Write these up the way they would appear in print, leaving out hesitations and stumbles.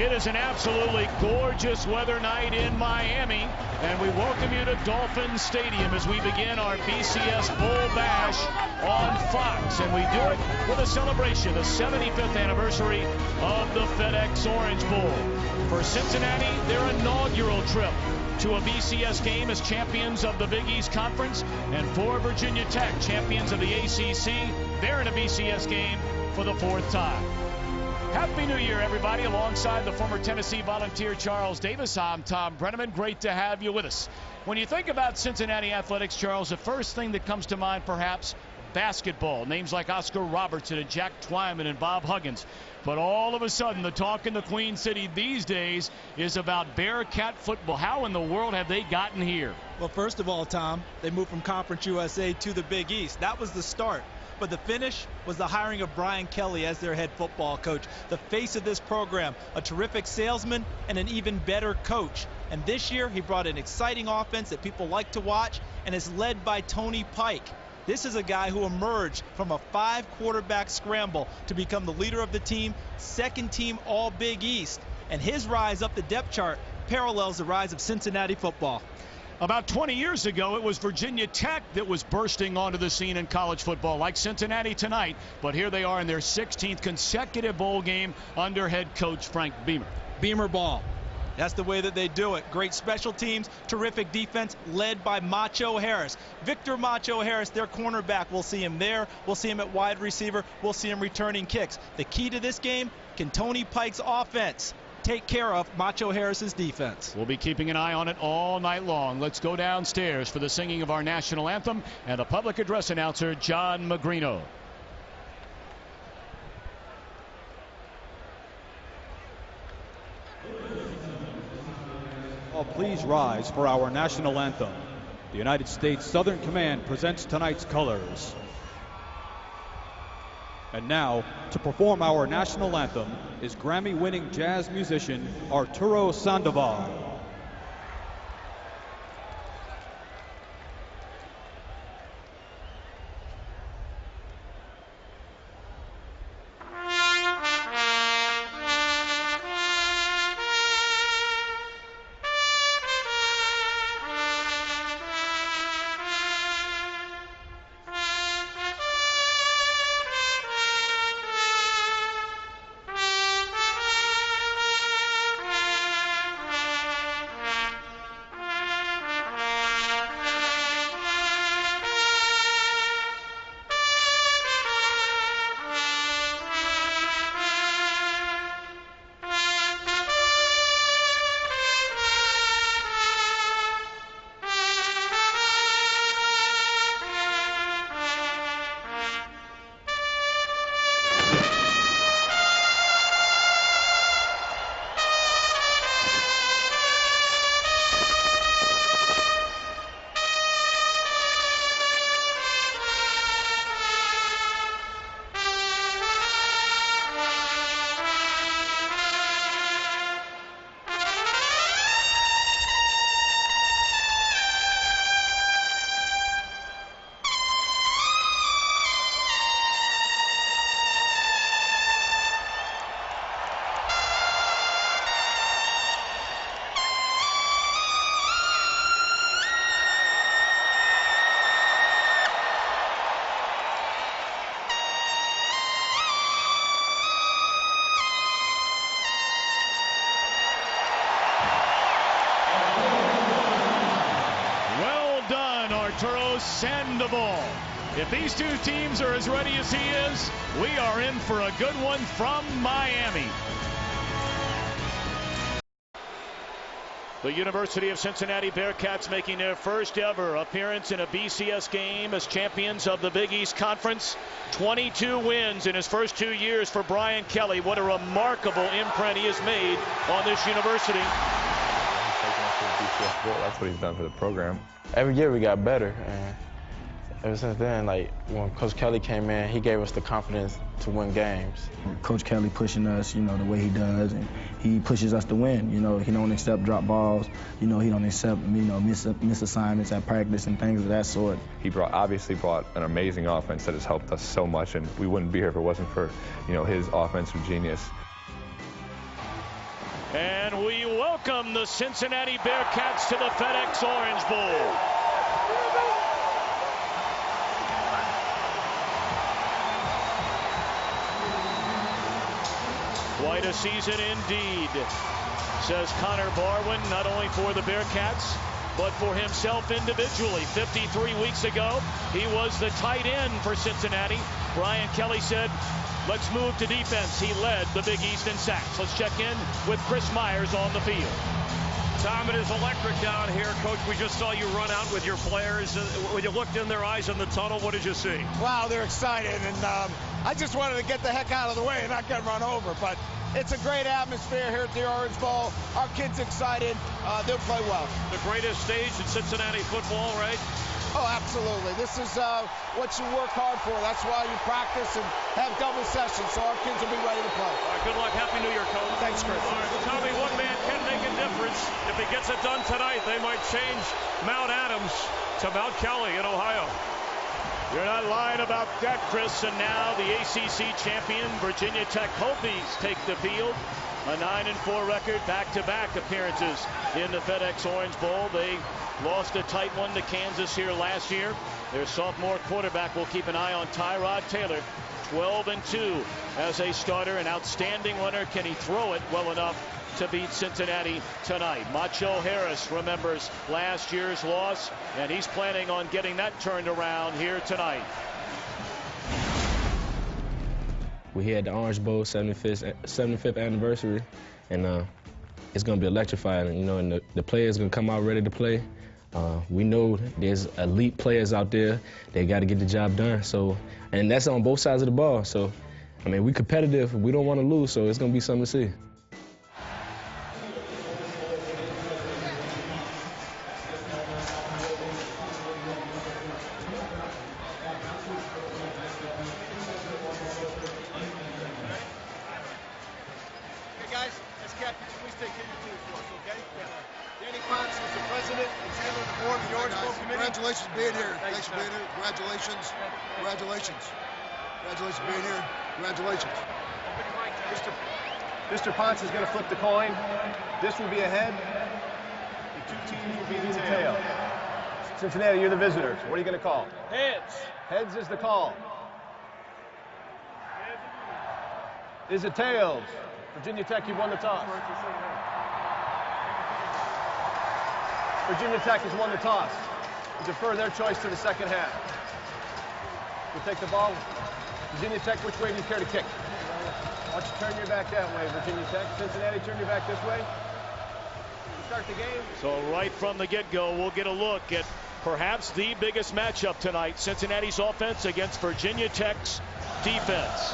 It is an absolutely gorgeous weather night in Miami, and we welcome you to Dolphin Stadium as we begin our BCS Bowl Bash on Fox. And we do it with a celebration, the 75th anniversary of the FedEx Orange Bowl. For Cincinnati, their inaugural trip to a BCS game as champions of the Big East Conference, and for Virginia Tech, champions of the ACC, they're in a BCS game for the 4th time. Happy New Year, everybody. Alongside the former Tennessee Volunteer Charles Davis, I'm Tom Brenneman. Great to have you with us. When you think about Cincinnati athletics, Charles, the first thing that comes to mind, perhaps, basketball. Names like Oscar Robertson and Jack Twyman and Bob Huggins. But all of a sudden, the talk in the Queen City these days is about Bearcat football. How in the world have they gotten here? Well, first of all, Tom, they moved from Conference USA to the Big East. That was the start. But the finish was the hiring of Brian Kelly as their head football coach, the face of this program, a terrific salesman and an even better coach. And this year, he brought an exciting offense that people like to watch and is led by Tony Pike. This is a guy who emerged from a 5-quarterback scramble to become the leader of the team, second team All Big East. And his rise up the depth chart parallels the rise of Cincinnati football. About 20 years ago, it was Virginia Tech that was bursting onto the scene in college football, like Cincinnati tonight. But here they are in their 16th consecutive bowl game under head coach Frank Beamer. Beamer ball. That's the way that they do it. Great special teams, terrific defense, led by Macho Harris. Victor Macho Harris, their cornerback. We'll see him there. We'll see him at wide receiver. We'll see him returning kicks. The key to this game, can Tony Pike's offense take care of Macho Harris's defense? We'll be keeping an eye on it all night long. Let's go downstairs for the singing of our national anthem and the public address announcer, John Magrino. Please rise for our national anthem. The United States Southern Command presents tonight's colors. And now, to perform our national anthem is Grammy-winning jazz musician Arturo Sandoval. Arturo Sandoval. If these two teams are as ready as he is, we are in for a good one from Miami. The University of Cincinnati Bearcats making their first ever appearance in a BCS game as champions of the Big East Conference. 22 wins in his first 2 years for Brian Kelly. What a remarkable imprint he has made on this university. That's what he's done for the program. Every year we got better, and ever since then, like when Coach Kelly came in, he gave us the confidence to win games. Coach Kelly pushing us, you know, the way he does, and he pushes us to win. You know, he don't accept drop balls. You know, he don't accept, you know, miss assignments at practice and things of that sort. He obviously brought an amazing offense that has helped us so much, and we wouldn't be here if it wasn't for, you know, his offensive genius. And we welcome the Cincinnati Bearcats to the FedEx Orange Bowl. Quite a season indeed, says Connor Barwin, not only for the Bearcats, but for himself individually. 53 weeks ago, he was the tight end for Cincinnati. Brian Kelly said, let's move to defense. He led the Big East in sacks. Let's check in with Chris Myers on the field. Tom, it is electric down here. Coach, we just saw you run out with your players. When you looked in their eyes in the tunnel, what did you see? Wow, they're excited, and I just wanted to get the heck out of the way and not get run over. But it's a great atmosphere here at the Orange Bowl. Our kids excited. They'll play well. The greatest stage in Cincinnati football, right? Oh, absolutely. This is what you work hard for. That's why you practice and have double sessions, so our kids will be ready to play. All right, good luck. Happy New Year, Coach. Thanks, Chris. All right, Tommy, one man can make a difference. If he gets it done tonight, they might change Mount Adams to Mount Kelly in Ohio. You're not lying about that, Chris. And now the ACC champion Virginia Tech Hokies take the field. A 9-4 record, back-to-back appearances in the FedEx Orange Bowl. They lost a tight one to Kansas here last year. Their sophomore quarterback will keep an eye on Tyrod Taylor. 12-2 as a starter, an outstanding runner. Can he throw it well enough to beat Cincinnati tonight? Macho Harris remembers last year's loss, and he's planning on getting that turned around here tonight. We had the Orange Bowl 75th anniversary, and it's going to be electrifying. And the players going to come out ready to play. We know there's elite players out there. They got to get the job done. So, and that's on both sides of the ball. So, I mean, we're competitive. We don't want to lose, so it's going to be something to see. Guys, as captain, please take care of your team, okay? Danny Cox is the president and chairman of the board of the Orange Bowl Committee. Congratulations for being here. Thanks for being here. Congratulations. Congratulations. Congratulations for being here. Congratulations. Mr. Ponce is going to flip the coin. This will be a head. The two teams will be the tail. Cincinnati, you're the visitors. What are you going to call? Heads. Heads is the call. Is it tails? Virginia Tech, you won the toss. Virginia Tech has won the toss. We defer their choice to the second half. We'll take the ball. Virginia Tech, which way do you care to kick? Why don't you turn your back that way, Virginia Tech. Cincinnati, turn your back this way. Start the game. So right from the get-go, we'll get a look at perhaps the biggest matchup tonight. Cincinnati's offense against Virginia Tech's defense.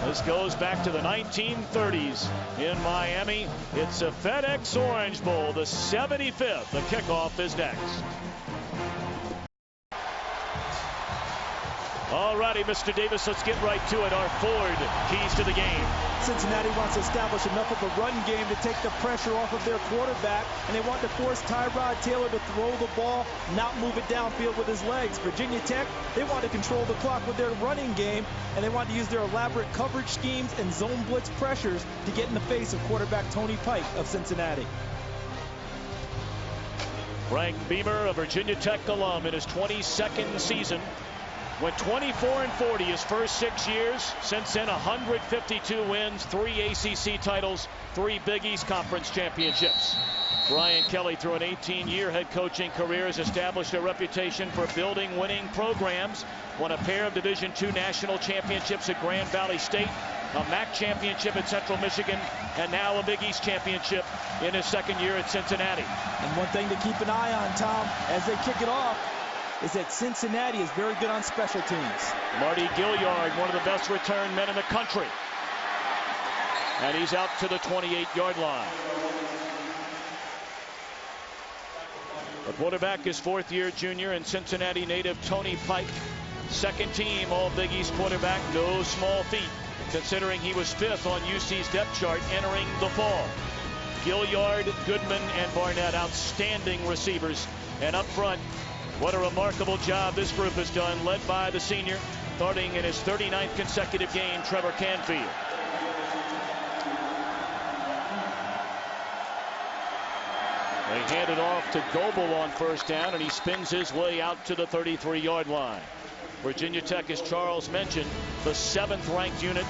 This goes back to the 1930s in Miami. It's a FedEx Orange Bowl, the 75th. The kickoff is next. All righty, Mr. Davis, let's get right to it. Our Ford keys to the game. Cincinnati wants to establish enough of a run game to take the pressure off of their quarterback, and they want to force Tyrod Taylor to throw the ball, not move it downfield with his legs. Virginia Tech, they want to control the clock with their running game, and they want to use their elaborate coverage schemes and zone blitz pressures to get in the face of quarterback Tony Pike of Cincinnati. Frank Beamer, a Virginia Tech alum in his 22nd season, went 24-40 his first 6 years. Since then, 152 wins, 3 ACC titles, 3 Big East Conference championships. Brian Kelly, through an 18-year head coaching career, has established a reputation for building winning programs. Won a pair of Division II national championships at Grand Valley State, a MAC championship at Central Michigan, and now a Big East championship in his second year at Cincinnati. And one thing to keep an eye on, Tom, as they kick it off, is that Cincinnati is very good on special teams. Marty Gilliard, one of the best return men in the country. And he's out to the 28-yard line. The quarterback is fourth-year junior and Cincinnati native Tony Pike. Second team All Big East quarterback, no small feat, considering he was fifth on UC's depth chart entering the fall. Gilliard, Goodman, and Barnett, outstanding receivers. And up front, what a remarkable job this group has done, led by the senior, starting in his 39th consecutive game, Trevor Canfield. They hand it off to Goebel on first down, and he spins his way out to the 33-yard line. Virginia Tech, as Charles mentioned, the 7th-ranked unit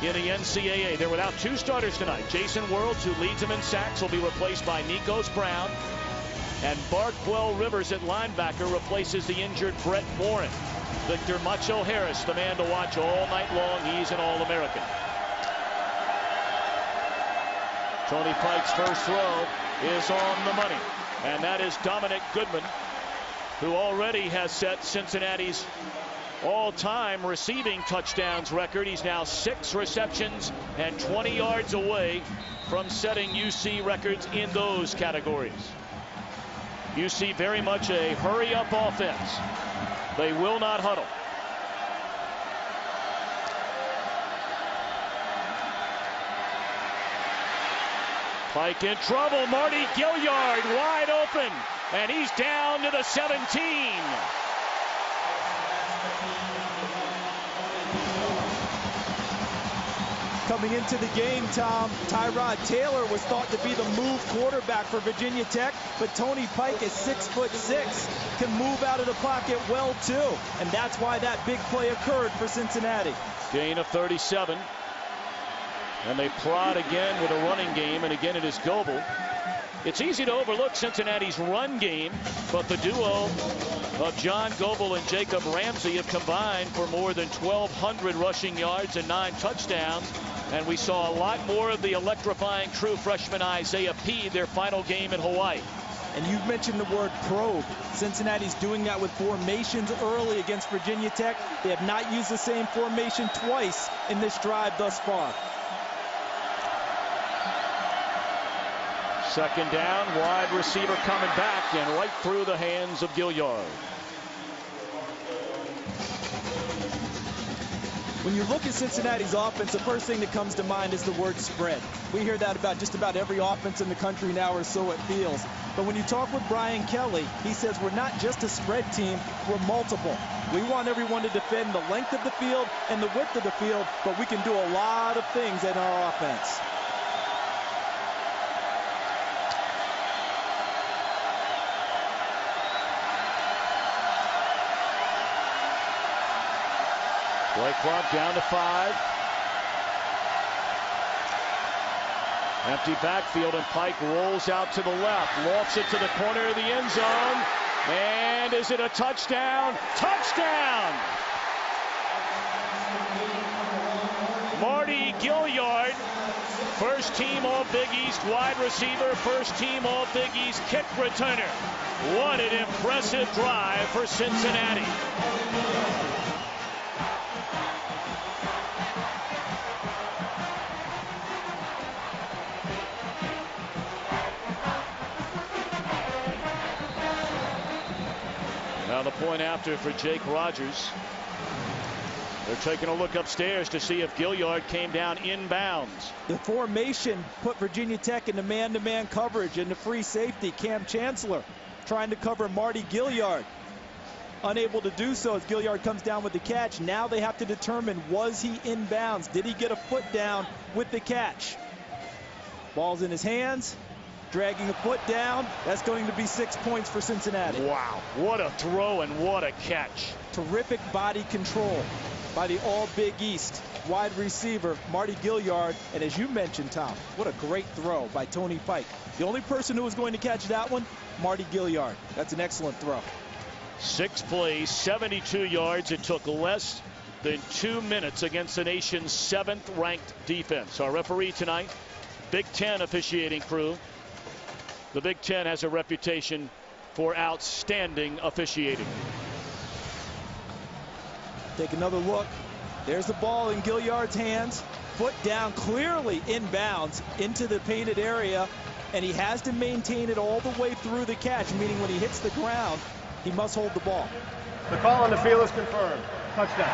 in the NCAA. They're without 2 starters tonight. Jason Worlds, who leads them in sacks, will be replaced by Nikos Brown. And Barkwell Rivers at linebacker replaces the injured Brett Morin. Victor Macho Harris, the man to watch all night long. He's an All-American. Tony Pike's first throw is on the money. And that is Dominic Goodman, who already has set Cincinnati's all-time receiving touchdowns record. He's now 6 receptions and 20 yards away from setting UC records in those categories. UC very much a hurry-up offense. They will not huddle. Pike in trouble. Marty Gilliard wide open, and he's down to the 17. Coming into the game, Tom, Tyrod Taylor was thought to be the move quarterback for Virginia Tech, but Tony Pike is 6'6", can move out of the pocket well too, and that's why that big play occurred for Cincinnati. Gain of 37, and they prod again with a running game, and again it is Goebel. It's easy to overlook Cincinnati's run game, but the duo of John Goebel and Jacob Ramsey have combined for more than 1,200 rushing yards and 9 touchdowns. And we saw a lot more of the electrifying true freshman Isaiah Peed, their final game in Hawaii. And you've mentioned the word probe. Cincinnati's doing that with formations early against Virginia Tech. They have not used the same formation twice in this drive thus far. Second down, wide receiver coming back and right through the hands of Gilliard. When you look at Cincinnati's offense, the first thing that comes to mind is the word spread. We hear that about just about every offense in the country now, or so it feels. But when you talk with Brian Kelly, he says we're not just a spread team, we're multiple. We want everyone to defend the length of the field and the width of the field, but we can do a lot of things in our offense. Play clock down to 5. Empty backfield, and Pike rolls out to the left, lofts it to the corner of the end zone. And is it a touchdown? Touchdown! Marty Gilliard, first team All Big East wide receiver, first team All Big East kick returner. What an impressive drive for Cincinnati. Now the point after for Jake Rogers. They're taking a look upstairs to see if Gilliard came down inbounds. The formation put Virginia Tech into man-to-man coverage, and the free safety, Cam Chancellor, trying to cover Marty Gilliard. Unable to do so as Gilliard comes down with the catch. Now they have to determine, was he inbounds? Did he get a foot down with the catch? Ball's in his hands. Dragging a foot down. That's going to be 6 points for Cincinnati. Wow, what a throw and what a catch. Terrific body control by the All Big East wide receiver Marty Gilliard. And as you mentioned, Tom, what a great throw by Tony Pike. The only person who was going to catch that one, Marty Gilliard. That's an excellent throw. 6 plays, 72 yards. It took less than 2 minutes against the nation's 7th-ranked defense. Our referee tonight, Big Ten officiating crew. The Big Ten has a reputation for outstanding officiating. Take another look. There's the ball in Gilliard's hands. Foot down, clearly inbounds into the painted area. And he has to maintain it all the way through the catch, meaning when he hits the ground, he must hold the ball. The call on the field is confirmed. Touchdown.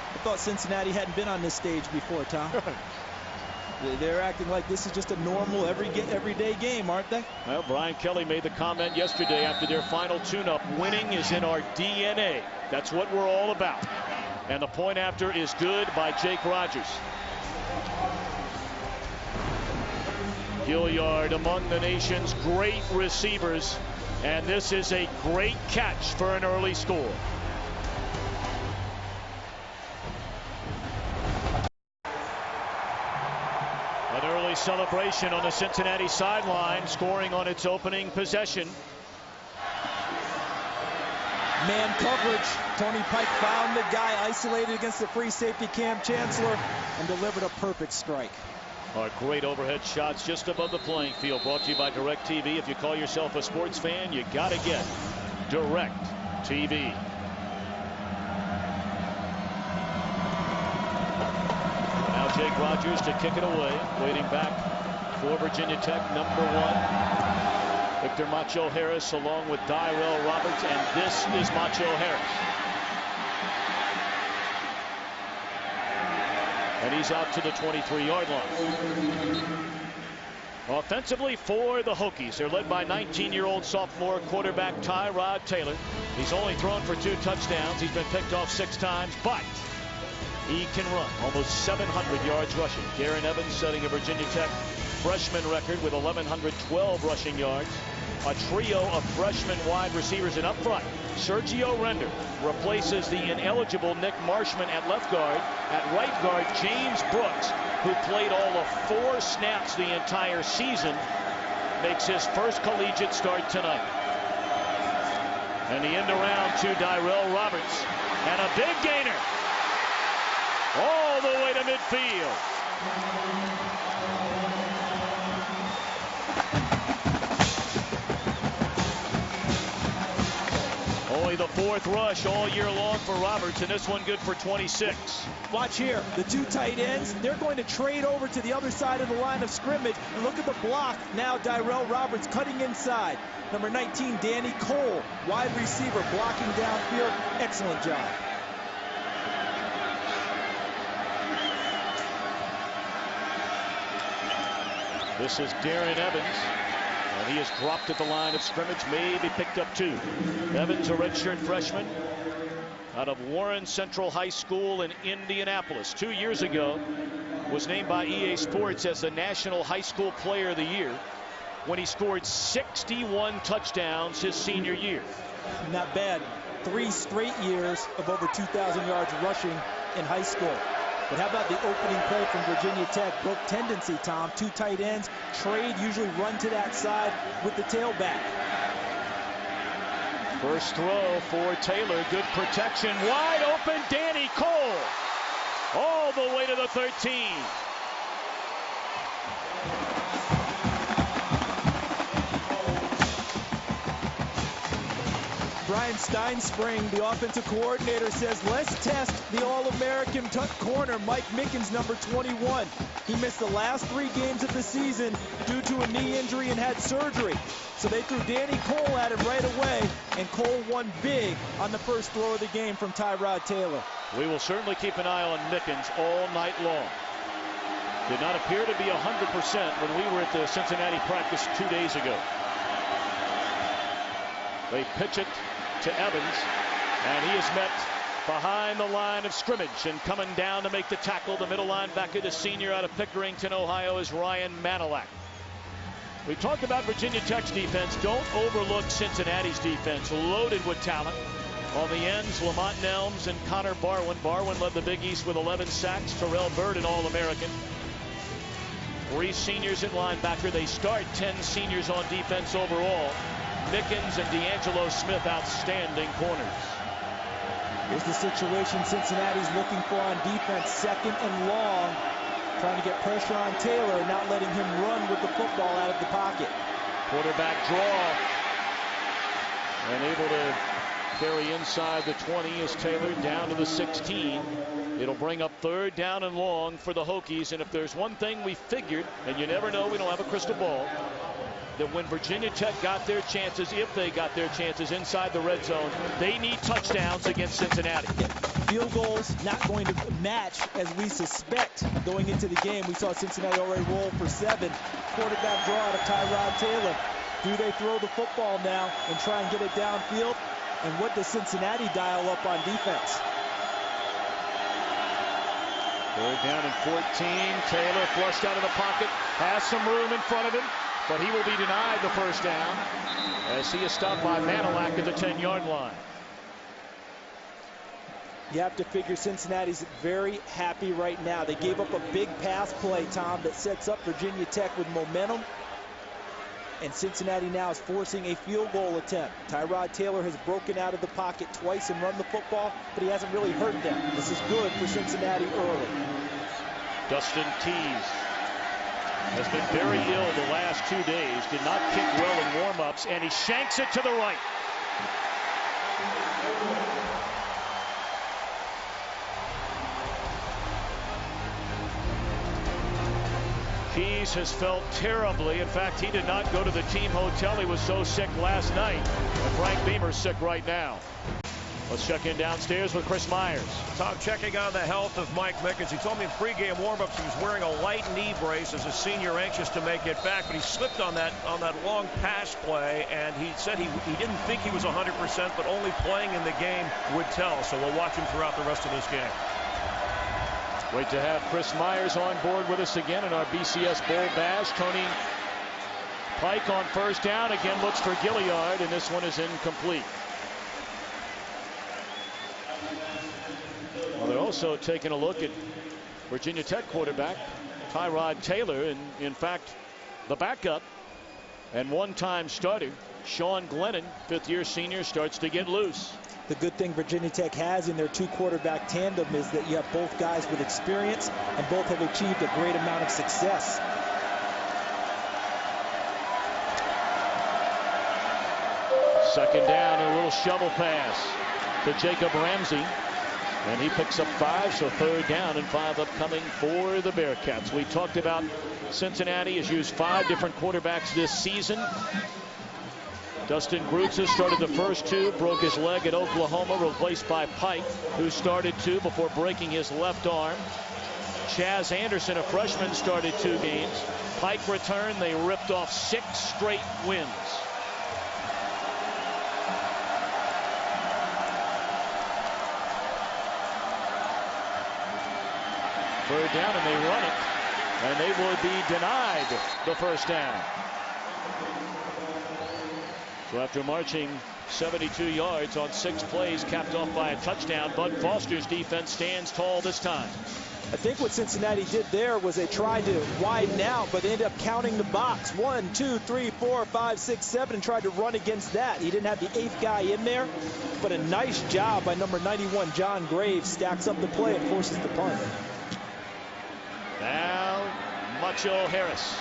I thought Cincinnati hadn't been on this stage before, Tom. They're acting like this is just a normal everyday game, aren't they? Well, Brian Kelly made the comment yesterday after their final tune-up. Winning is in our DNA. That's what we're all about. And the point after is good by Jake Rogers. Gilliard among the nation's great receivers. And this is a great catch for an early score. An early celebration on the Cincinnati sideline, scoring on its opening possession. Man coverage. Tony Pike found the guy isolated against the free safety Cam Chancellor and delivered a perfect strike. Our great overhead shots just above the playing field, brought to you by DirecTV. If you call yourself a sports fan, you got to get DirecTV. Now Jake Rogers to kick it away, waiting back for Virginia Tech, number 1. Victor Macho Harris along with Tyrell Roberts, and this is Macho Harris. And he's out to the 23-yard line. Offensively for the Hokies, they're led by 19-year-old sophomore quarterback Tyrod Taylor. He's only thrown for 2 touchdowns. He's been picked off 6 times, but he can run. Almost 700 yards rushing. Darren Evans setting a Virginia Tech freshman record with 1,112 rushing yards. A trio of freshman wide receivers, and up front, Sergio Render replaces the ineligible Nick Marshman at left guard. At right guard, James Brooks, who played all of 4 snaps the entire season, makes his first collegiate start tonight. And the end around to Tyrell Roberts, and a big gainer all the way to midfield. Only the 4th rush all year long for Roberts, and this one good for 26. Watch here. The 2 tight ends, they're going to trade over to the other side of the line of scrimmage. And look at the block. Now Tyrell Roberts cutting inside. Number 19, Danny Cole, wide receiver, blocking downfield. Excellent job. This is Darren Evans. And he is dropped at the line of scrimmage, maybe picked up 2. Evans, a redshirt freshman out of Warren Central High School in Indianapolis. 2 years ago, was named by EA Sports as the National High School Player of the Year when he scored 61 touchdowns his senior year. Not bad. 3 straight years of over 2,000 yards rushing in high school. But how about the opening play from Virginia Tech? Broke tendency, Tom. 2 tight ends, trade, usually run to that side with the tailback. First throw for Taylor, good protection, wide open, Danny Cole, all the way to the 13. Brian Steinspring, the offensive coordinator, says let's test the All-American corner, Mike Mickens, number 21. He missed the last 3 games of the season due to a knee injury and had surgery. So they threw Danny Cole at him right away, and Cole won big on the first throw of the game from Tyrod Taylor. We will certainly keep an eye on Mickens all night long. Did not appear to be 100% when we were at the Cincinnati practice 2 days ago. They pitch it to Evans, and he is met behind the line of scrimmage, and coming down to make the tackle, the middle linebacker, the senior out of Pickerington, Ohio, is Ryan Manilak. We talked about Virginia Tech's defense. Don't overlook Cincinnati's defense, loaded with talent. On the ends, Lamont Nelms and Connor Barwin. Barwin led the Big East with 11 sacks. Terrell Byrd, an All-American. 3 seniors at linebacker. They start 10 seniors on defense overall. Mickens and D'Angelo Smith, outstanding corners. Here's the situation Cincinnati's looking for on defense, 2nd and long. Trying to get pressure on Taylor, not letting him run with the football out of the pocket. Quarterback draw. And able to carry inside the 20 as Taylor down to the 16. It'll bring up 3rd down and long for the Hokies. And if there's one thing we figured, and you never know, we don't have a crystal ball, that when Virginia Tech got their chances, if they got their chances inside the red zone, they need touchdowns against Cincinnati. Field goals not going to match as we suspect going into the game. We saw Cincinnati already roll for 7. Quarterback draw out of Tyrod Taylor. Do they throw the football now and try and get it downfield? And what does Cincinnati dial up on defense? 3rd down and 14. Taylor flushed out of the pocket, has some room in front of him, but he will be denied the first down as he is stopped by Manilak at the 10-yard line. You have to figure Cincinnati's very happy right now. They gave up a big pass play, Tom, that sets up Virginia Tech with momentum. And Cincinnati now is forcing a field goal attempt. Tyrod Taylor has broken out of the pocket twice and run the football, but he hasn't really hurt them. This is good for Cincinnati early. Dustin Tees has been very ill the last 2 days. Did not kick well in warm-ups, and he shanks it to the right. Keys has felt terribly. In fact, he did not go to the team hotel. He was so sick last night. And Frank Beamer's sick right now. Let's check in downstairs with Chris Myers. Tom, checking on the health of Mike Mickens. He told me in pregame warm-ups he was wearing a light knee brace as a senior, anxious to make it back, but he slipped on that long pass play, and he said he didn't think he was 100%, but only playing in the game would tell. So we'll watch him throughout the rest of this game. Great to have Chris Myers on board with us again in our BCS Bowl Bash. Tony Pike on first down again looks for Gilliard, and this one is incomplete. Well, they're also taking a look at Virginia Tech quarterback Tyrod Taylor, and in fact the backup and one-time starter Sean Glennon, 5th-year senior, starts to get loose. The good thing Virginia Tech has in their 2-quarterback tandem is that you have both guys with experience, and both have achieved a great amount of success. Second down, and a little shovel pass to Jacob Ramsey, and he picks up 5, so 3rd down and 5 upcoming for the Bearcats. We talked about Cincinnati has used 5 different quarterbacks this season. Dustin Groots has started the first 2, broke his leg at Oklahoma, replaced by Pike, who started 2 before breaking his left arm. Chaz Anderson, a freshman, started 2 games. Pike returned. They ripped off 6 straight wins. Third down, and they run it, and they will be denied the first down. So after marching 72 yards on 6 plays, capped off by a touchdown, Bud Foster's defense stands tall this time. I think what Cincinnati did there was they tried to widen out, but they ended up counting the box. 1, 2, 3, 4, 5, 6, 7, and tried to run against that. He didn't have the 8th guy in there, but a nice job by number 91, John Graves, stacks up the play and forces the punt. Now, Macho Harris.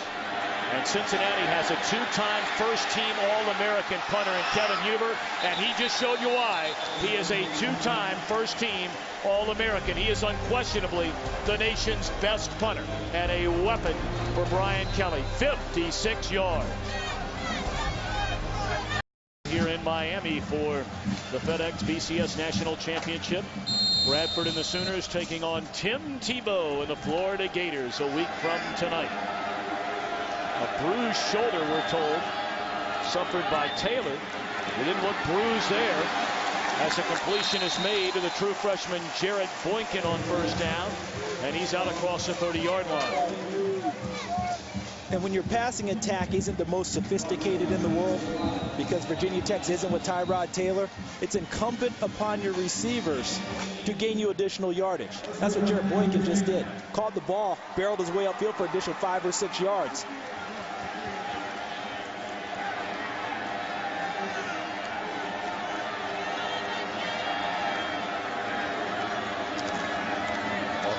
And Cincinnati has a 2-time first-team All-American punter in Kevin Huber, and he just showed you why. He is a 2-time first-team All-American. He is unquestionably the nation's best punter and a weapon for Brian Kelly. 56 yards. Here in Miami for the FedEx BCS National Championship. Bradford and the Sooners taking on Tim Tebow and the Florida Gators a week from tonight. A bruised shoulder, we're told, suffered by Taylor. He didn't look bruised there as the completion is made to the true freshman Jared Boykin on first down, and he's out across the 30-yard line. And when your passing attack isn't the most sophisticated in the world, because Virginia Tech's isn't with Tyrod Taylor, it's incumbent upon your receivers to gain you additional yardage. That's what Jared Boykin just did. Caught the ball, barreled his way upfield for additional 5 or 6 yards.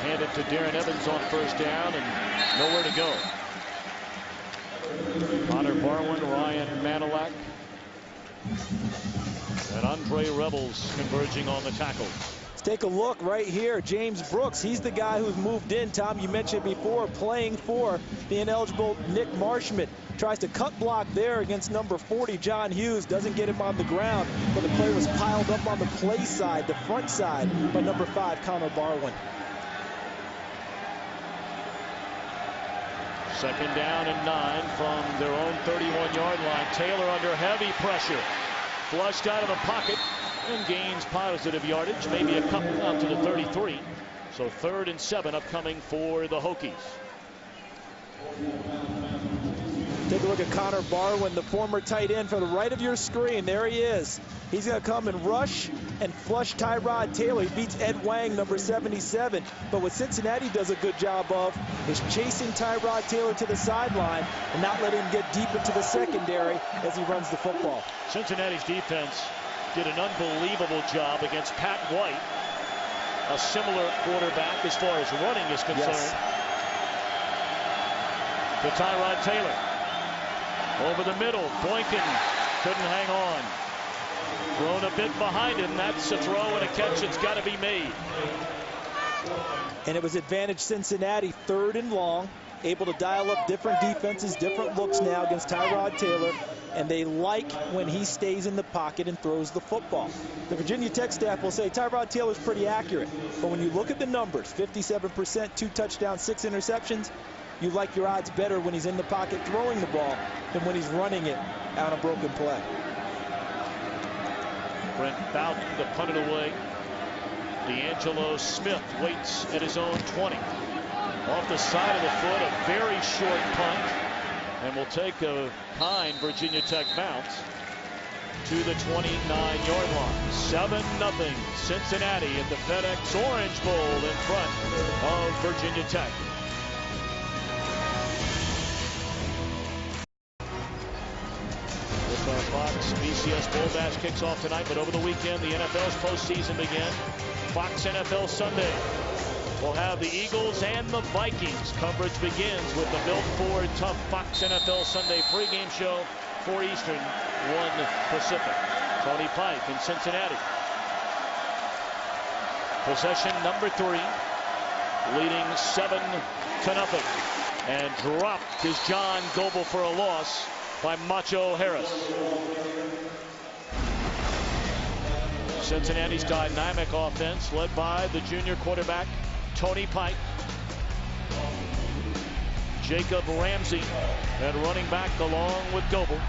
Hand it to Darren Evans on first down, and nowhere to go. Connor Barwin, Ryan Manilak, and Andre Rebels converging on the tackle. Let's take a look right here. James Brooks, he's the guy who's moved in. Tom, you mentioned before, playing for the ineligible Nick Marshman. Tries to cut block there against number 40, John Hughes. Doesn't get him on the ground, but the play was piled up on the play side, the front side, by number 5, Connor Barwin. Second down and 9 from their own 31-yard line. Taylor under heavy pressure. Flushed out of the pocket and gains positive yardage, maybe a couple out to the 33. So 3rd and 7 upcoming for the Hokies. Take a look at Connor Barwin, the former tight end, for the right of your screen. There he is. He's going to come and rush and flush Tyrod Taylor. He beats Ed Wang, number 77. But what Cincinnati does a good job of is chasing Tyrod Taylor to the sideline and not letting him get deep into the secondary as he runs the football. Cincinnati's defense did an unbelievable job against Pat White, a similar quarterback as far as running is concerned. Yes. To Tyrod Taylor. Over the middle, Boykin couldn't hang on. Thrown a bit behind him. That's a throw and a catch that's got to be made. And it was advantage Cincinnati, 3rd and long. Able to dial up different defenses, different looks now against Tyrod Taylor. And they like when he stays in the pocket and throws the football. The Virginia Tech staff will say Tyrod Taylor's pretty accurate. But when you look at the numbers, 57%, 2 touchdowns, 6 interceptions, you like your odds better when he's in the pocket throwing the ball than when he's running it on a broken play. Brent Bowden to punt it away. D'Angelo Smith waits at his own 20. Off the side of the foot, a very short punt. And will take a kind Virginia Tech bounce to the 29-yard line. 7-0 Cincinnati at the FedEx Orange Bowl in front of Virginia Tech. Fox BCS Bowl Bash kicks off tonight, but over the weekend the NFL's postseason began. Fox NFL Sunday will have the Eagles and the Vikings. Coverage begins with the Built Ford Tough Fox NFL Sunday pregame show, 4 Eastern, 1 Pacific. Tony Pike in Cincinnati. Possession number 3, leading 7-0, and dropped is John Goble for a loss by Macho Harris. Cincinnati's dynamic offense led by the junior quarterback Tony Pike, Jacob Ramsey at running back along with Goble,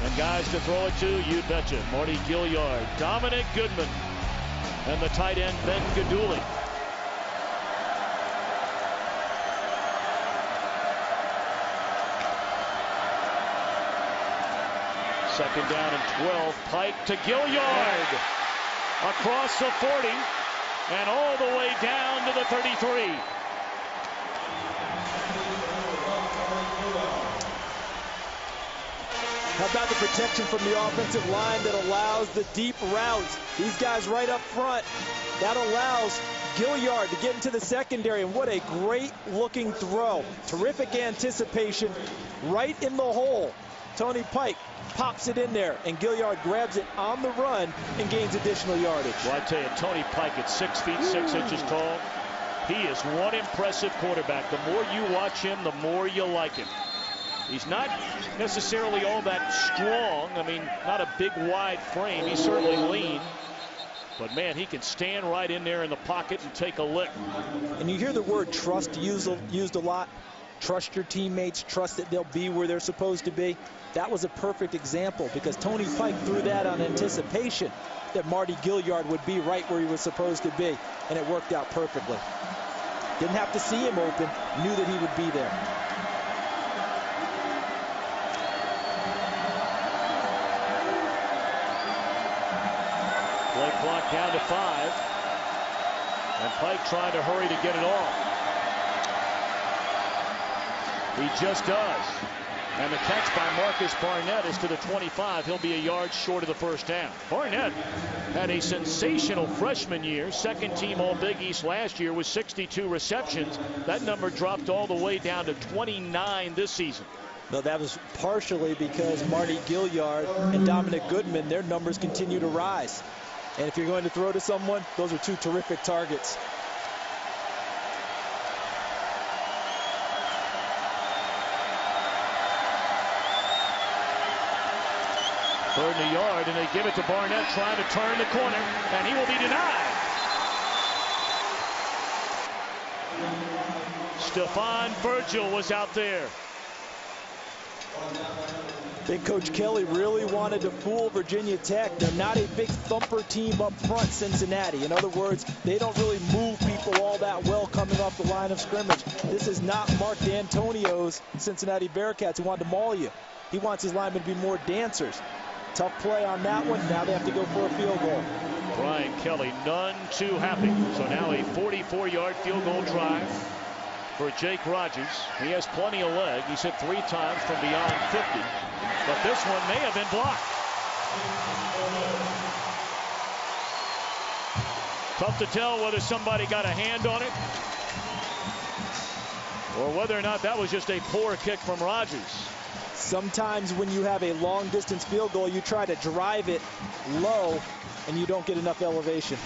and guys to throw it to, you betcha, Marty Gilliard, Dominic Goodman, and the tight end Ben Gaduli. Second down and 12. Pike to Gilliard. Across the 40 and all the way down to the 33. How about the protection from the offensive line that allows the deep routes? These guys right up front. That allows Gilliard to get into the secondary, and what a great looking throw. Terrific anticipation right in the hole. Tony Pike pops it in there, and Gilliard grabs it on the run and gains additional yardage. Well, I tell you, Tony Pike at 6 feet 6 inches tall, he is one impressive quarterback. The more you watch him, the more you like him. He's not necessarily all that strong. I mean, not a big, wide frame. He's certainly lean. But, man, he can stand right in there in the pocket and take a lick. And you hear the word trust used a lot. Trust your teammates. Trust that they'll be where they're supposed to be. That was a perfect example because Tony Pike threw that on anticipation that Marty Gilliard would be right where he was supposed to be, and it worked out perfectly. Didn't have to see him open, knew that he would be there. Play clock down to 5, and Pike trying to hurry to get it off. He just does. And the catch by Marcus Barnett is to the 25. He'll be a yard short of the first down. Barnett had a sensational freshman year. Second team All Big East last year with 62 receptions. That number dropped all the way down to 29 this season. No, that was partially because Marty Gilliard and Dominic Goodman, their numbers continue to rise. And if you're going to throw to someone, those are 2 terrific targets. 3rd and a yard, and they give it to Barnett trying to turn the corner, and he will be denied. Stephon Virgil was out there. I think Coach Kelly really wanted to fool Virginia Tech. They're not a big thumper team up front, Cincinnati. In other words, they don't really move people all that well coming off the line of scrimmage. This is not Mark D'Antonio's Cincinnati Bearcats who wanted to maul you. He wants his linemen to be more dancers. Tough play on that one. Now they have to go for a field goal. Brian Kelly, none too happy. So now a 44-yard field goal try for Jake Rogers. He has plenty of leg. He's hit 3 times from beyond 50. But this one may have been blocked. Tough to tell whether somebody got a hand on it or whether or not that was just a poor kick from Rogers. Sometimes when you have a long distance field goal, you try to drive it low and you don't get enough elevation.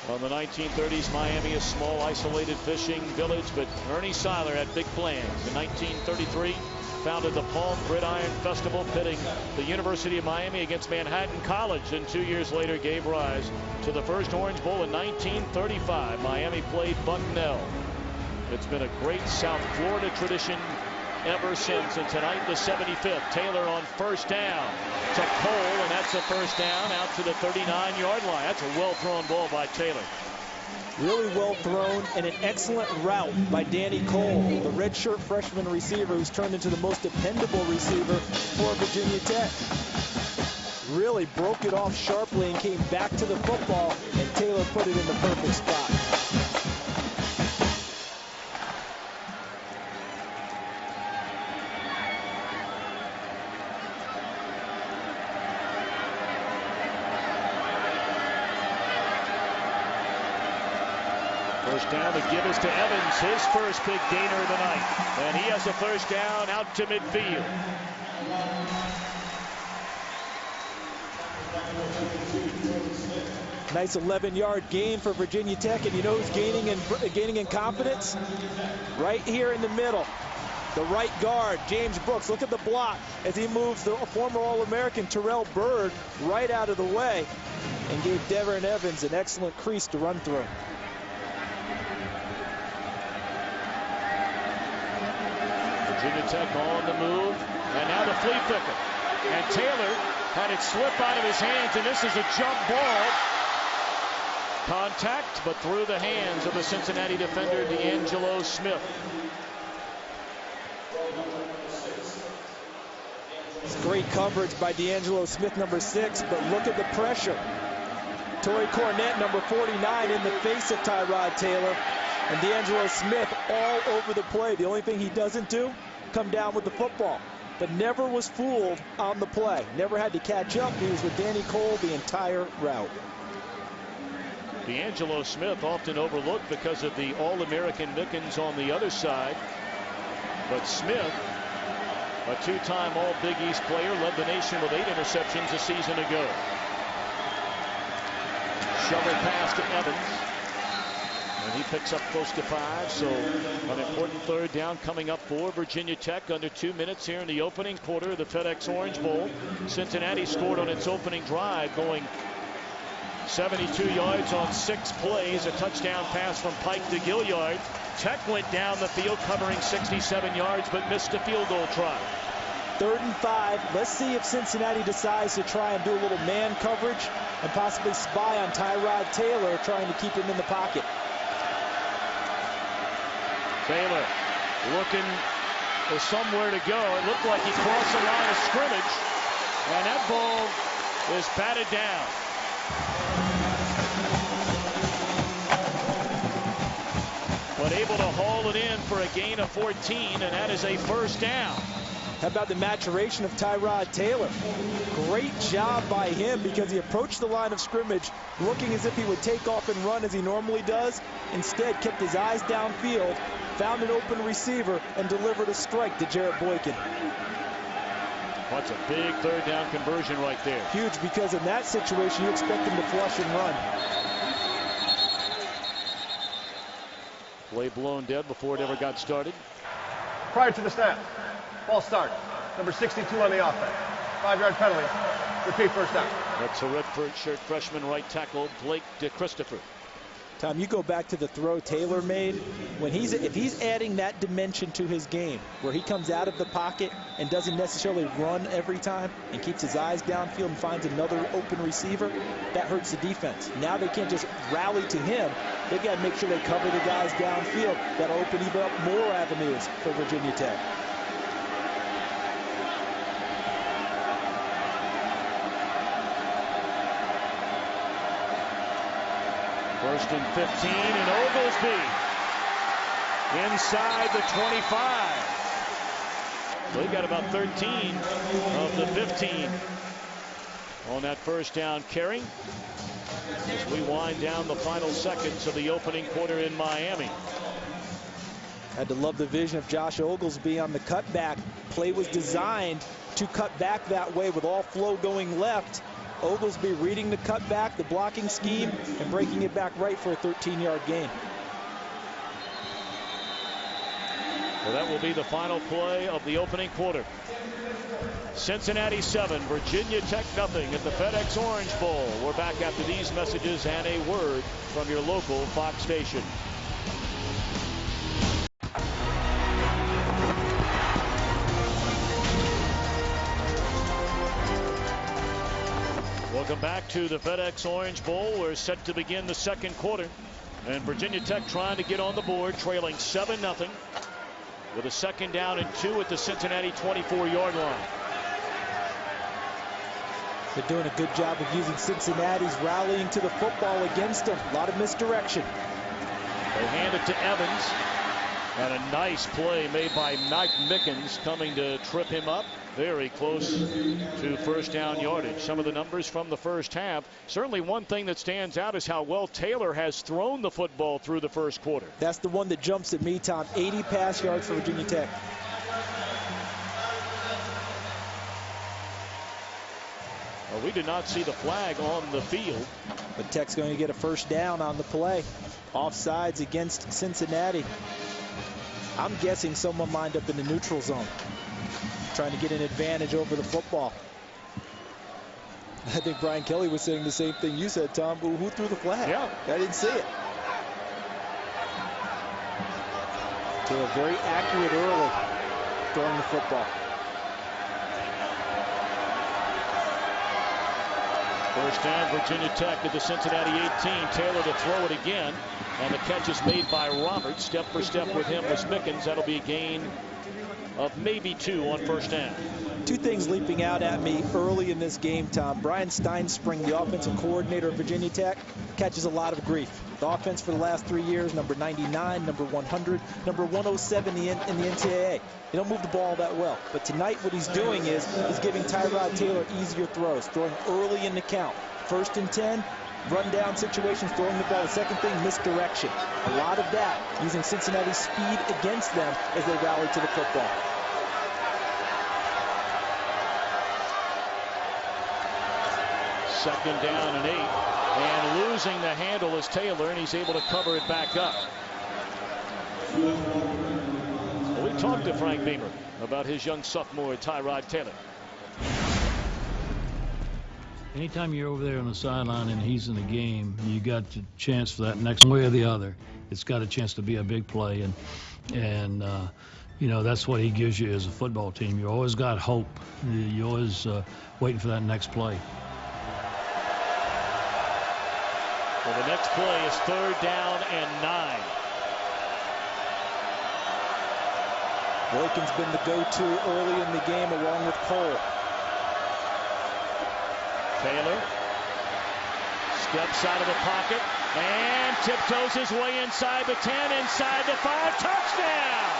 Well, in the 1930s, Miami, a small isolated fishing village, but Ernie Seiler had big plans. In 1933, founded the Palm Gridiron Festival, pitting the University of Miami against Manhattan College, and 2 years later gave rise to the first Orange Bowl in 1935. Miami played Bucknell. It's been a great South Florida tradition ever since. And tonight, the 75th. Taylor on 1st down to Cole, and that's a 1st down out to the 39-yard line. That's a well-thrown ball by Taylor. Really well thrown, and an excellent route by Danny Cole, the redshirt freshman receiver who's turned into the most dependable receiver for Virginia Tech. Really broke it off sharply and came back to the football, and Taylor put it in the perfect spot. First down to give us to Evans, his first big gainer of the night. And he has a 1st down out to midfield. Nice 11-yard gain for Virginia Tech, and you know who's gaining in confidence? Right here in the middle. The right guard, James Brooks. Look at the block as he moves the former All-American Terrell Byrd right out of the way and gave Devin Evans an excellent crease to run through. Virginia Tech on the move, and now the flea flicker. And Taylor had it slip out of his hands, and this is a jump ball. Contact, but through the hands of the Cincinnati defender, D'Angelo Smith. It's great coverage by D'Angelo Smith, number 6, but look at the pressure. Torrey Cornett, number 49, in the face of Tyrod Taylor. And D'Angelo Smith all over the play. The only thing he doesn't do, come down with the football. But never was fooled on the play. Never had to catch up. He was with Danny Cole the entire route. D'Angelo Smith often overlooked because of the All-American Mickens on the other side. But Smith, a 2-time All-Big East player, led the nation with 8 interceptions a season ago. Shovel pass to Evans. And he picks up close to 5, so an important 3rd down coming up for Virginia Tech. Under 2 minutes here in the opening quarter of the FedEx Orange Bowl. Cincinnati scored on its opening drive, going 72 yards on 6 plays. A touchdown pass from Pike to Gilliard. Tech went down the field covering 67 yards, but missed a field goal try. 3rd and 5. Let's see if Cincinnati decides to try and do a little man coverage and possibly spy on Tyrod Taylor, trying to keep him in the pocket. Taylor looking for somewhere to go. It looked like he crossed the line of scrimmage, and that ball is batted down. But able to haul it in for a gain of 14, and that is a 1st down. How about the maturation of Tyrod Taylor? Great job by him, because he approached the line of scrimmage looking as if he would take off and run as he normally does. Instead, kept his eyes downfield, found an open receiver, and delivered a strike to Jarrett Boykin. That's a big 3rd down conversion right there. Huge, because in that situation, you expect him to flush and run. Play blown dead before it ever got started. Prior to the snap, ball start. Number 62 on the offense. 5-yard penalty. Repeat, first down. That's a red shirt freshman right tackle, Blake DeChristopher. Tom, you go back to the throw Taylor made. If he's adding that dimension to his game, where he comes out of the pocket and doesn't necessarily run every time and keeps his eyes downfield and finds another open receiver, that hurts the defense. Now they can't just rally to him. They've got to make sure they cover the guys downfield. That'll open even up more avenues for Virginia Tech. First and 15, and Oglesby inside the 25. So he got about 13 of the 15 on that first down carry as we wind down the final seconds of the opening quarter in Miami. Had to love the vision of Josh Oglesby on the cutback. Play was designed to cut back that way with all flow going left. Oglesby reading the cutback, the blocking scheme, and breaking it back right for a 13-yard gain. Well, that will be the final play of the opening quarter. Cincinnati 7, Virginia Tech nothing at the FedEx Orange Bowl. We're back after these messages and a word from your local Fox station. Welcome back to the FedEx Orange Bowl. We're set to begin the second quarter. And Virginia Tech trying to get on the board, trailing 7-0 with a 2nd down and 2 at the Cincinnati 24-yard line. They're doing a good job of using Cincinnati's rallying to the football against them. A lot of misdirection. They hand it to Evans. And a nice play made by Mike Mickens coming to trip him up. Very close to first down yardage. Some of the numbers from the first half. Certainly one thing that stands out is how well Taylor has thrown the football through the first quarter. That's the one that jumps at me, Tom. 80 pass yards for Virginia Tech. Well, we did not see the flag on the field. But Tech's going to get a first down on the play. Offsides against Cincinnati. I'm guessing someone lined up in the neutral zone, trying to get an advantage over the football. I think Brian Kelly was saying the same thing you said, Tom. But who threw the flag? Yeah. I didn't see it. Taylor very accurate early throwing the football. First down, Virginia Tech at the Cincinnati 18. Taylor to throw it again. And the catch is made by Roberts. Step for step with him was Mickens. That'll be a gain of maybe 2 on first down. Two things leaping out at me early in this game, Tom. Brian Steinspring, the offensive coordinator of Virginia Tech, catches a lot of grief. The offense for the last 3 years, number 99, number 100, number 107 in the NCAA. They don't move the ball that well. But tonight what he's doing is he's giving Tyrod Taylor easier throws, throwing early in the count. 1st and 10, run down situations, throwing the ball. The second thing, misdirection. A lot of that using Cincinnati's speed against them as they rally to the football. Second down and 8. And losing the handle is Taylor, and he's able to cover it back up. Well, we talked to Frank Beamer about his young sophomore, Tyrod Taylor. Anytime you're over there on the sideline and he's in the game, you got the chance for that next way or the other. It's got a chance to be a big play, and you know, that's what he gives you as a football team. You always got hope. You're always waiting for that next play. Well, the next play is 3rd down and 9. Boykin's been the go-to early in the game along with Cole. Taylor steps out of the pocket and tiptoes his way inside the 10, inside the 5. Touchdown!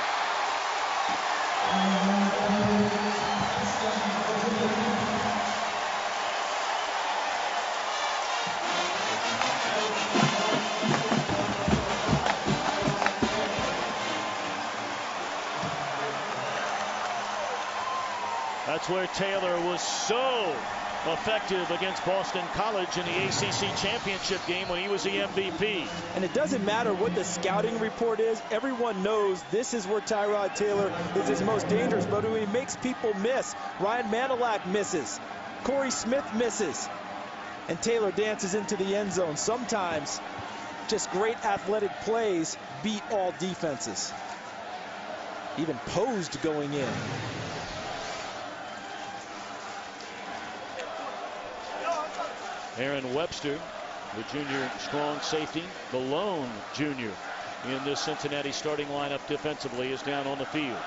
That's where Taylor was so effective against Boston College in the ACC championship game when he was the MVP. And it doesn't matter what the scouting report is. Everyone knows this is where Tyrod Taylor is his most dangerous, but he makes people miss. Ryan Manilak misses. Corey Smith misses. And Taylor dances into the end zone. Sometimes just great athletic plays beat all defenses. Even posed going in. Aaron Webster, the junior strong safety, the lone junior in this Cincinnati starting lineup defensively, is down on the field.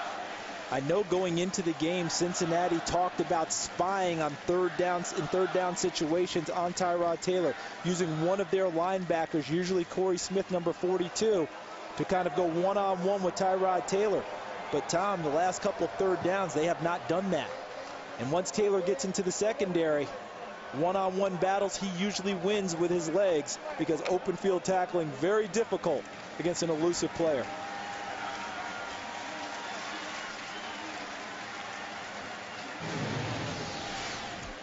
I know going into the game, Cincinnati talked about spying on third down situations on Tyrod Taylor, using one of their linebackers, usually Corey Smith, number 42, to kind of go one-on-one with Tyrod Taylor. But Tom, the last couple of third downs, they have not done that. And once Taylor gets into the secondary, one-on-one battles he usually wins with his legs, because open field tackling very difficult against an elusive player.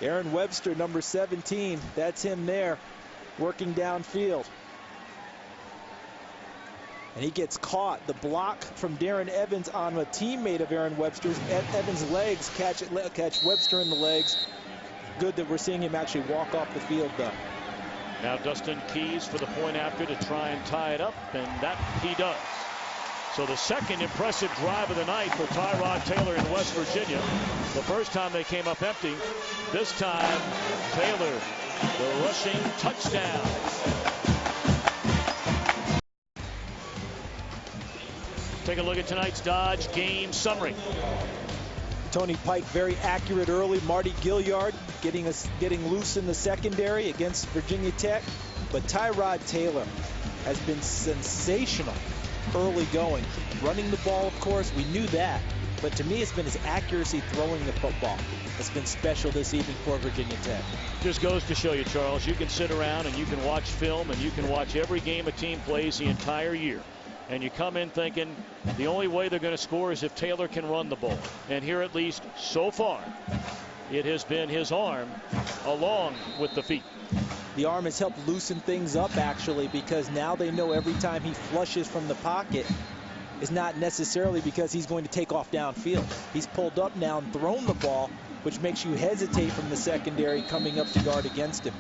Aaron Webster, number 17, that's him there, working downfield. And he gets caught. The block from Darren Evans on a teammate of Aaron Webster's. Evans' legs catch Webster in the legs. Good that we're seeing him actually walk off the field, though. Now Dustin Keys for the point after to try and tie it up, and that he does. So the second impressive drive of the night for Tyrod Taylor in West Virginia. The first time they came up empty. This time, Taylor, the rushing touchdown. Take a look at tonight's Dodge game summary. Tony Pike very accurate early. Marty Gilliard getting loose in the secondary against Virginia Tech. But Tyrod Taylor has been sensational early going. Running the ball, of course, we knew that. But to me, it's been his accuracy throwing the football that's been special this evening for Virginia Tech. Just goes to show you, Charles, you can sit around and you can watch film and you can watch every game a team plays the entire year. And you come in thinking the only way they're going to score is if Taylor can run the ball. And here, at least so far, it has been his arm along with the feet. The arm has helped loosen things up, actually, because now they know every time he flushes from the pocket is not necessarily because he's going to take off downfield. He's pulled up now and thrown the ball, which makes you hesitate from the secondary coming up to guard against him.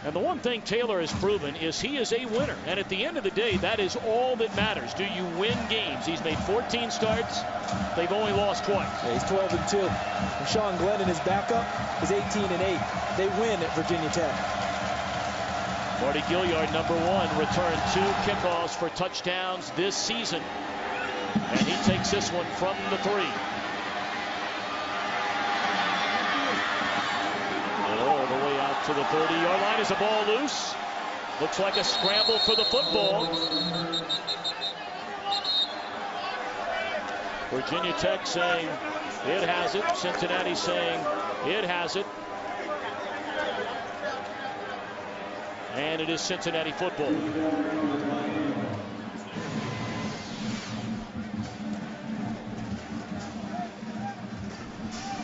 And the one thing Taylor has proven is he is a winner. And at the end of the day, that is all that matters. Do you win games? He's made 14 starts. They've only lost twice. Yeah, he's 12-2. And Sean Glennon, his backup, is 18-8. They win at Virginia Tech. Marty Gilliard, number 1, returned 2 kickoffs for touchdowns this season. And he takes this one from the 3. All the way out to the 30-yard line. Is a ball loose? Looks like a scramble for the football. Virginia Tech saying it has it. Cincinnati saying it has it. And it is Cincinnati football.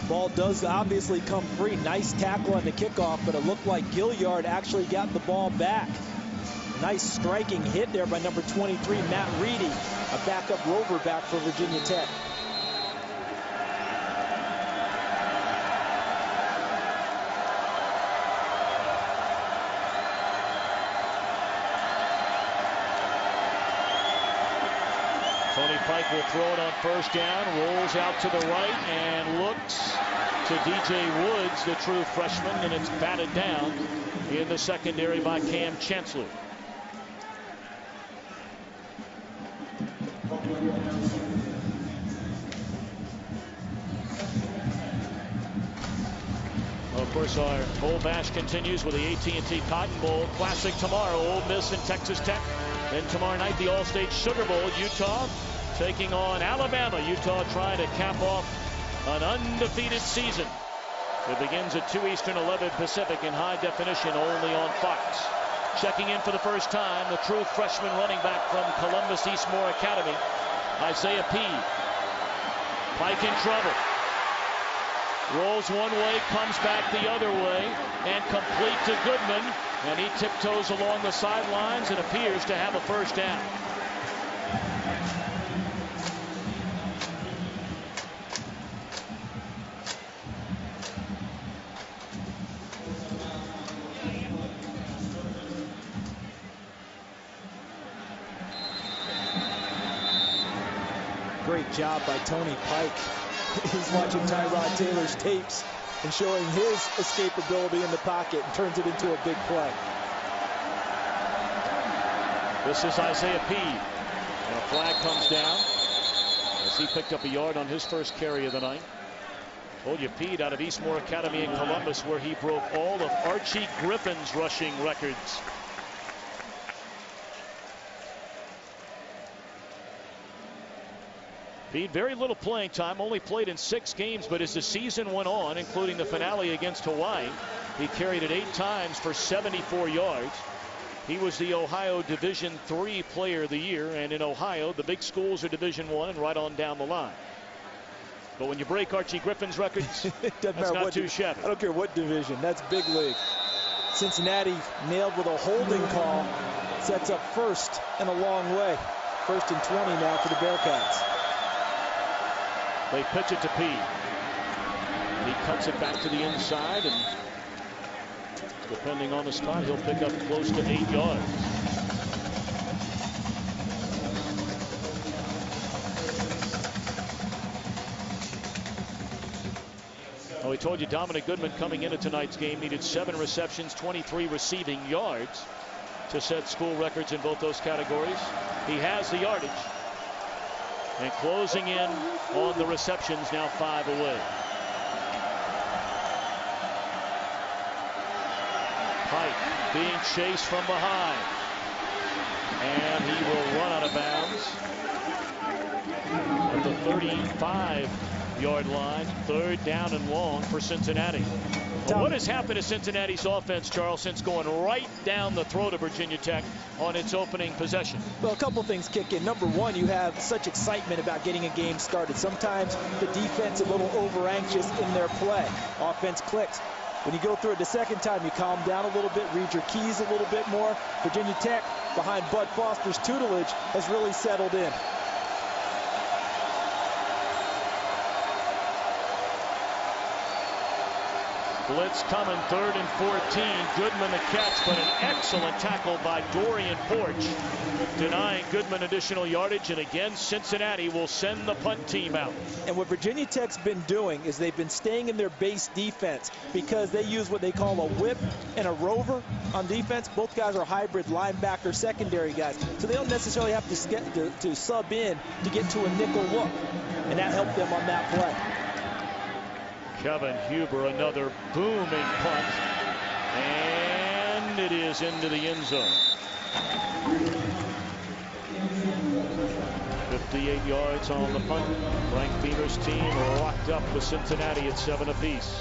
Ball does obviously come free. Nice tackle on the kickoff, but it looked like Gilliard actually got the ball back. Nice striking hit there by number 23, Matt Reedy, a backup rover back for Virginia Tech. Tony Pike will throw it on first down, rolls out to the right, and looks to DJ Woods, the true freshman, and it's batted down in the secondary by Cam Chancellor. Of course, our Bowl Bash continues with the AT&T Cotton Bowl Classic tomorrow. Ole Miss and Texas Tech. Then tomorrow night, the All-State Sugar Bowl. Utah taking on Alabama. Utah trying to cap off an undefeated season. It begins at 2 Eastern, 11 Pacific in high definition, only on Fox. Checking in for the first time, the true freshman running back from Columbus Eastmore Academy, Isaiah P. Pike in trouble. Rolls one way, comes back the other way, and complete to Goodman. And he tiptoes along the sidelines and appears to have a first down. Great job by Tony Pike. He's watching Tyrod Taylor's tapes and showing his escapability in the pocket and turns it into a big play. This is Isaiah Peed. And a flag comes down as he picked up a yard on his first carry of the night. Told you, Peed out of Eastmore Academy in Columbus, where he broke all of Archie Griffin's rushing records. Peed, very little playing time, only played in 6 games, but as the season went on, including the finale against Hawaii, he carried it 8 times for 74 yards. He was the Ohio Division III Player of the Year, and in Ohio, the big schools are Division I and right on down the line. But when you break Archie Griffin's records, that's not too shabby. I don't care what division, that's big league. Cincinnati nailed with a holding call, sets up first in a long way. 1st and 20 now for the Bearcats. They pitch it to Peed. He cuts it back to the inside, and depending on the spot, he'll pick up close to 8 yards. Oh, we told you Dominic Goodman coming into tonight's game needed 7 receptions, 23 receiving yards to set school records in both those categories. He has the yardage. And closing in on the receptions, now 5 away. Pike being chased from behind. And he will run out of bounds at the 35-yard line. 3rd down and long for Cincinnati. Well, what has happened to Cincinnati's offense, Charles, since going right down the throat of Virginia Tech on its opening possession? Well, a couple things kick in. Number one, you have such excitement about getting a game started. Sometimes the defense a little over anxious in their play. Offense clicks. When you go through it the second time, you calm down a little bit, read your keys a little bit more. Virginia Tech, behind Bud Foster's tutelage, has really settled in. Blitz coming, 3rd and 14. Goodman the catch, but an excellent tackle by Dorian Porch, denying Goodman additional yardage. And again, Cincinnati will send the punt team out. And what Virginia Tech's been doing is they've been staying in their base defense because they use what they call a whip and a rover on defense. Both guys are hybrid linebacker secondary guys, so they don't necessarily have to sub in to get to a nickel look, and that helped them on that play. Kevin Huber, another booming punt, and it is into the end zone. 58 yards on the punt. Frank Beamer's team locked up with Cincinnati at 7 apiece.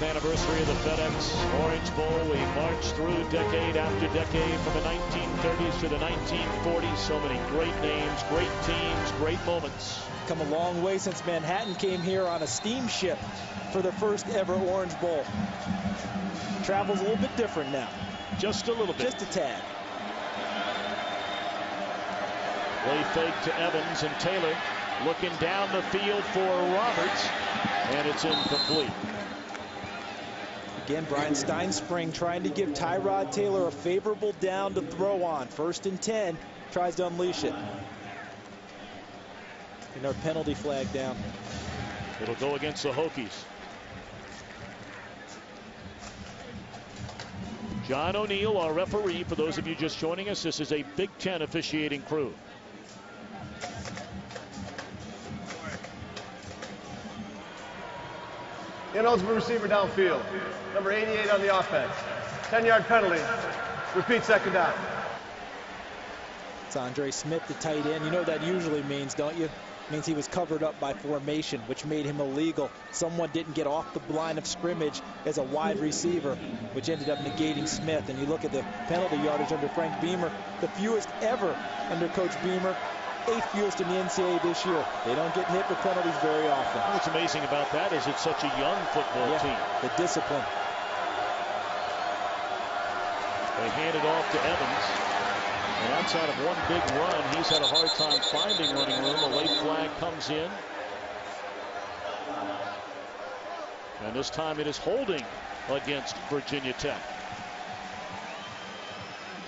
Anniversary of the FedEx Orange Bowl. We marched through decade after decade from the 1930s to the 1940s. So many great names, great teams, great moments. Come a long way since Manhattan came here on a steamship for the first ever Orange Bowl. Travel's a little bit different now. Just a little bit. Just a tad. Play fake to Evans, and Taylor looking down the field for Roberts, and it's incomplete. Again, Brian Steinspring trying to give Tyrod Taylor a favorable down to throw on. 1st and 10, tries to unleash it. And our penalty flag down. It'll go against the Hokies. John O'Neill, our referee. For those of you just joining us, this is a Big Ten officiating crew. Ineligible receiver downfield. Number 88 on the offense. 10-yard penalty. Repeat, 2nd down. It's Andre Smith, the tight end. You know what that usually means, don't you? means he was covered up by formation, which made him illegal. Someone didn't get off the line of scrimmage as a wide receiver, which ended up negating Smith. And you look at the penalty yardage under Frank Beamer, the fewest ever under Coach Beamer, 8th fewest in the NCAA this year. They don't get hit with penalties very often. What's amazing about that is it's such a young football team. The discipline. They hand it off to Evans. And outside of one big run, he's had a hard time finding running room. A late flag comes in. And this time it is holding against Virginia Tech.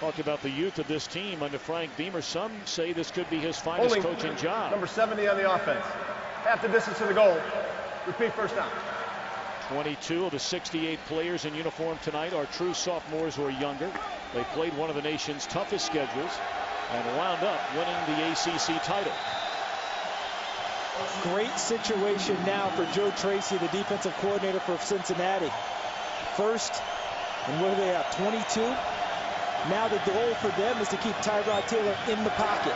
Talk about the youth of this team under Frank Beamer. Some say this could be his finest coaching job. Number 70 on the offense. Half the distance to the goal. Repeat first down. 22 of the 68 players in uniform tonight are true sophomores or younger. They played one of the nation's toughest schedules and wound up winning the ACC title. Great situation now for Joe Tracy, the defensive coordinator for Cincinnati. First, and what do they have, 22? Now the goal for them is to keep Tyrod Taylor in the pocket.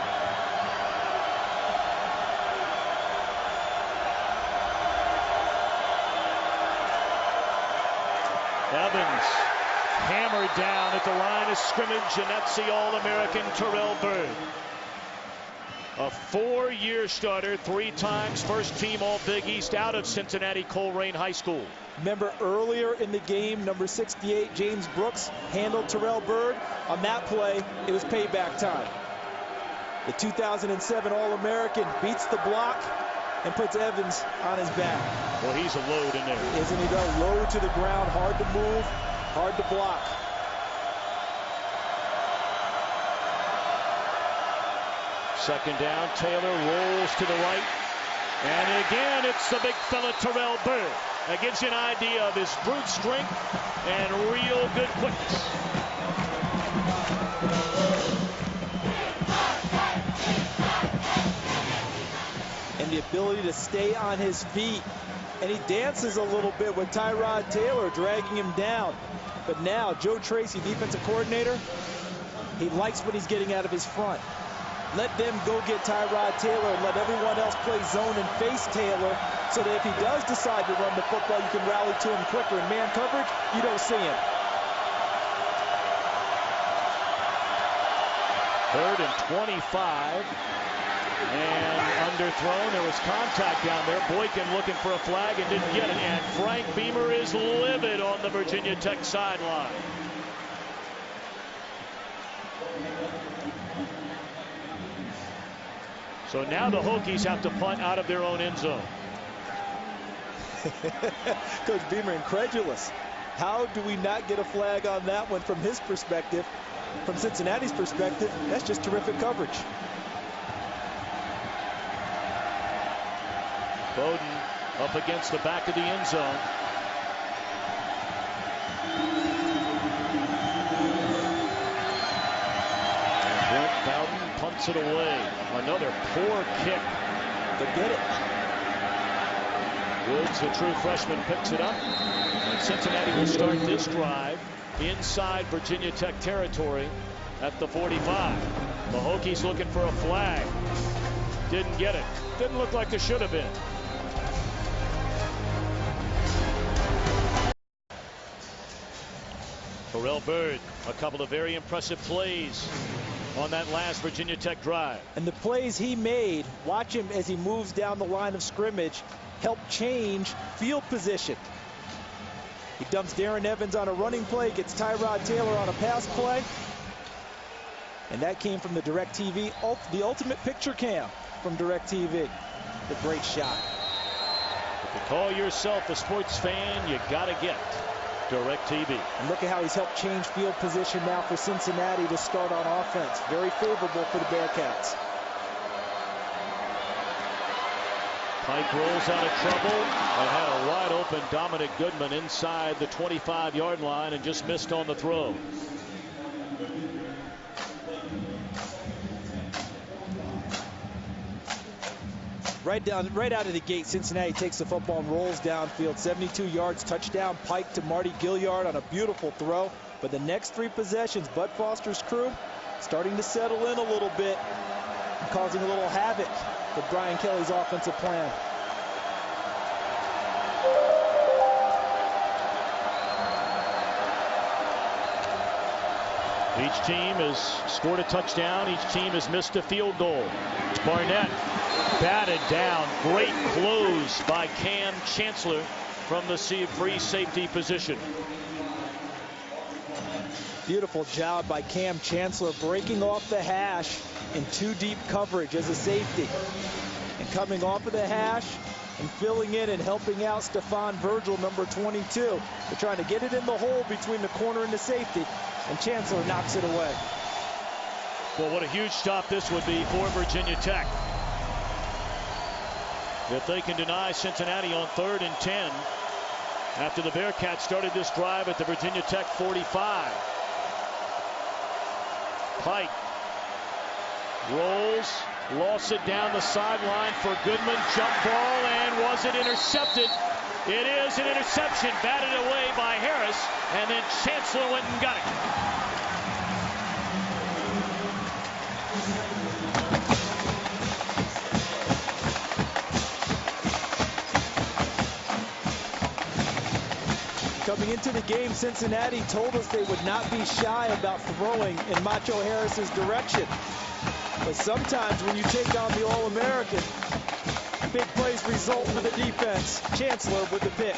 Evans hammered down at the line of scrimmage, and that's the All-American Terrell Byrd. A 4-year starter, 3 times first team All-Big East out of Cincinnati Colerain High School. Remember earlier in the game, number 68, James Brooks, handled Terrell Byrd. On that play, it was payback time. The 2007 All-American beats the block and puts Evans on his back. Well, he's a load in there. Isn't he though? Low to the ground, hard to move, hard to block. Second down, Taylor rolls to the right. And again, it's the big fella Terrell Byrd. That gives you an idea of his brute strength and real good quickness. And the ability to stay on his feet. And he dances a little bit with Tyrod Taylor dragging him down. But now Joe Tracy, defensive coordinator, he likes what he's getting out of his front. Let them go get Tyrod Taylor and let everyone else play zone and face Taylor, so that if he does decide to run the football, you can rally to him quicker. In man coverage, you don't see him. 3rd and 25. And underthrown. There was contact down there. Boykin looking for a flag and didn't get it. And Frank Beamer is livid on the Virginia Tech sideline. So now the Hokies have to punt out of their own end zone. Coach Beamer incredulous. How do we not get a flag on that one from his perspective? From Cincinnati's perspective, that's just terrific coverage. Bowden up against the back of the end zone. And Brent Bowden punts it away. Another poor kick. They get it. Woods, the true freshman, picks it up. And Cincinnati will start this drive inside Virginia Tech territory at the 45. The Hokies looking for a flag. Didn't get it. Didn't look like there should have been. Terrell Byrd, a couple of very impressive plays on that last Virginia Tech drive. And the plays he made, watch him as he moves down the line of scrimmage, help change field position. He dumps Darren Evans on a running play, gets Tyrod Taylor on a pass play. And that came from the DirecTV, the ultimate picture cam from DirecTV. A great shot. If you call yourself a sports fan, you gotta get DirecTV. And look at how he's helped change field position now for Cincinnati to start on offense. Very favorable for the Bearcats. Pike rolls out of trouble and had a wide open Dominic Goodman inside the 25-yard line and just missed on the throw. Right out of the gate, Cincinnati takes the football and rolls downfield. 72 yards, touchdown, Pike to Marty Gilliard on a beautiful throw. But the next 3 possessions, Bud Foster's crew starting to settle in a little bit. causing a little havoc with Brian Kelly's offensive plan. Each team has scored a touchdown. Each team has missed a field goal. Barnett batted down. Great close by Cam Chancellor from the free safety position. Beautiful job by Cam Chancellor breaking off the hash in 2 deep coverage as a safety. And coming off of the hash and filling in and helping out Stephon Virgil, number 22. They're trying to get it in the hole between the corner and the safety, and Chancellor knocks it away. Well, what a huge stop this would be for Virginia Tech. If they can deny Cincinnati on 3rd and 10 after the Bearcats started this drive at the Virginia Tech 45. Pike rolls, lost it down the sideline for Goodman. Jump ball, and was it intercepted? It is an interception, batted away by Harris, and then Chancellor went and got it. Coming into the game, Cincinnati told us they would not be shy about throwing in Macho Harris's direction. But sometimes when you take on the All-American, big plays result for the defense. Chancellor with the pick.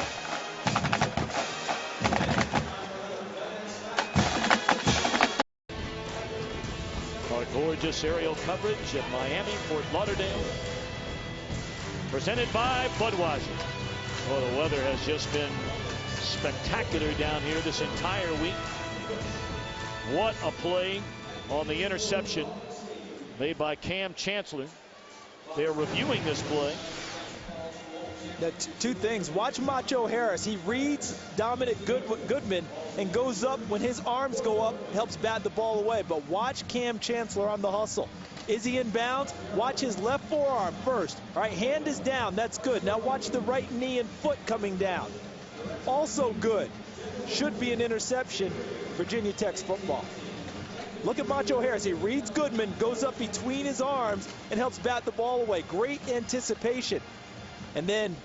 Our gorgeous aerial coverage of Miami, Fort Lauderdale, presented by Budweiser. Well, the weather has just been spectacular down here this entire week. What a play on the interception made by Cam Chancellor. They're reviewing this play. Now, 2 things. Watch Macho Harris. He reads Dominic Goodman and goes up when his arms go up, helps bat the ball away. But watch Cam Chancellor on the hustle. Is he in bounds? Watch his left forearm first. All right, hand is down. That's good. Now watch the right knee and foot coming down. Also good. Should be an interception. Virginia Tech's football. Look at Macho Harris. He reads Goodman, goes up between his arms, and helps bat the ball away. Great anticipation. And then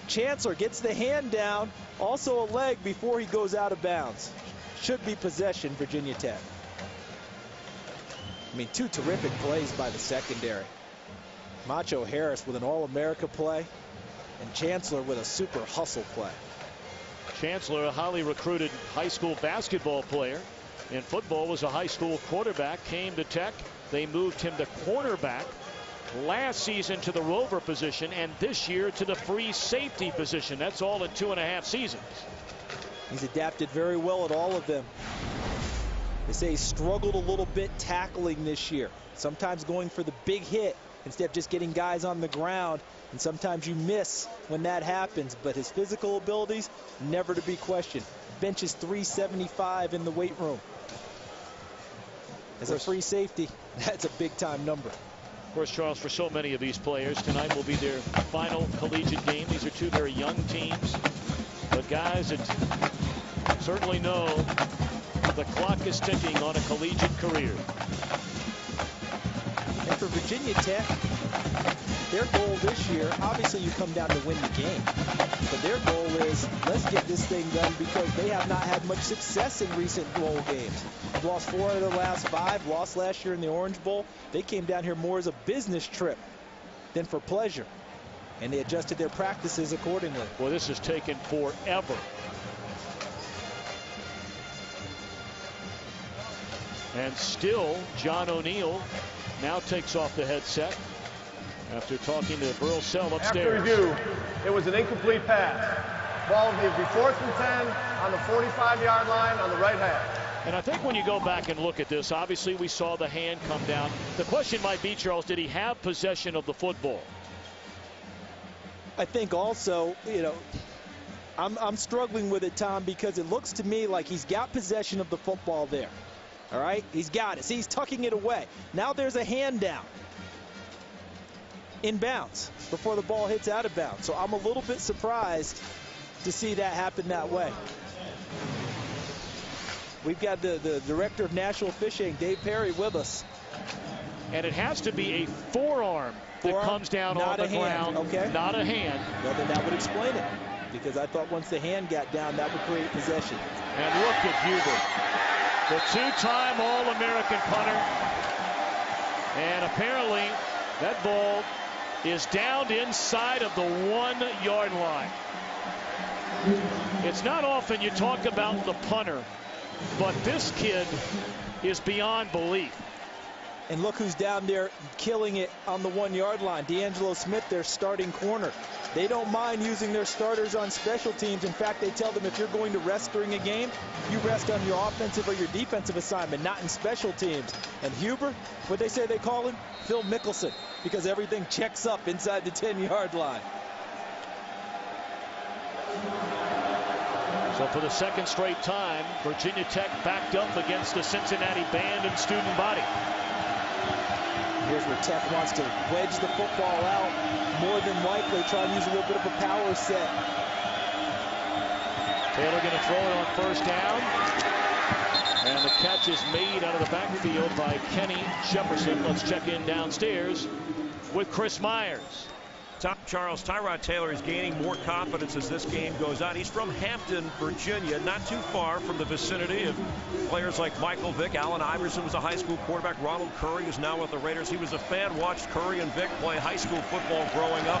Chancellor gets the hand down, also a leg before he goes out of bounds. Should be possession, Virginia Tech. I mean, 2 terrific plays by the secondary. Macho Harris with an All-America play, and Chancellor with a super hustle play. Chancellor, a highly recruited high school basketball player. In football, was a high school quarterback, came to Tech. They moved him to cornerback. Last season to the rover position, and this year to the free safety position. That's all in 2.5 seasons. He's adapted very well at all of them. They say he struggled a little bit tackling this year. Sometimes going for the big hit instead of just getting guys on the ground. And sometimes you miss when that happens. But his physical abilities, never to be questioned. Benches 375 in the weight room. As a free safety, that's a big-time number. Of course, Charles, for so many of these players, tonight will be their final collegiate game. These are 2 very young teams, but guys that certainly know the clock is ticking on a collegiate career. And for Virginia Tech, their goal this year, obviously you come down to win the game, but their goal is let's get this thing done because they have not had much success in recent bowl games. They've lost 4 out of their last 5, lost last year in the Orange Bowl. They came down here more as a business trip than for pleasure, and they adjusted their practices accordingly. Well, this has taken forever. And still, John O'Neill now takes off the headset after talking to Burl Sell upstairs. After review, it was an incomplete pass. Ball will be 4th and 10 on the 45-yard line on the right half. And I think when you go back and look at this, obviously we saw the hand come down. The question might be, Charles, did he have possession of the football? I think also, you know, I'm struggling with it, Tom, because it looks to me like he's got possession of the football there. All right, he's got it. See, he's tucking it away. Now there's a hand down in bounds before the ball hits out of bounds. So I'm a little bit surprised to see that happen that way. We've got the director of national fishing, Dave Perry, with us. and it has to be a forearm that comes down on the ground, not a hand. Well, then that would explain it, because I thought once the hand got down, that would create possession. And look at Huber, the two-time All-American punter. And apparently that ball is downed inside of the 1-yard line. It's not often you talk about the punter, but this kid is beyond belief. And look who's down there killing it on the 1-yard line. D'Angelo Smith, their starting corner. They don't mind using their starters on special teams. In fact, they tell them if you're going to rest during a game, you rest on your offensive or your defensive assignment, not in special teams. And Huber, what they say they call him? Phil Mickelson, because everything checks up inside the 10-yard line. So for the second straight time, Virginia Tech backed up against the Cincinnati band and student body. Here's where Tech wants to wedge the football out. More than likely try and use a little bit of a power set. Taylor going to throw it on first down. And the catch is made out of the backfield by Kenny Jefferson. Let's check in downstairs with Chris Myers. Charles, Tyrod Taylor is gaining more confidence as this game goes on. He's from Hampton, Virginia, not too far from the vicinity of players like Michael Vick. Allen Iverson was a high school quarterback. Ronald Curry is now with the Raiders. He was a fan, watched Curry and Vick play high school football growing up,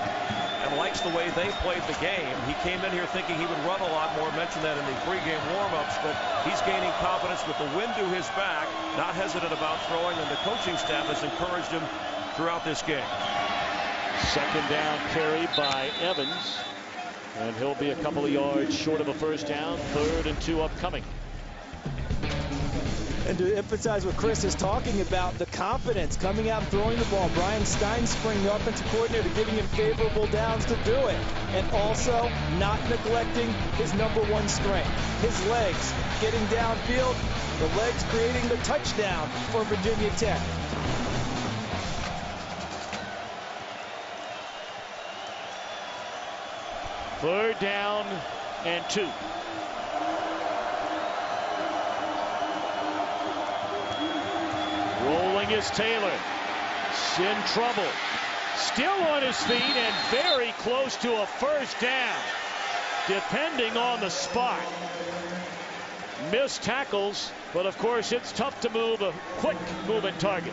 and likes the way they played the game. He came in here thinking he would run a lot more. Mentioned that in the pregame warm-ups, but he's gaining confidence with the wind to his back, not hesitant about throwing, and the coaching staff has encouraged him throughout this game. Second down carry by Evans, and he'll be a couple of yards short of a first down. 3rd and 2 upcoming. And to emphasize what Chris is talking about, the confidence coming out and throwing the ball. Brian Steinspring, the offensive coordinator, giving him favorable downs to do it. And also not neglecting his #1 strength, his legs. Getting downfield, the legs creating the touchdown for Virginia Tech. Third down and 2. Rolling is Taylor. In trouble. Still on his feet and very close to a first down, depending on the spot. Missed tackles, but of course it's tough to move a quick moving target.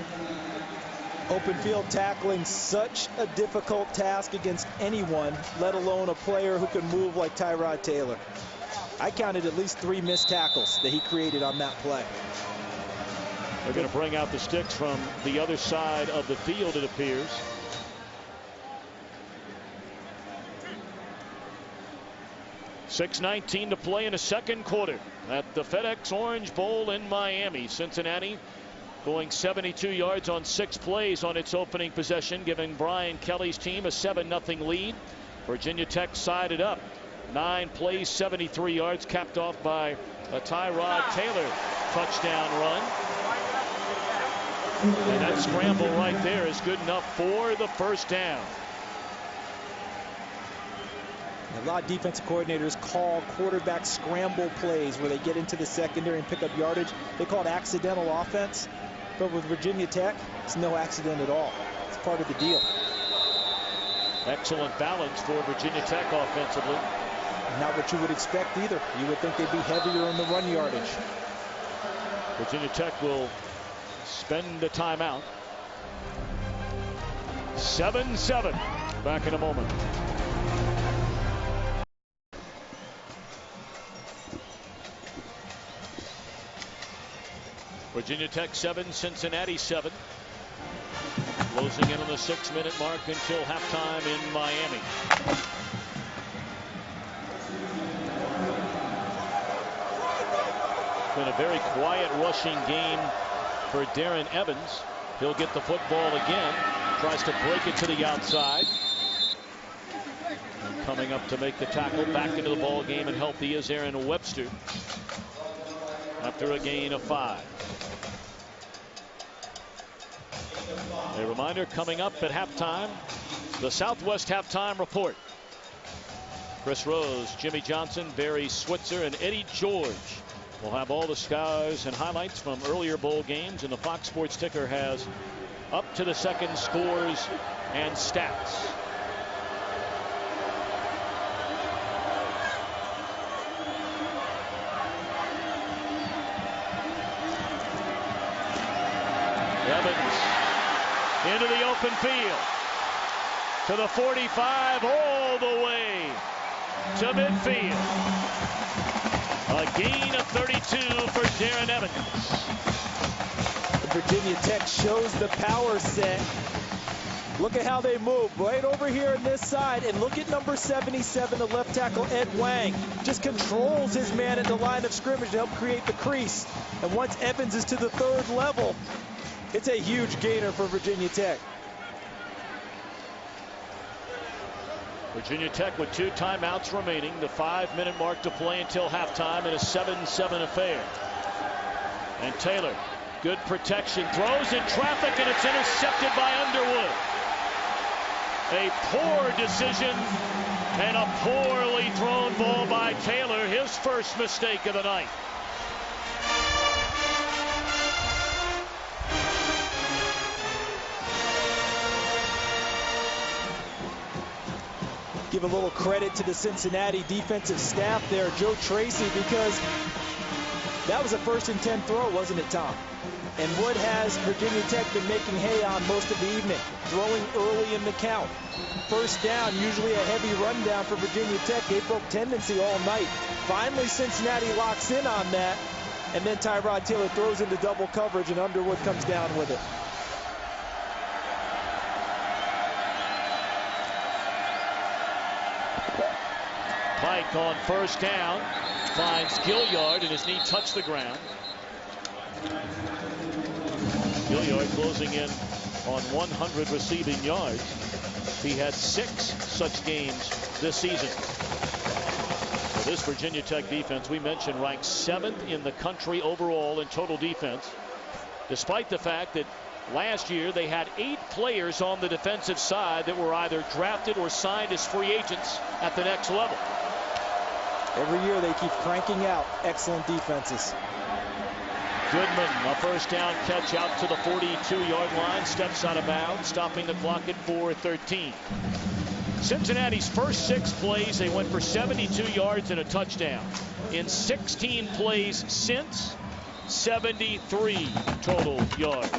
Open field tackling, such a difficult task against anyone, let alone a player who can move like Tyrod Taylor. I counted at least 3 missed tackles that he created on that play. They're going to bring out the sticks from the other side of the field, it appears. .6:19 to play in the second quarter at the FedEx Orange Bowl in Miami. Cincinnati going 72 yards on 6 plays on its opening possession, giving Brian Kelly's team a 7-0 lead. Virginia Tech sided up. 9 plays, 73 yards, capped off by a Tyrod Taylor touchdown run. And that scramble right there is good enough for the first down. A lot of defensive coordinators call quarterback scramble plays where they get into the secondary and pick up yardage. They call it accidental offense. But with Virginia Tech, it's no accident at all. It's part of the deal. Excellent balance for Virginia Tech offensively. Not what you would expect either. You would think they'd be heavier in the run yardage. Virginia Tech will spend the timeout. 7-7. Back in a moment. Virginia Tech 7, Cincinnati 7. Closing in on the 6-minute mark until halftime in Miami. It's been a very quiet rushing game for Darren Evans. He'll get the football again. Tries to break it to the outside. And coming up to make the tackle back into the ball game and healthy is Aaron Webster after a gain of 5. A reminder coming up at halftime, the Southwest Halftime Report. Chris Rose, Jimmy Johnson, Barry Switzer, and Eddie George We'll have all the scores and highlights from earlier bowl games, and the Fox Sports ticker has up to the second scores and stats. Evans into the open field to the 45, all the way to midfield. A gain of 32 for Darren Evans. Virginia Tech shows the power set. Look at how they move right over here on this side, and look at number 77, the left tackle Ed Wang. Just controls his man at the line of scrimmage to help create the crease. And once Evans is to the third level, it's a huge gainer for Virginia Tech. Virginia Tech with 2 timeouts remaining, the 5-minute mark to play until halftime in a 7-7 affair. And Taylor, good protection, throws in traffic, and it's intercepted by Underwood. A poor decision and a poorly thrown ball by Taylor, his first mistake of the night. Give a little credit to the Cincinnati defensive staff there, Joe Tracy, because that was a 1st and 10 throw, wasn't it, Tom? And what has Virginia Tech been making hay on most of the evening? Throwing early in the count. First down, usually a heavy rundown for Virginia Tech. They broke tendency all night. Finally, Cincinnati locks in on that, and then Tyrod Taylor throws into double coverage, and Underwood comes down with it. Pike on first down finds Gilliard, and his knee touched the ground. Gilliard closing in on 100 receiving yards. He had 6 such games this season. So this Virginia Tech defense, we mentioned, ranked 7th in the country overall in total defense, despite the fact that last year they had 8 players on the defensive side that were either drafted or signed as free agents at the next level. Every year they keep cranking out excellent defenses. Goodman, a first down catch out to the 42-yard line, steps out of bounds, stopping the clock at 4:13. Cincinnati's first 6 plays, they went for 72 yards and a touchdown. In 16 plays since, 73 total yards.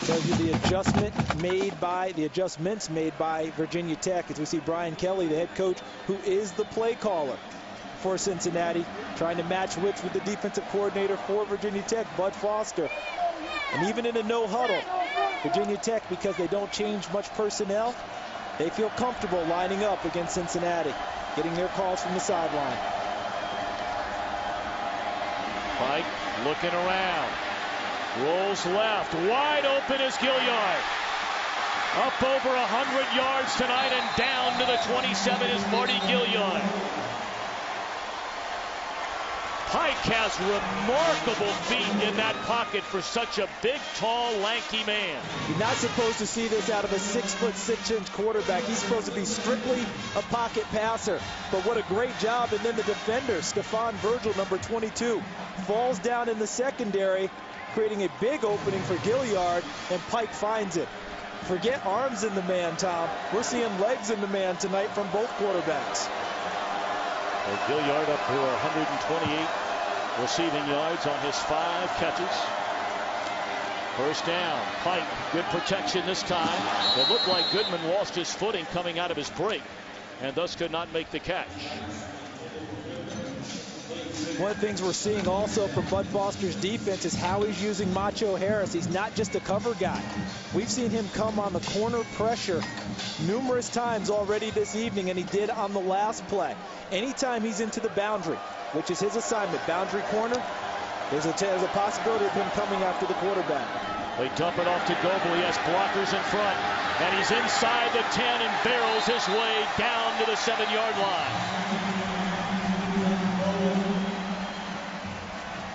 Tells you the adjustments made by Virginia Tech, as we see Brian Kelly, the head coach, who is the play caller for Cincinnati, trying to match wits with the defensive coordinator for Virginia Tech, Bud Foster. And even in a no huddle, Virginia Tech, because they don't change much personnel, they feel comfortable lining up against Cincinnati, getting their calls from the sideline. Pike looking around, rolls left, wide open is Gilliard. Up over 100 yards tonight, and down to the 27 is Marty Gilliard. Pike has remarkable feet in that pocket for such a big, tall, lanky man. You're not supposed to see this out of a 6'6" quarterback. He's supposed to be strictly a pocket passer. But what a great job. And then the defender, Stephon Virgil, number 22, falls down in the secondary, creating a big opening for Gilliard, and Pike finds it. Forget arms in the man, Tom. We're seeing legs in the man tonight from both quarterbacks. Well, Gilliard up to 128 receiving yards on his 5 catches. First down, Pike, good protection this time. It looked like Goodman lost his footing coming out of his break, and thus could not make the catch. One of the things we're seeing also from Bud Foster's defense is how he's using Macho Harris. He's not just a cover guy. We've seen him come on the corner pressure numerous times already this evening, and he did on the last play. Anytime he's into the boundary, which is his assignment, boundary corner, there's a possibility of him coming after the quarterback. They dump it off to Goebel. He has blockers in front, and he's inside the 10 and barrels his way down to the 7-yard line.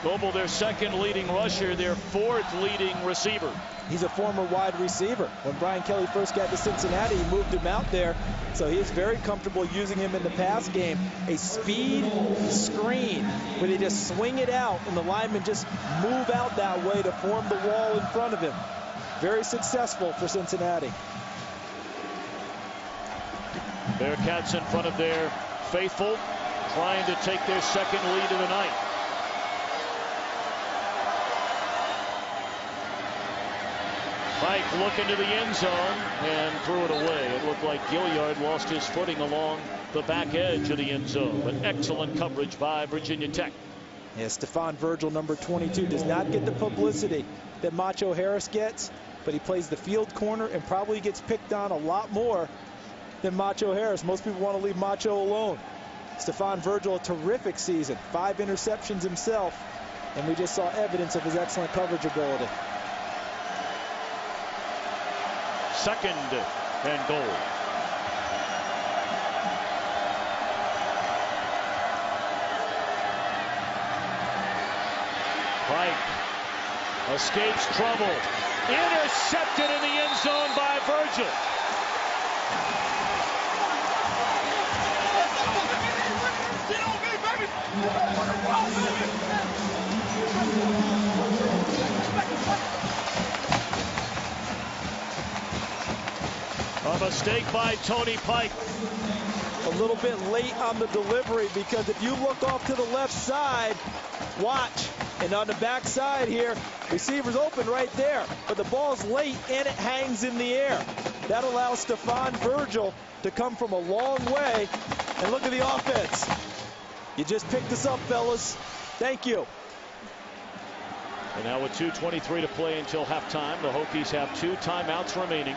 Noble, their second leading rusher, their fourth leading receiver. He's a former wide receiver. When Brian Kelly first got to Cincinnati, he moved him out there, so he is very comfortable using him in the pass game. A speed screen where they just swing it out and the linemen just move out that way to form the wall in front of him. Very successful for Cincinnati. Bearcats in front of their faithful, trying to take their second lead of the night. Pike looking to the end zone and threw it away. It looked like Gilliard lost his footing along the back edge of the end zone, but excellent coverage by Virginia Tech. Yeah, Stephon Virgil, number 22, does not get the publicity that Macho Harris gets, but he plays the field corner and probably gets picked on a lot more than Macho Harris. Most people want to leave Macho alone. Stephon Virgil, a terrific season, 5 interceptions himself, and we just saw evidence of his excellent coverage ability. Second and goal. Pike escapes trouble. Intercepted in the end zone by Virgil. A mistake by Tony Pike. A little bit late on the delivery, because if you look off to the left side, watch, and on the back side here, receiver's open right there, but the ball's late and it hangs in the air. That allows Stephon Virgil to come from a long way, and look at the offense. You just picked us up, fellas. Thank you. And now with 2:23 to play until halftime, the Hokies have 2 timeouts remaining.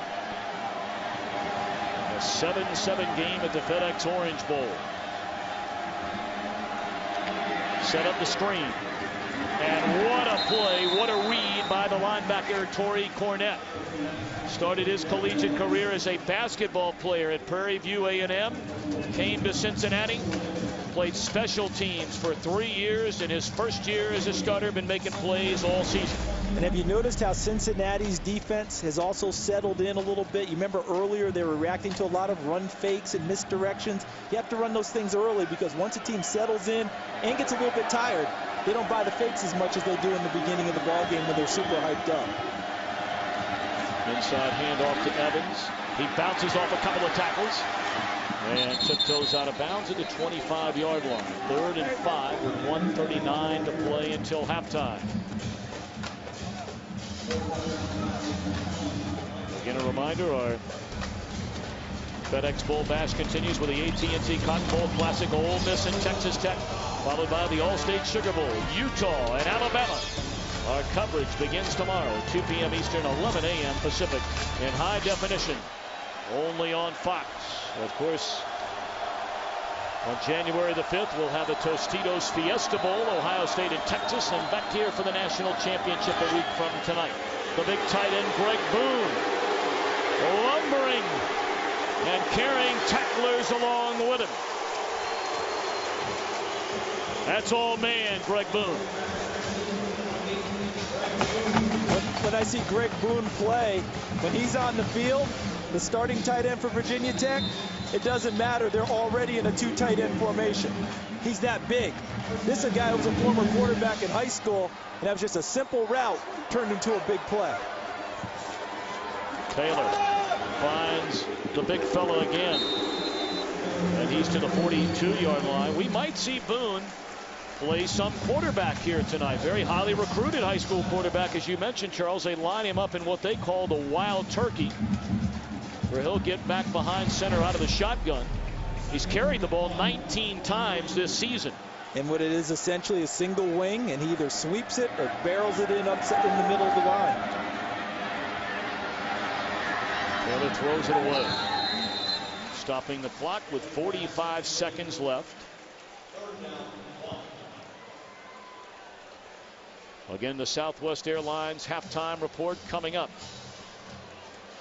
A 7-7 game at the FedEx Orange Bowl. Set up the screen. And what a play, what a read by the linebacker Torrey Cornett. Started his collegiate career as a basketball player at Prairie View A&M. Came to Cincinnati. Played special teams for 3 years. In his first year as a starter, been making plays all season. And have you noticed how Cincinnati's defense has also settled in a little bit? You remember earlier they were reacting to a lot of run fakes and misdirections. You have to run those things early, because once a team settles in and gets a little bit tired, they don't buy the fakes as much as they do in the beginning of the ball game when they're super hyped up. Inside handoff to Evans. He bounces off a couple of tackles and tiptoes out of bounds at the 25-yard line. 3rd and 5 with 1:39 to play until halftime. Again, a reminder, our FedEx Bowl Bash continues with the AT&T Cotton Bowl Classic, Ole Miss and Texas Tech, followed by the All-State Sugar Bowl, Utah and Alabama. Our coverage begins tomorrow, 2 p.m. Eastern, 11 a.m. Pacific, in high definition, only on Fox. Of course, on January the 5th, we'll have the Tostitos Fiesta Bowl, Ohio State and Texas, and back here for the national championship a week from tonight. The big tight end, Greg Boone, lumbering and carrying tacklers along with him. That's all man, Greg Boone. When I see Greg Boone play, when he's on the field, the starting tight end for Virginia Tech, it doesn't matter. They're already in a 2 tight end formation. He's that big. This is a guy who was a former quarterback in high school, and that was just a simple route turned into a big play. Taylor finds the big fella again, and he's to the 42-yard line. We might see Boone play some quarterback here tonight. Very highly recruited high school quarterback, as you mentioned, Charles. They line him up in what they call the wild turkey, where he'll get back behind center out of the shotgun. He's carried the ball 19 times this season. And what it is essentially a single wing, and he either sweeps it or barrels it in upset in the middle of the line. Taylor throws it away. Stopping the clock with 45 seconds left. Again, the Southwest Airlines halftime report coming up.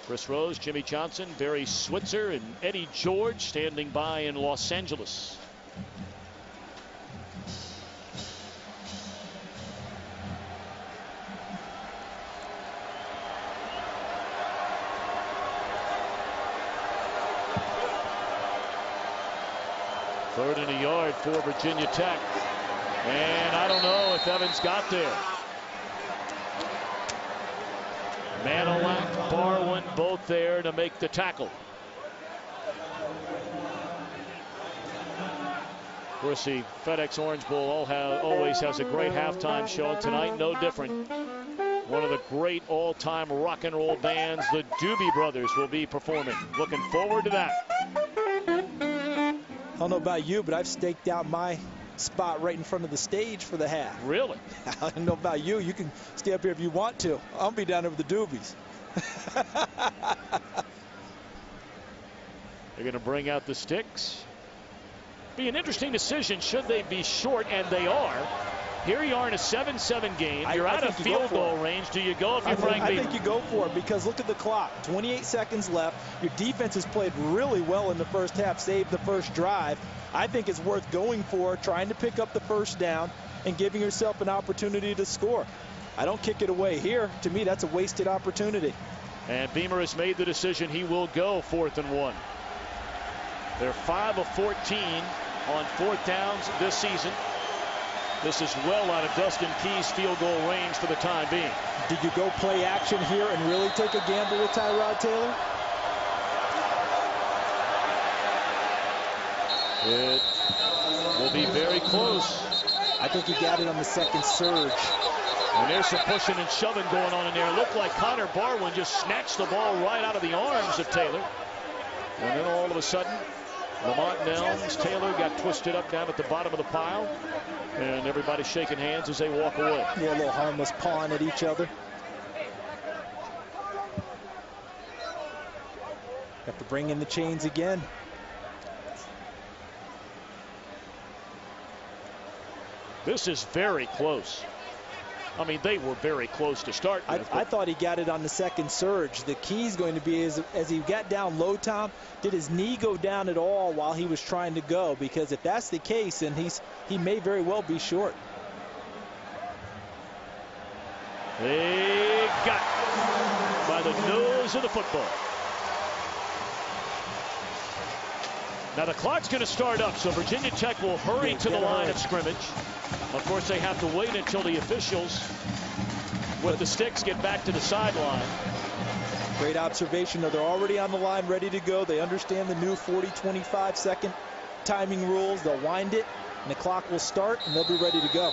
Chris Rose, Jimmy Johnson, Barry Switzer, and Eddie George standing by in Los Angeles. 3rd and a yard for Virginia Tech. And I don't know if Evans got there. Manilak, Barwin, both there to make the tackle. Of course, the FedEx Orange Bowl always has a great halftime show. Tonight, no different. One of the great all-time rock and roll bands, the Doobie Brothers, will be performing. Looking forward to that. I don't know about you, but I've staked out my spot right in front of the stage for the half. Really? I don't know about you. You can stay up here if you want to. I'll be down there with the Doobies. They're going to bring out the sticks. Be an interesting decision should they be short, and they are. Here you are in a 7-7 game. You're out of field goal range. Do you go if you're Frank Beamer? I think you go for it because look at the clock. 28 seconds left. Your defense has played really well in the first half, saved the first drive. I think it's worth going for, trying to pick up the first down and giving yourself an opportunity to score. I don't kick it away here. To me, that's a wasted opportunity. And Beamer has made the decision he will go 4th and 1. They're 5 of 14 on 4th downs this season. This is well out of Dustin Key's field goal range for the time being. Did you go play action here and really take a gamble with Tyrod Taylor? It will be very close. I think he got it on the second surge. And there's some pushing and shoving going on in there. It looked like Connor Barwin just snatched the ball right out of the arms of Taylor. And then all of a sudden, Lamont Nelms, Taylor got twisted up down at the bottom of the pile. And everybody's shaking hands as they walk away. Yeah, a little harmless pawing at each other. Have to bring in the chains again. This is very close. I mean, they were very close to start with. I thought he got it on the second surge. The key is going to be as he got down low, Tom, did his knee go down at all while he was trying to go? Because if that's the case, then he may very well be short. They got it by the nose of the football. Now the clock's going to start up, so Virginia Tech will hurry to the line of scrimmage. Of course, they have to wait until the officials with the sticks get back to the sideline. Great observation. They're already on the line, ready to go. They understand the new 40-25 second timing rules. They'll wind it, and the clock will start, and they'll be ready to go.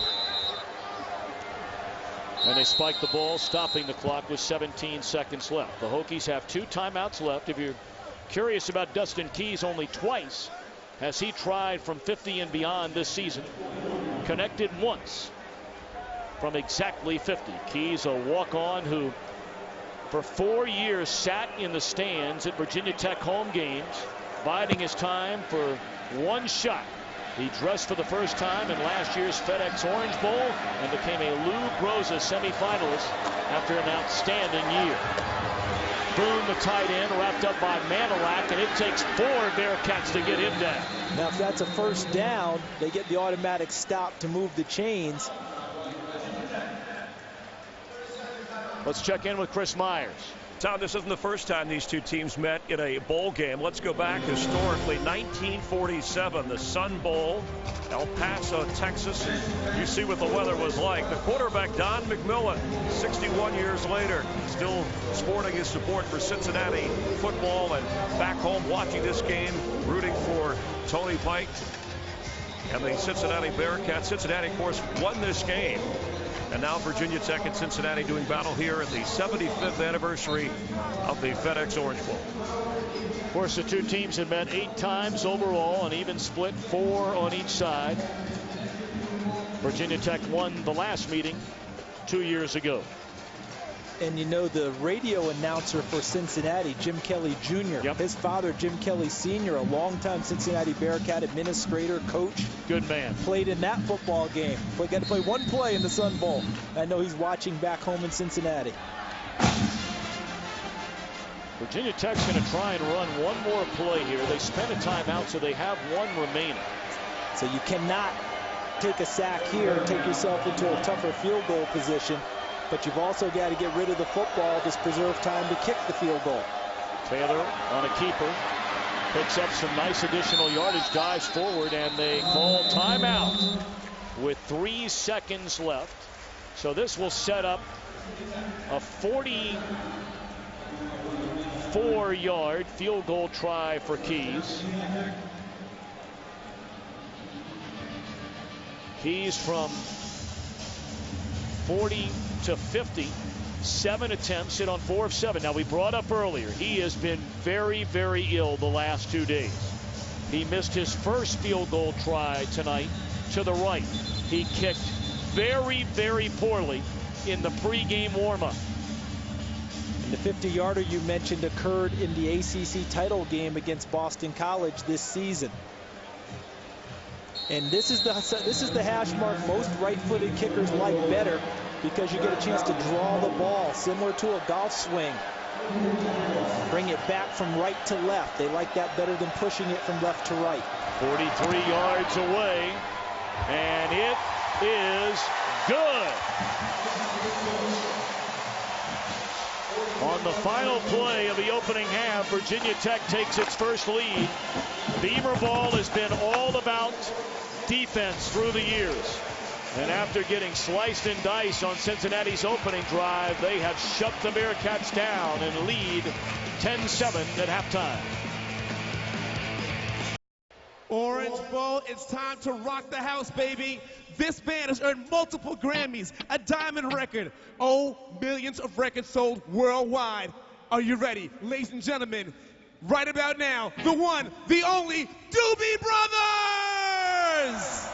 And they spike the ball, stopping the clock with 17 seconds left. The Hokies have 2 timeouts left. If you're curious about Dustin Keys, only twice has he tried from 50 and beyond this season. Connected once from exactly 50. Keys, a walk-on who for 4 years sat in the stands at Virginia Tech home games, biding his time for one shot. He dressed for the first time in last year's FedEx Orange Bowl and became a Lou Groza semifinalist after an outstanding year. Boone, the tight end, wrapped up by Manilak, and it takes 4 Bearcats to get him down. Now, if that's a first down, they get the automatic stop to move the chains. Let's check in with Chris Myers. Tom, this isn't the first time these two teams met in a bowl game. Let's go back historically. 1947, the Sun Bowl, El Paso, Texas. You see what the weather was like. The quarterback, Don McMillan, 61 years later, still sporting his support for Cincinnati football and back home watching this game, rooting for Tony Pike and the Cincinnati Bearcats. Cincinnati, of course, won this game. And now Virginia Tech and Cincinnati doing battle here at the 75th anniversary of the FedEx Orange Bowl. Of course, the two teams have met 8 times overall, an even split 4 on each side. Virginia Tech won the last meeting 2 years ago. And you know, the radio announcer for Cincinnati, Jim Kelly Jr., his father, Jim Kelly Sr., a longtime Cincinnati Bearcat administrator, coach. Good man. Played in that football game. Got to play one play in the Sun Bowl. I know he's watching back home in Cincinnati. Virginia Tech's going to try and run one more play here. They spent a timeout, so they have 1 remaining. So you cannot take a sack here and take yourself into a tougher field goal position. But you've also got to get rid of the football to preserve time to kick the field goal. Taylor on a keeper. Picks up some nice additional yardage, dives forward, and they call timeout with 3 seconds left. So this will set up a 44-yard field goal try for Keys. Keys from 40 to 50. 7 attempts, hit on 4 of 7. Now, we brought up earlier, he has been very, very ill the last 2 days. He missed his first field goal try tonight to the right. He kicked very, very poorly in the pregame warm-up. And the 50-yarder you mentioned occurred in the ACC title game against Boston College this season. And this is the hash mark most right-footed kickers like better, because you get a chance to draw the ball similar to a golf swing. Bring it back from right to left. They like that better than pushing it from left to right. 43 yards away, and it is good. On the final play of the opening half, Virginia Tech takes its first lead. Beamer ball has been all about defense through the years. And after getting sliced and diced on Cincinnati's opening drive, they have shut the Bearcats down and lead 10-7 at halftime. Orange Bowl, it's time to rock the house, baby. This band has earned multiple Grammys, a diamond record. Oh, millions of records sold worldwide. Are you ready? Ladies and gentlemen, right about now, the one, the only Doobie Brothers!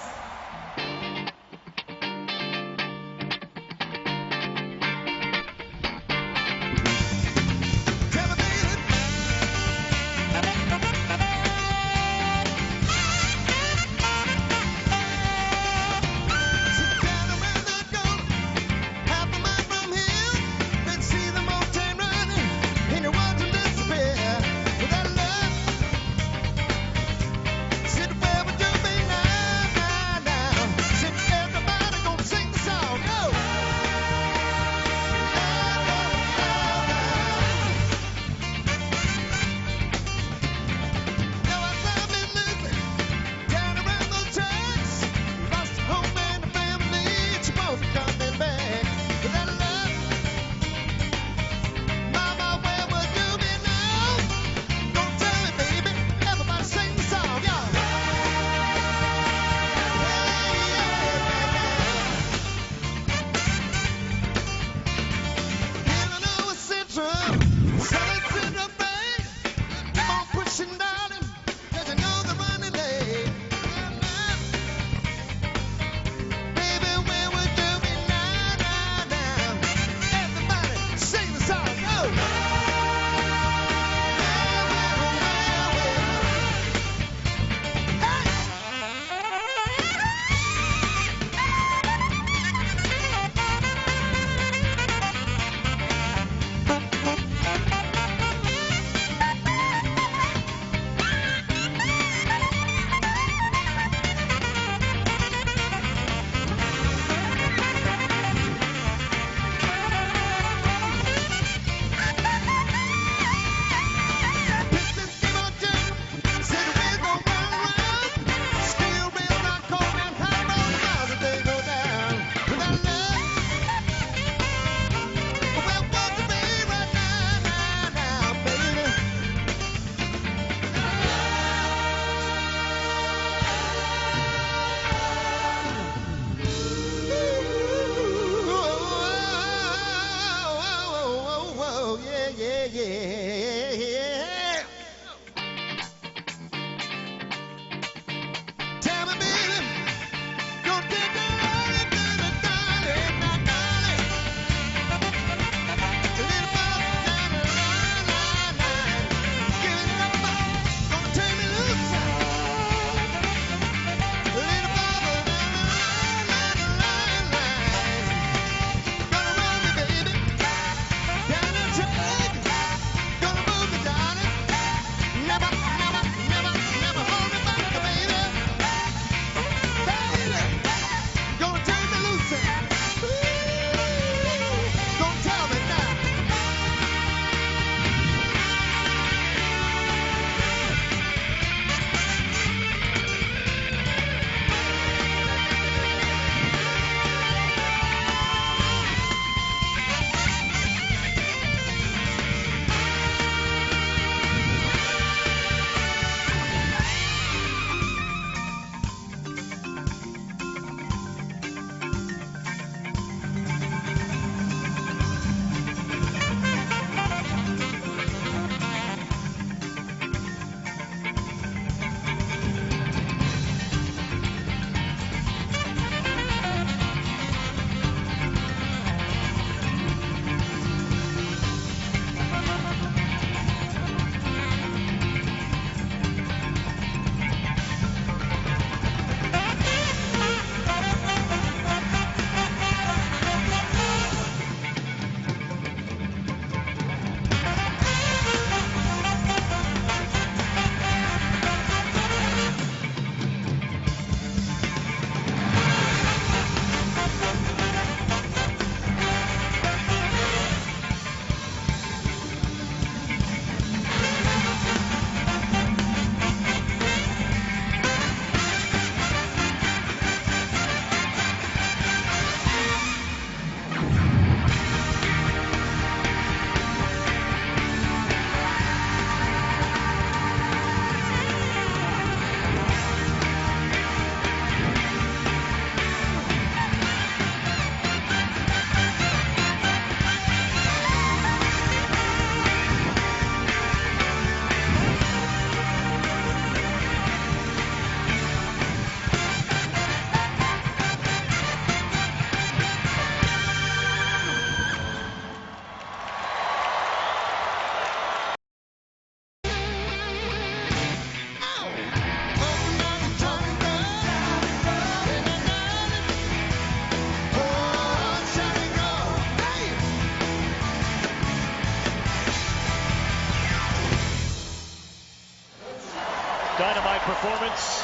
Dynamite performance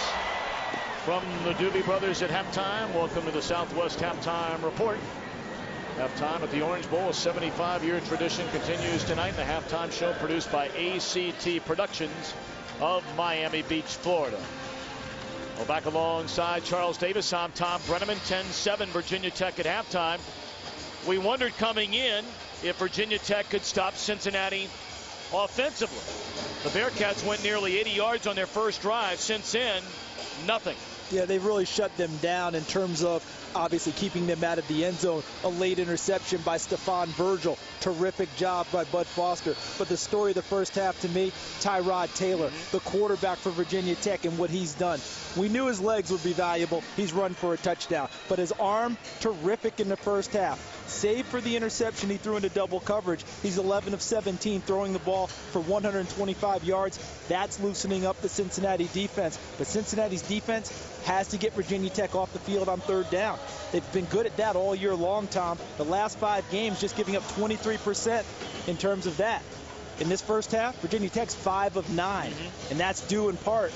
from the Doobie Brothers at halftime. Welcome to the Southwest Halftime Report. Halftime at the Orange Bowl, a 75-year tradition, continues tonight. The halftime show produced by ACT Productions of Miami Beach, Florida. Well, back alongside Charles Davis, I'm Tom Brenneman. 10-7 Virginia Tech at halftime. We wondered coming in if Virginia Tech could stop Cincinnati offensively. The Bearcats went nearly 80 yards on their first drive. Since then, nothing. Yeah, they've really shut them down in terms of obviously keeping them out of the end zone. A late interception by Stephon Virgil. Terrific job by Bud Foster. But the story of the first half to me, Tyrod Taylor, the quarterback for Virginia Tech, and what he's done. We knew his legs would be valuable. He's run for a touchdown. But his arm, terrific in the first half. Save for the interception he threw into double coverage. He's 11 of 17 throwing the ball for 125 yards. That's loosening up the Cincinnati defense. But Cincinnati's defense has to get Virginia Tech off the field on third down. They've been good at that all year long, Tom. The last 5 games just giving up 23% in terms of that. In this first half, Virginia Tech's 5 of 9. And that's due in part,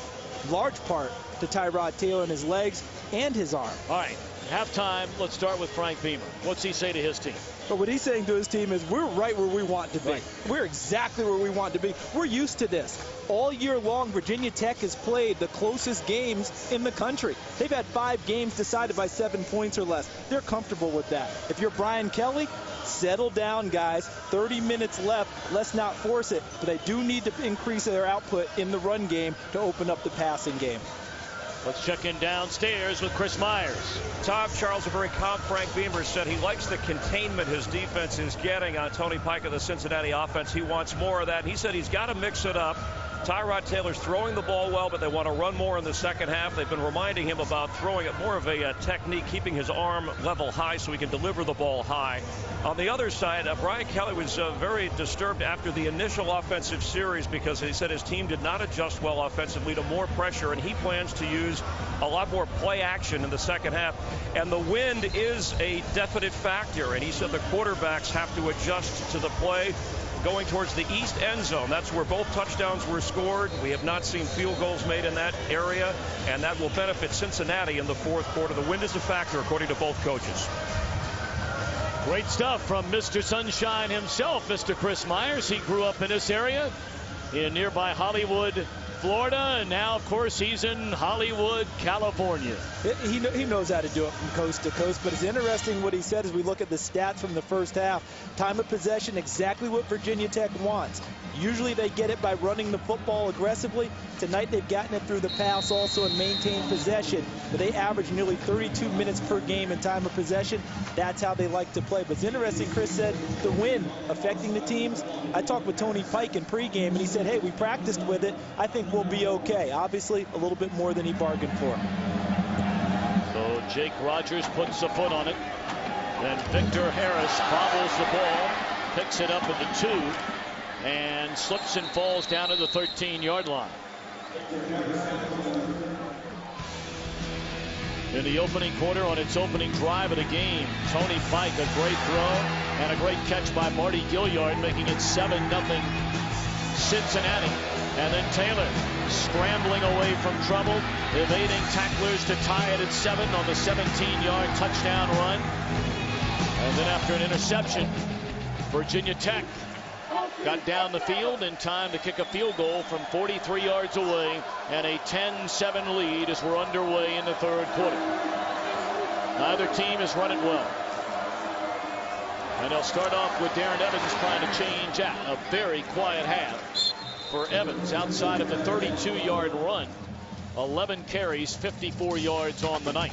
large part, to Tyrod Taylor and his legs and his arm. All right, halftime, let's start with Frank Beamer. What's he say to his team? But what he's saying to his team is, we're right where we want to be. Right. We're exactly where we want to be. We're used to this. All year long, Virginia Tech has played the closest games in the country. They've had 5 games decided by 7 points or less. They're comfortable with that. If you're Brian Kelly, settle down, guys. 30 minutes left. Let's not force it. But they do need to increase their output in the run game to open up the passing game. Let's check in downstairs with Chris Myers. Tom, Charles, a very calm Frank Beamer said he likes the containment his defense is getting on Tony Pike of the Cincinnati offense. He wants more of that. He said he's got to mix it up. Tyrod Taylor's throwing the ball well, but they want to run more in the second half. They've been reminding him about throwing it more of a technique, keeping his arm level high so he can deliver the ball high. On the other side, Brian Kelly was very disturbed after the initial offensive series because he said his team did not adjust well offensively to more pressure, and he plans to use a lot more play action in the second half. And the wind is a definite factor, and he said the quarterbacks have to adjust to the play going towards the east end zone. That's where both touchdowns were scored. We have not seen field goals made in that area, and that will benefit Cincinnati in the fourth quarter. The wind is a factor, according to both coaches. Great stuff from Mr. Sunshine himself, Mr. Chris Myers. He grew up in this area in nearby Hollywood, Florida, and now, of course, he's in Hollywood, California. He knows how to do it from coast to coast, but it's interesting what he said as we look at the stats from the first half. Time of possession, exactly what Virginia Tech wants. Usually they get it by running the football aggressively. Tonight they've gotten it through the pass also and maintained possession, but they average nearly 32 minutes per game in time of possession. That's how they like to play. But it's interesting, Chris said, the wind affecting the teams. I talked with Tony Pike in pregame, and he said, hey, we practiced with it. I think we'll be okay. Obviously, a little bit more than he bargained for. So Jake Rogers puts a foot on it. Then Victor Harris bobbles the ball, picks it up at the 2, and slips and falls down to the 13-yard line. In the opening quarter, on its opening drive of the game, Tony Pike, a great throw and a great catch by Marty Gilliard, making it 7-0 Cincinnati. And then Taylor scrambling away from trouble, evading tacklers to tie it at 7 on the 17-yard touchdown run. And then after an interception, Virginia Tech got down the field in time to kick a field goal from 43 yards away, and a 10-7 lead as we're underway in the third quarter. Neither team has run it well. And they'll start off with Darren Evans trying to change out. A very quiet half for Evans outside of the 32-yard run. 11 carries, 54 yards on the night.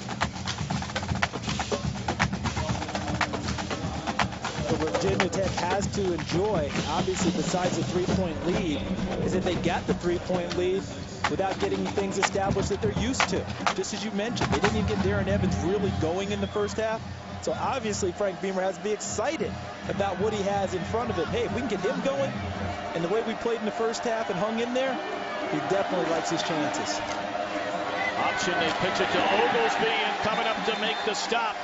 What Virginia Tech has to enjoy, obviously besides the 3-point lead, is that they got the 3-point lead without getting things established that they're used to. Just as you mentioned, they didn't even get Darren Evans really going in the first half. So obviously Frank Beamer has to be excited about what he has in front of him. Hey, if we can get him going, and the way we played in the first half and hung in there, he definitely likes his chances. Option, they pitch it to Oglesby, and coming up to make the stop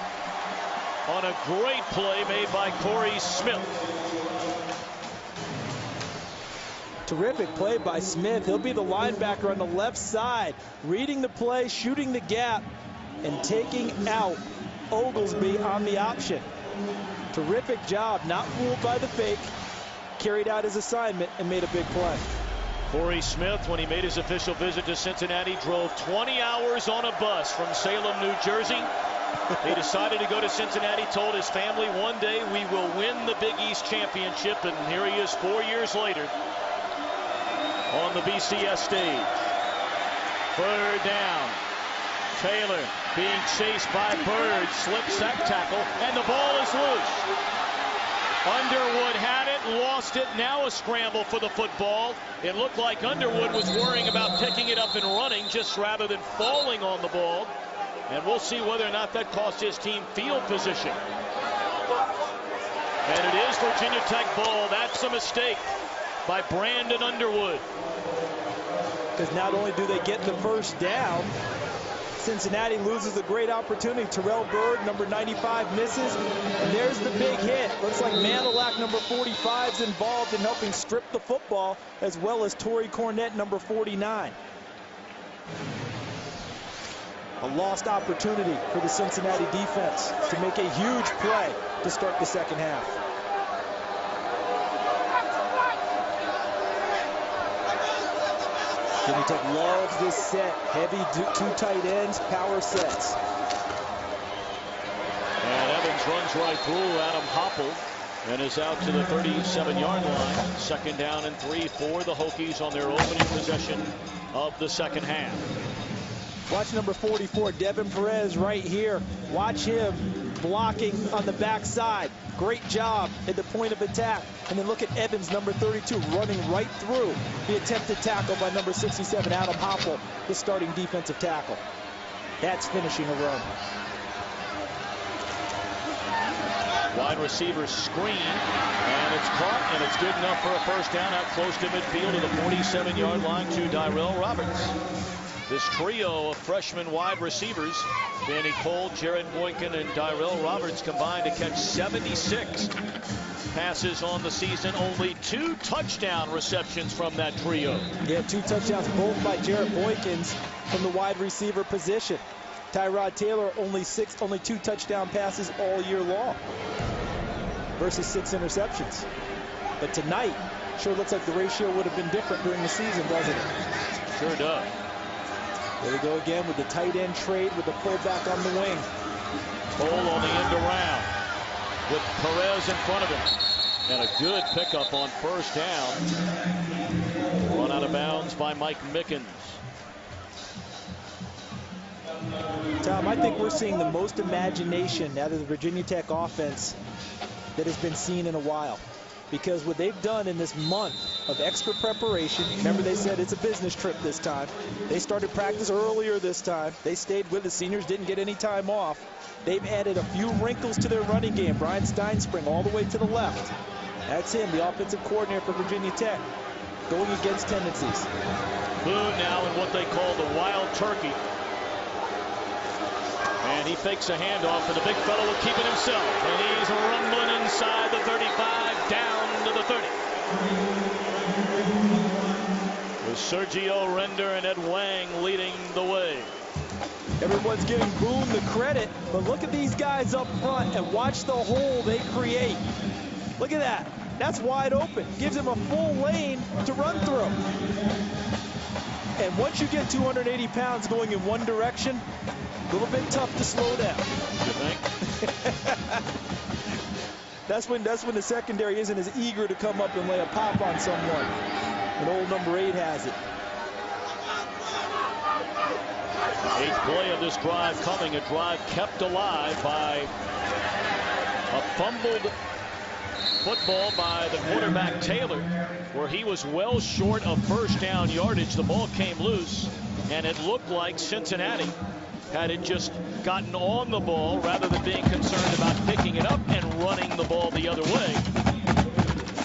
on a great play made by Corey Smith. Terrific play by Smith. He'll be the linebacker on the left side, reading the play, shooting the gap, and taking out Oglesby on the option. Terrific job, not fooled by the fake. Carried out his assignment and made a big play. Corey Smith, when he made his official visit to Cincinnati, drove 20 hours on a bus from Salem, New Jersey. He decided to go to Cincinnati, told his family one day we will win the Big East championship, and here he is 4 years later on the BCS stage. Third down. Taylor being chased by Bird, slip sack tackle, and the ball is loose. Underwood had it, lost it, now a scramble for the football. It looked like Underwood was worrying about picking it up and running just rather than falling on the ball. And we'll see whether or not that cost his team field position. And it is Virginia Tech ball. That's a mistake by Brandon Underwood. Because not only do they get the first down, Cincinnati loses a great opportunity. Terrell Bird, number 95, misses. And there's the big hit. Looks like Mandelac, number 45, is involved in helping strip the football, as well as Torrey Cornett, number 49. A lost opportunity for the Cincinnati defense to make a huge play to start the second half. Virginia Tech loves this set. Heavy two tight ends, power sets. And Evans runs right through Adam Hopple and is out to the 37-yard line. Second down and 3 for the Hokies on their opening possession of the second half. Watch number 44, Devin Perez, right here. Watch him blocking on the backside. Great job at the point of attack. And then look at Evans, number 32, running right through the attempted tackle by number 67, Adam Hopple, the starting defensive tackle. That's finishing a run. Wide receiver screen, and it's caught, and it's good enough for a first down out close to midfield to the 47-yard line to Dyrell Roberts. This trio of freshman wide receivers, Danny Cole, Jared Boykin, and Dyrell Roberts, combined to catch 76 passes on the season. Only 2 touchdown receptions from that trio. Yeah, 2 touchdowns, both by Jared Boykins from the wide receiver position. Tyrod Taylor, only 2 touchdown passes all year long versus 6 interceptions. But tonight, sure looks like the ratio would have been different during the season, doesn't it? Sure does. There we go again with the tight end trade with the fullback on the wing. Cole on the end around with Perez in front of him. And a good pickup on first down. Run out of bounds by Mike Mickens. Tom, I think we're seeing the most imagination out of the Virginia Tech offense that has been seen in a while. Because what they've done in this month of extra preparation, remember they said it's a business trip this time. They started practice earlier this time. They stayed with the seniors, didn't get any time off. They've added a few wrinkles to their running game. Brian Steinspring all the way to the left. That's him, the offensive coordinator for Virginia Tech, going against tendencies. Boone now in what they call the wild turkey. And he fakes a handoff, and the big fellow will keep it himself. And he's rumbling inside the 35, down to the 30. With Sergio Render and Ed Wang leading the way. Everyone's giving Boone the credit, but look at these guys up front and watch the hole they create. Look at that. That's wide open. Gives him a full lane to run through. And once you get 280 pounds going in one direction, a little bit tough to slow down. You think? That's when the secondary isn't as eager to come up and lay a pop on someone. And old number 8 has it. 8th play of this drive coming. A drive kept alive by a fumbled football by the quarterback Taylor, where he was well short of first down yardage. The ball came loose, and it looked like Cincinnati had it just gotten on the ball rather than being concerned about picking it up and running the ball the other way.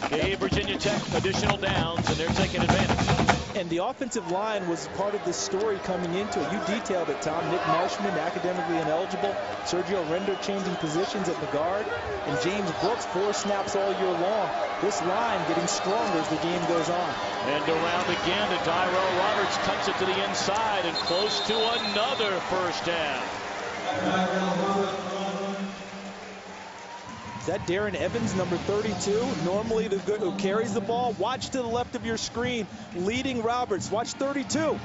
Gave Virginia Tech additional downs, and they're taking advantage. And the offensive line was part of this story coming into it. You detailed it, Tom. Nick Marshman, academically ineligible. Sergio Render changing positions at the guard. And James Brooks, 4 snaps all year long. This line getting stronger as the game goes on. And around again to Tyrell Roberts, cuts it to the inside and close to another first down. Is that Darren Evans, number 32? Normally the good who carries the ball. Watch to the left of your screen, leading Roberts. Watch 32.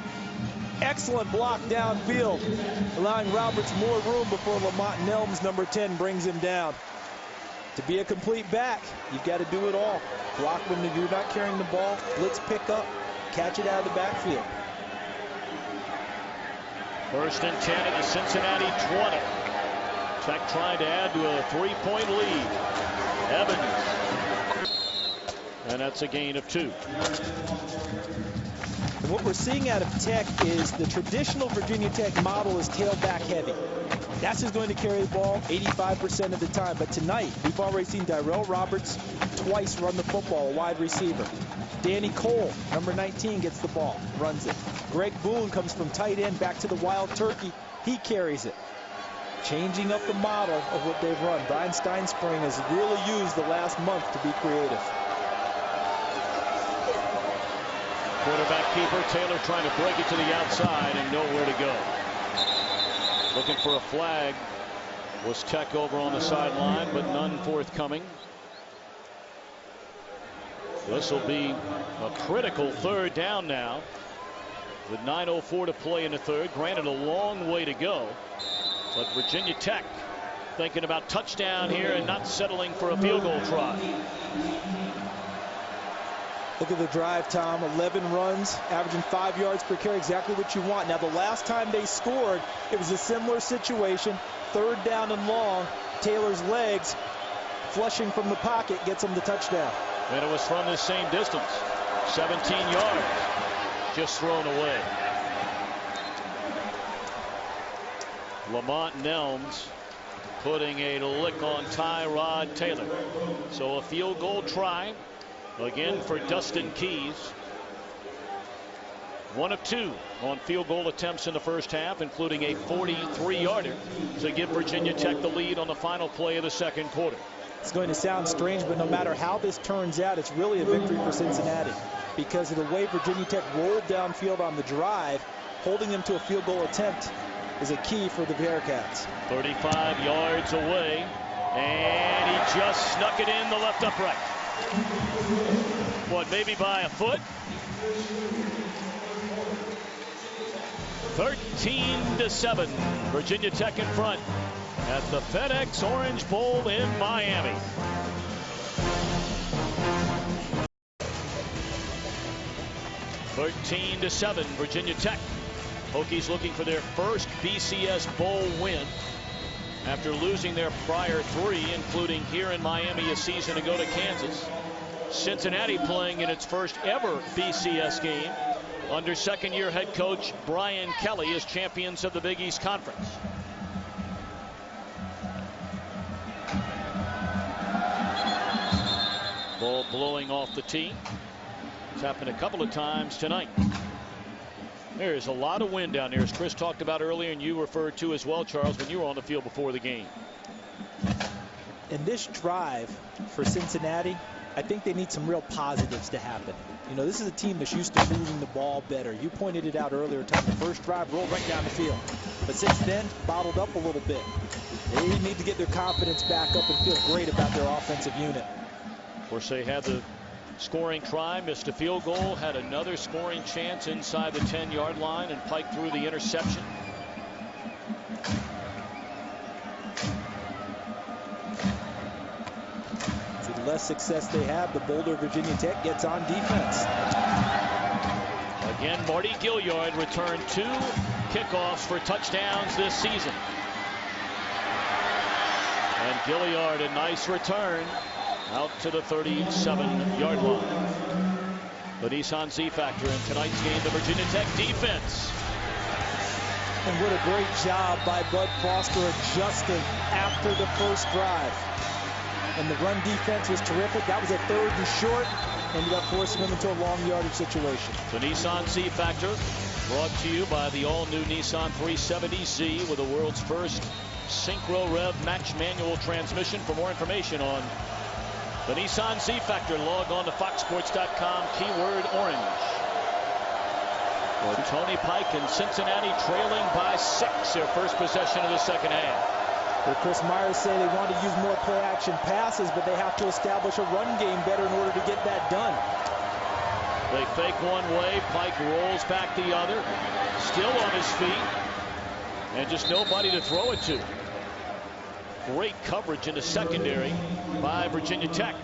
Excellent block downfield, allowing Roberts more room before Lamont Nelms, number 10, brings him down. To be a complete back, you've got to do it all. Block when you're not carrying the ball, blitz pick up, catch it out of the backfield. 1st and 10 at the Cincinnati 20. Tech trying to add to a 3-point lead. Evans. And that's a gain of 2. And what we're seeing out of Tech is the traditional Virginia Tech model is tailback heavy. That's who's going to carry the ball 85% of the time. But tonight, we've already seen Tyrell Roberts twice run the football, a wide receiver. Danny Cole, number 19, gets the ball, runs it. Greg Boone comes from tight end back to the Wild Turkey. He carries it. Changing up the model of what they've run. Brian Steinspring has really used the last month to be creative. Quarterback keeper Taylor trying to break it to the outside and nowhere to go. Looking for a flag was Tech over on the sideline, but none forthcoming. This will be a critical 3rd down now with 9:04 to play in the 3rd. Granted, a long way to go. But Virginia Tech thinking about touchdown here and not settling for a field goal try. Look at the drive, Tom. 11 runs, averaging 5 yards per carry, exactly what you want. Now, the last time they scored, it was a similar situation. 3rd down and long. Taylor's legs flushing from the pocket gets him the touchdown. And it was from the same distance. 17 yards just thrown away. Lamont Nelms putting a lick on Tyrod Taylor. So a field goal try again for Dustin Keys. 1 of 2 on field goal attempts in the 1st half, including a 43-yarder to give Virginia Tech the lead on the final play of the 2nd quarter. It's going to sound strange, but no matter how this turns out, it's really a victory for Cincinnati because of the way Virginia Tech rolled downfield on the drive. Holding them to a field goal attempt is a key for the Bearcats. 35 yards away, and he just snuck it in the left upright. What, maybe by a foot? 13-7, Virginia Tech in front at the FedEx Orange Bowl in Miami. (13-7), Virginia Tech. Hokies looking for their first BCS Bowl win after losing their prior 3, including here in Miami a season ago to Kansas. Cincinnati playing in its first ever BCS game under 2nd-year head coach Brian Kelly as champions of the Big East Conference. Ball blowing off the tee. It's happened a couple of times tonight. There's a lot of wind down there, as Chris talked about earlier, and you referred to as well, Charles, when you were on the field before the game. In this drive for Cincinnati, I think they need some real positives to happen. You know, this is a team that's used to moving the ball better. You pointed it out earlier, Tom. The first drive rolled right down the field. But since then, bottled up a little bit. They need to get their confidence back up and feel great about their offensive unit. Of course, they had the scoring try, missed a field goal, had another scoring chance inside the 10-yard line, and Pike threw the interception. The less success they have, the bolder Virginia Tech gets on defense. Again, Marty Gilliard returned 2 kickoffs for touchdowns this season. And Gilliard, a nice return out to the 37-yard line. The Nissan Z-Factor in tonight's game, the Virginia Tech defense. And what a great job by Bud Foster adjusting after the first drive. And the run defense was terrific. That was a 3rd and short, ended up forcing him into a long yardage situation. The Nissan Z Factor, brought to you by the all-new Nissan 370Z with the world's first Synchro Rev match manual transmission. For more information on the Nissan Z Factor, log on to foxsports.com, keyword orange. For Tony Pike and Cincinnati trailing by 6, their first possession of the second half. Well, Chris Myers say they want to use more play-action passes, but they have to establish a run game better in order to get that done. They fake one way, Pike rolls back the other, still on his feet, and just nobody to throw it to. Great coverage in the secondary by Virginia Tech.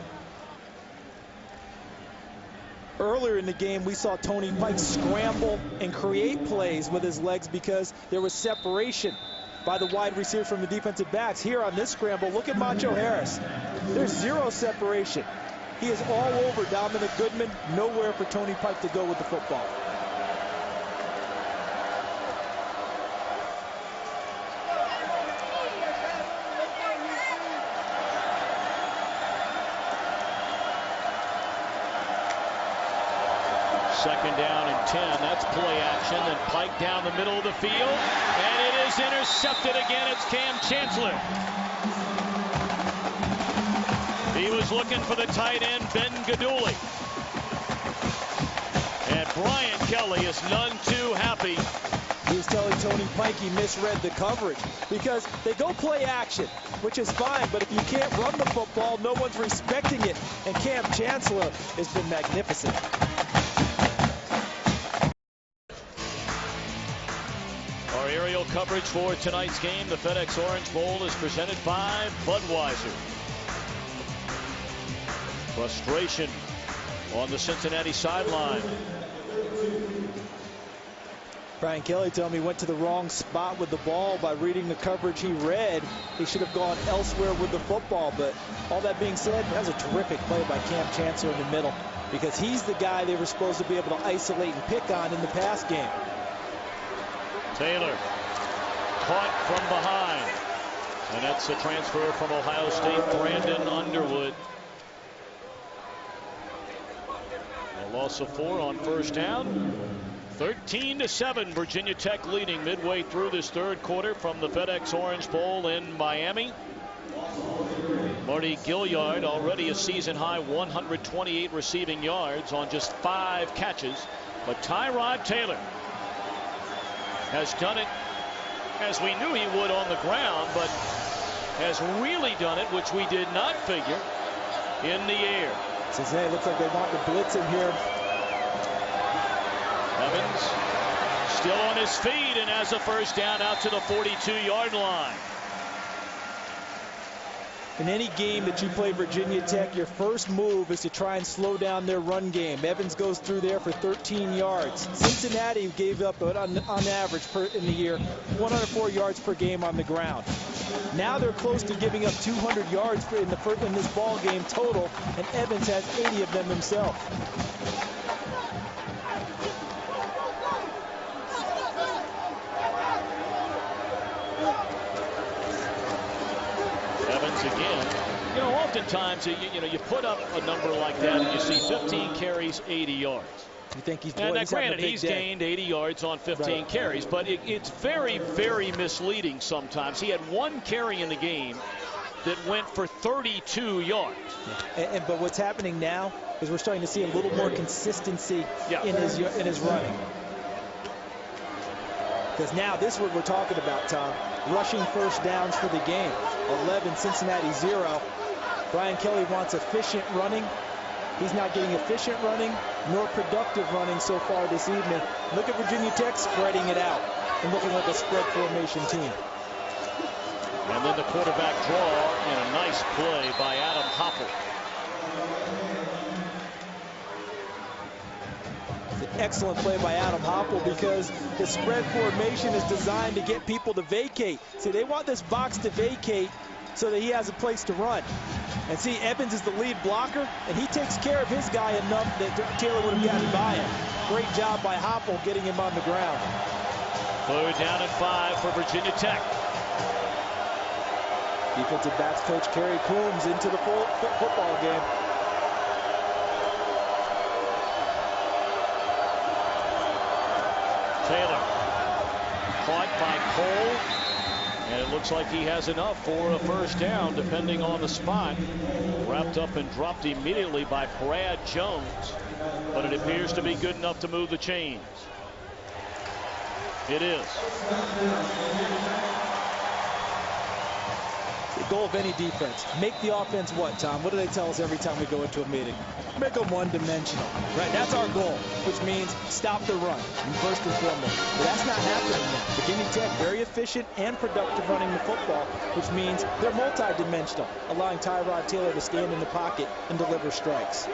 Earlier in the game, we saw Tony Pike scramble and create plays with his legs because there was separation by the wide receiver from the defensive backs. Here on this scramble, look at Macho Harris. There's zero separation. He is all over Dominic Goodman. Nowhere for Tony Pike to go with the football. Second down and 10. That's play action. Then Pike down the middle of the field. And it is intercepted again. It's Cam Chancellor. He was looking for the tight end, Ben Gaduli. And Brian Kelly is none too happy. He was telling Tony Pike he misread the coverage because they go play action, which is fine, but if you can't run the football, no one's respecting it. And Cam Chancellor has been magnificent. Our aerial coverage for tonight's game, the FedEx Orange Bowl, is presented by Budweiser. Frustration on the Cincinnati sideline. Brian Kelly told me he went to the wrong spot with the ball by reading the coverage he read. He should have gone elsewhere with the football. But all that being said, that was a terrific play by Cam Chancellor in the middle because he's the guy they were supposed to be able to isolate and pick on in the pass game. Taylor caught from behind. And that's a transfer from Ohio State, Brandon Underwood. A loss of 4 on first down. 13-7, Virginia Tech leading midway through this third quarter from the FedEx Orange Bowl in Miami. Marty Gilliard already a season high 128 receiving yards on just 5 catches. But Tyrod Taylor has done it as we knew he would on the ground, but has really done it, which we did not figure, in the air. Cincinnati looks like they want the blitz in here. Evans still on his feet and has a first down out to the 42-yard line. In any game that you play Virginia Tech, your first move is to try and slow down their run game. Evans goes through there for 13 yards. Cincinnati gave up, on average in the year, 104 yards per game on the ground. Now they're close to giving up 200 yards in this ball game total, and Evans has 80 of them himself. Again, you know, oftentimes you put up a number like that and you see 15 carries, 80 yards. You think he's and granted, he's gained 80 yards on 15 carries, but it's very, very misleading sometimes. He had 1 carry in the game that went for 32 yards. Yeah. But what's happening now is we're starting to see a little more consistency in his running. Because now this is what we're talking about, Tom. Rushing first downs for the game. 11, Cincinnati 0. Brian Kelly wants efficient running. He's not getting efficient running nor productive running so far this evening. Look at Virginia Tech spreading it out and looking like a spread formation team. And then the quarterback draw and a nice play by Adam Hoppel. Excellent play by Adam Hoppel because the spread formation is designed to get people to vacate. See, they want this box to vacate so that he has a place to run. And see, Evans is the lead blocker, and he takes care of his guy enough that Taylor would have gotten by him. Great job by Hoppel getting him on the ground. 3rd down and 5 for Virginia Tech. Defensive backs coach Kerry Coombs into the football game. caught by Cole. And it looks like he has enough for a first down, depending on the spot. Wrapped up and dropped immediately by Brad Jones. But it appears to be good enough to move the chains. It is. The goal of any defense, make the offense what, Tom? What do they tell us every time we go into a meeting? Make them one-dimensional. Right, that's our goal, which means stop the run, first and foremost. But that's not happening now. Virginia Tech, very efficient and productive running the football, which means they're multi-dimensional, allowing Tyrod Taylor to stand in the pocket and deliver strikes.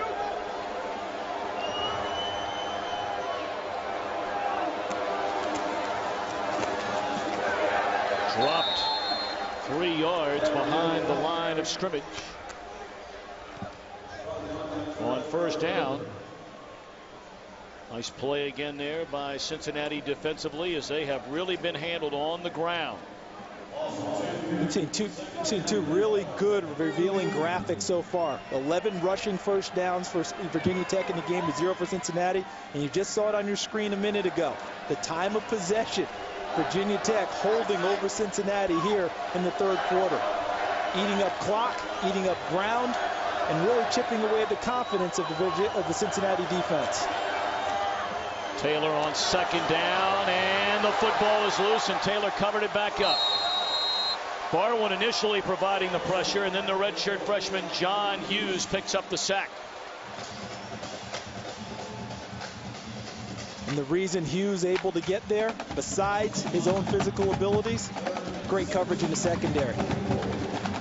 Dropped 3 yards behind the line of scrimmage. On first down. Nice play again there by Cincinnati defensively, as they have really been handled on the ground. We've seen two really good revealing graphics so far. 11 rushing first downs for Virginia Tech in the game to 0 for Cincinnati. And you just saw it on your screen a minute ago. The time of possession. Virginia Tech holding over Cincinnati here in the third quarter. Eating up clock, eating up ground, and really chipping away at the confidence of the Cincinnati defense. Taylor on second down, and the football is loose, and Taylor covered it back up. Barwin initially providing the pressure, and then the redshirt freshman John Hughes picks up the sack. And the reason Hughes able to get there, besides his own physical abilities, great coverage in the secondary.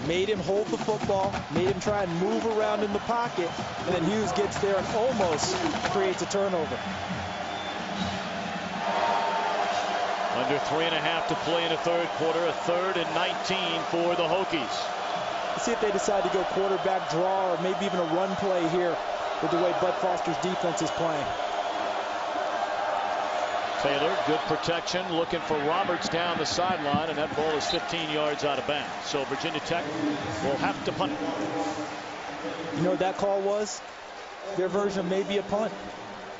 Made him hold the football, made him try and move around in the pocket, and then Hughes gets there and almost creates a turnover. Under 3.5 to play in the third quarter, a 3rd and 19 for the Hokies. Let's see if they decide to go quarterback draw or maybe even a run play here with the way Bud Foster's defense is playing. Taylor, good protection, looking for Roberts down the sideline, and that ball is 15 yards out of bounds. So Virginia Tech will have to punt. You know what that call was? Their version of maybe a punt.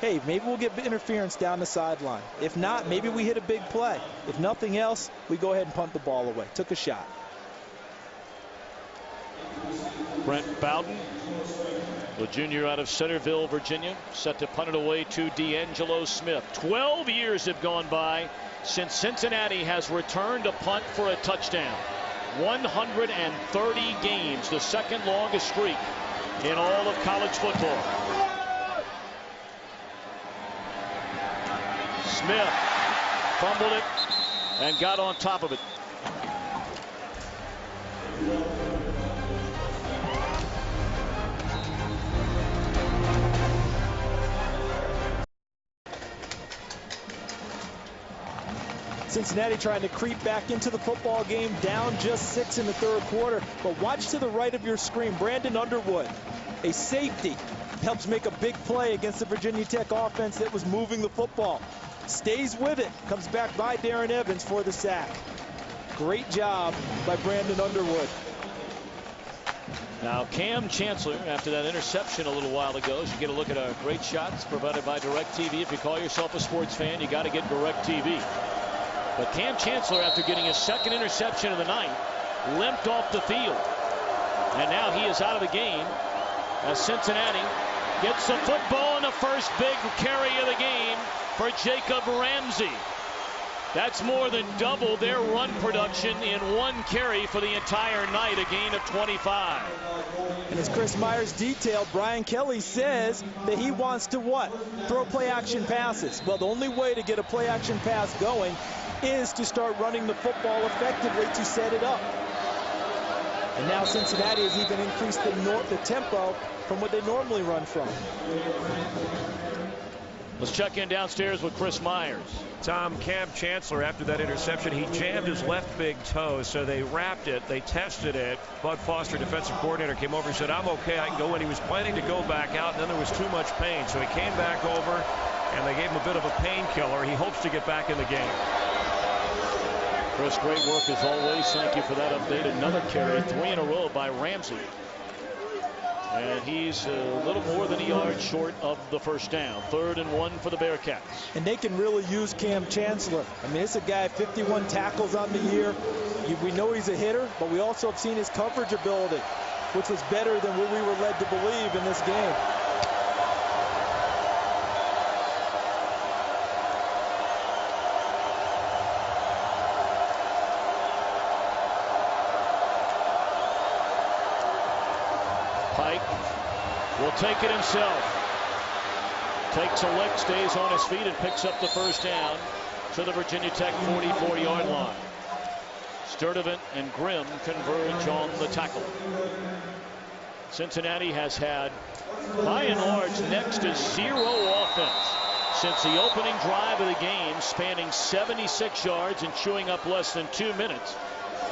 Hey, maybe we'll get interference down the sideline. If not, maybe we hit a big play. If nothing else, we go ahead and punt the ball away. Took a shot. Brent Bowden, the junior out of Centerville, Virginia, set to punt it away to D'Angelo Smith. 12 years have gone by since Cincinnati has returned a punt for a touchdown. 130 games, the second longest streak in all of college football. Smith fumbled it and got on top of it. Cincinnati trying to creep back into the football game, down just 6 in the third quarter. But watch to the right of your screen, Brandon Underwood, a safety, helps make a big play against the Virginia Tech offense that was moving the football. Stays with it, comes back by Darren Evans for the sack. Great job by Brandon Underwood. Now Cam Chancellor, after that interception a little while ago, you get a look at our great shots provided by DirecTV. If you call yourself a sports fan, you got to get DirecTV. But Cam Chancellor, after getting his second interception of the night, limped off the field. And now he is out of the game as Cincinnati gets the football in the first big carry of the game for Jacob Ramsey. That's more than double their run production in one carry for the entire night, a gain of 25. And as Chris Myers detailed, Brian Kelly says that he wants to what? Throw play-action passes. Well, the only way to get a play-action pass going is to start running the football effectively to set it up. And now Cincinnati has even increased the tempo from what they normally run from. Let's check in downstairs with Chris Myers. Tom, Cam Chancellor, after that interception, he jammed his left big toe, so they wrapped it, they tested it. Bud Foster, defensive coordinator, came over and said, I'm okay, I can go in. He was planning to go back out, and then there was too much pain, so he came back over, and they gave him a bit of a painkiller. He hopes to get back in the game. Chris, great work as always. Thank you for that update. Another carry, 3 in a row by Ramsey. And he's a little more than a yard short of the first down. 3rd and 1 for the Bearcats. And they can really use Cam Chancellor. I mean, it's a guy, 51 tackles on the year. We know he's a hitter, but we also have seen his coverage ability, which was better than what we were led to believe in this game. Pike will take it himself. Takes a lick, stays on his feet, and picks up the first down to the Virginia Tech 44-yard line. Sturdivant and Grimm converge on the tackle. Cincinnati has had, by and large, next to zero offense since the opening drive of the game, spanning 76 yards and chewing up less than 2 minutes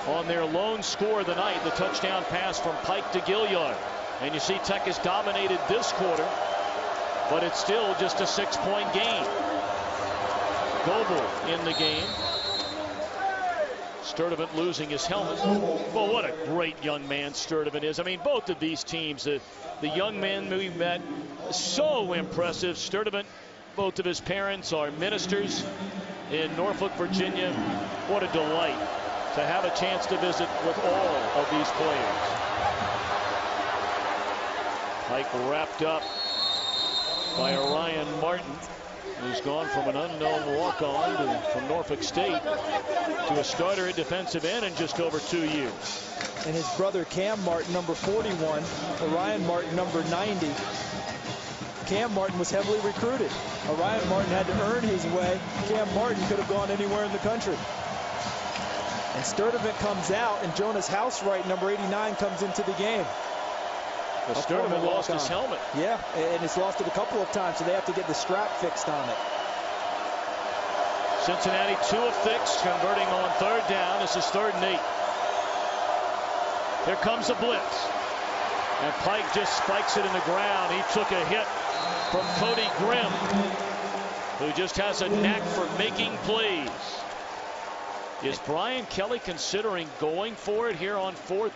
on their lone score of the night, the touchdown pass from Pike to Gilliard. And you see Tech has dominated this quarter, but it's still just a 6-point game. Goebel in the game. Sturdivant losing his helmet. Well, what a great young man Sturdivant is. I mean, both of these teams, the young men we met, so impressive. Sturdivant, both of his parents are ministers in Norfolk, Virginia. What a delight to have a chance to visit with all of these players. Pike wrapped up by Orion Martin, who's gone from an unknown walk-on from Norfolk State to a starter at defensive end in just over 2 years. And his brother Cam Martin, number 41, Orion Martin, number 90. Cam Martin was heavily recruited. Orion Martin had to earn his way. Cam Martin could have gone anywhere in the country. And Sturdivant comes out, and Jonas Housewright, number 89, comes into the game. Sturdivant lost his helmet. Yeah, and he's lost it a couple of times, so they have to get the strap fixed on it. Cincinnati 2 of 6, converting on 3rd down. This is 3rd and 8. Here comes a blitz. And Pike just spikes it in the ground. He took a hit from Cody Grimm, who just has a knack for making plays. Is Brian Kelly considering going for it here on 4th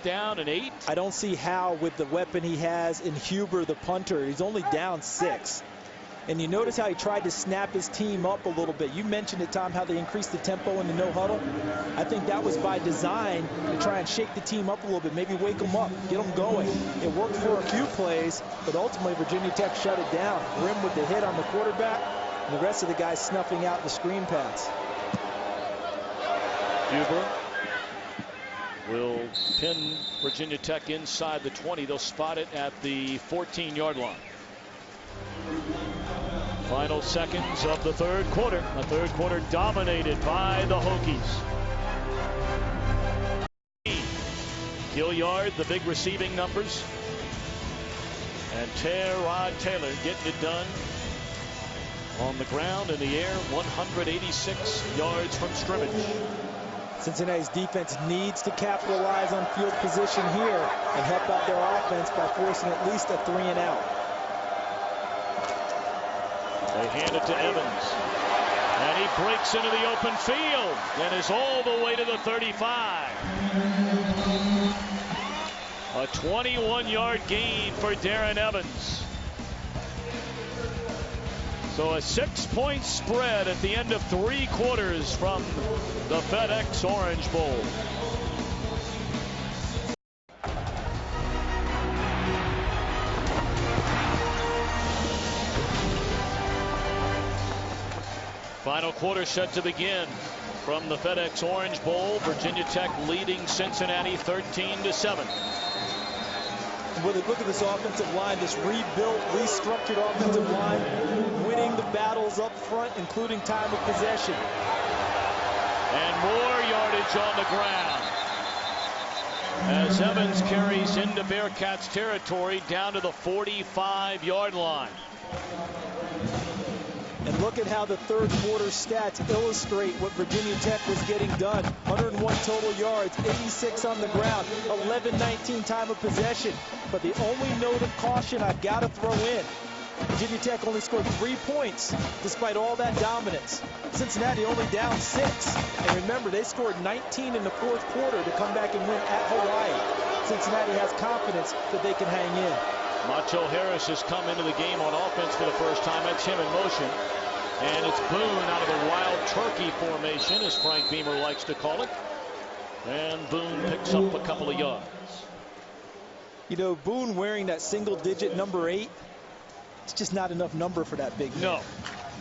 down and 8? I don't see how with the weapon he has in Huber, the punter. He's only down 6. And you notice how he tried to snap his team up a little bit. You mentioned it, Tom, how they increased the tempo in the no huddle. I think that was by design to try and shake the team up a little bit, maybe wake them up, get them going. It worked for a few plays, but ultimately Virginia Tech shut it down. Grimm with the hit on the quarterback, and the rest of the guys snuffing out the screen pass. Huber will pin Virginia Tech inside the 20. They'll spot it at the 14-yard line. Final seconds of the 3rd quarter. A 3rd quarter dominated by the Hokies. Gilliard, the big receiving numbers. And Tyrod Taylor getting it done on the ground, in the air, 186 yards from scrimmage. Cincinnati's defense needs to capitalize on field position here and help out their offense by forcing at least a 3-and-out. They hand it to Evans, and he breaks into the open field and is all the way to the 35. A 21-yard gain for Darren Evans. So a 6-point spread at the end of 3 quarters from the FedEx Orange Bowl. Final quarter set to begin from the FedEx Orange Bowl. Virginia Tech leading Cincinnati 13-7. Look at this offensive line, this rebuilt, restructured offensive line, winning the battles up front, including time of possession. And more yardage on the ground as Evans carries into Bearcats territory down to the 45-yard line. And look at how the 3rd quarter stats illustrate what Virginia Tech was getting done. 101 total yards, 86 on the ground, 11-19 time of possession. But the only note of caution I've got to throw in, Virginia Tech only scored 3 points despite all that dominance. Cincinnati only down 6. And remember, they scored 19 in the 4th quarter to come back and win at Hawaii. Cincinnati has confidence that they can hang in. Macho Harris has come into the game on offense for the first time. That's him in motion. And it's Boone out of the wild turkey formation, as Frank Beamer likes to call it. And Boone picks up a couple of yards. You know, Boone wearing that single-digit number 8, it's just not enough number for that big man. No.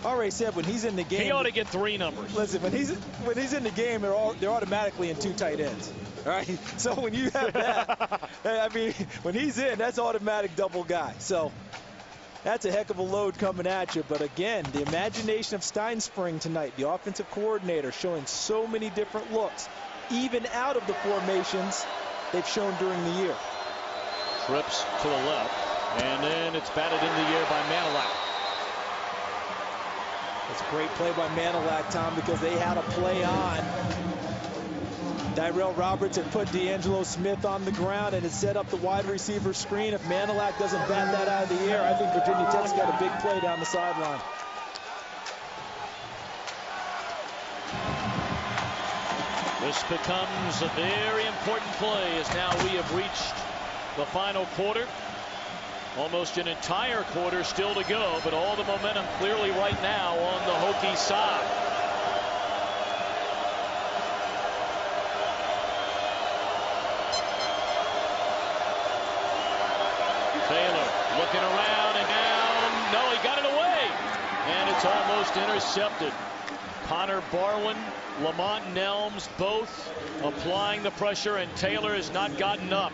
Already said when he's in the game, he ought to get 3 numbers. Listen, when he's in the game, they're automatically in 2 tight ends. All right. So when you have that, I mean, when he's in, that's automatic double guy. So that's a heck of a load coming at you. But again, the imagination of Steinspring tonight, the offensive coordinator, showing so many different looks, even out of the formations they've shown during the year. Trips to the left, and then it's batted in the air by Manilak. It's a great play by Manilak, Tom, because they had a play on. Tyrell Roberts had put D'Angelo Smith on the ground and had set up the wide receiver screen. If Manilak doesn't bat that out of the air, I think Virginia Tech's got a big play down the sideline. This becomes a very important play as now we have reached the final quarter. Almost an entire quarter still to go, but all the momentum clearly right now on the Hokie side. Taylor looking around and down. No, he got it away. And it's almost intercepted. Connor Barwin, Lamont Nelms both applying the pressure, and Taylor has not gotten up.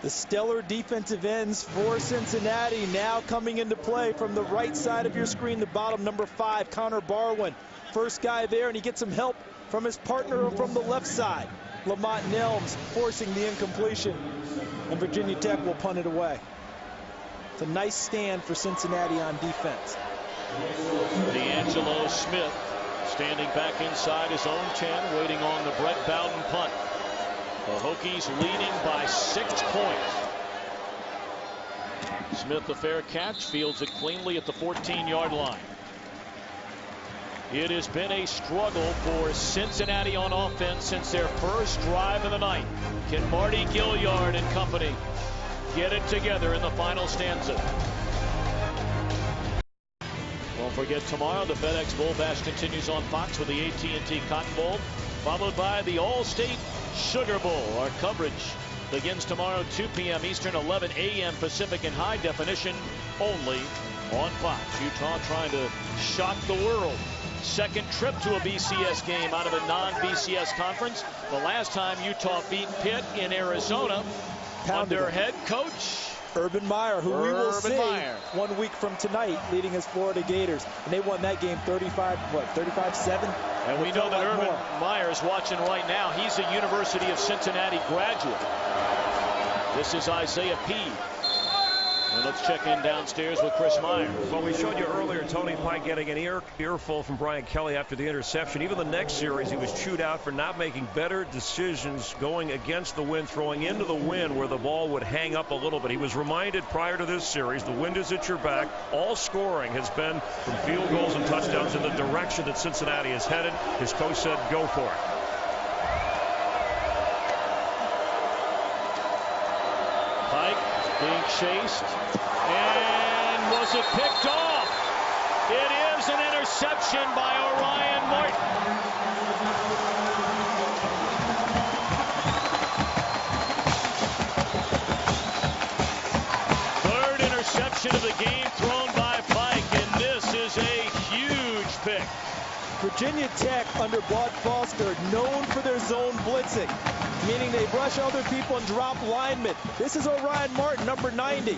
The stellar defensive ends for Cincinnati now coming into play from the right side of your screen, the bottom, number 5, Connor Barwin. First guy there, and he gets some help from his partner from the left side. Lamont Nelms forcing the incompletion, and Virginia Tech will punt it away. It's a nice stand for Cincinnati on defense. D'Angelo Smith standing back inside his own 10, waiting on the Brett Bowden punt. The Hokies leading by 6 points. Smith, a fair catch, fields it cleanly at the 14-yard line. It has been a struggle for Cincinnati on offense since their first drive of the night. Can Marty Gilliard and company get it together in the final stanza? Don't forget, tomorrow the FedEx Bowl Bash continues on Fox with the AT&T Cotton Bowl, followed by the All-State Sugar Bowl. Our coverage begins tomorrow, 2 p.m. Eastern, 11 a.m. Pacific, in high definition only on Fox. Utah trying to shock the world. Second trip to a BCS game out of a non-BCS conference. The last time Utah beat Pitt in Arizona under head coach Urban Meyer, who we will see 1 week from tonight leading his Florida Gators. And they won that game 35-7? And we know that Urban Meyer is watching right now. He's a University of Cincinnati graduate. This is Isaiah Peay. And let's check in downstairs with Chris Meyer. Well, we showed you earlier Tony Pike getting an earful from Brian Kelly after the interception. Even the next series, he was chewed out for not making better decisions going against the wind, throwing into the wind where the ball would hang up a little bit. He was reminded prior to this series, the wind is at your back. All scoring has been from field goals and touchdowns in the direction that Cincinnati is headed. His coach said, go for it. Being chased, and was it picked off? It is an interception by Orion Martin. Third interception of the game thrown by Pike, and this is a huge pick. Virginia Tech under Bud Foster, known for their zone blitzing, meaning they rush other people and drop linemen. This is Orion Martin, number 90.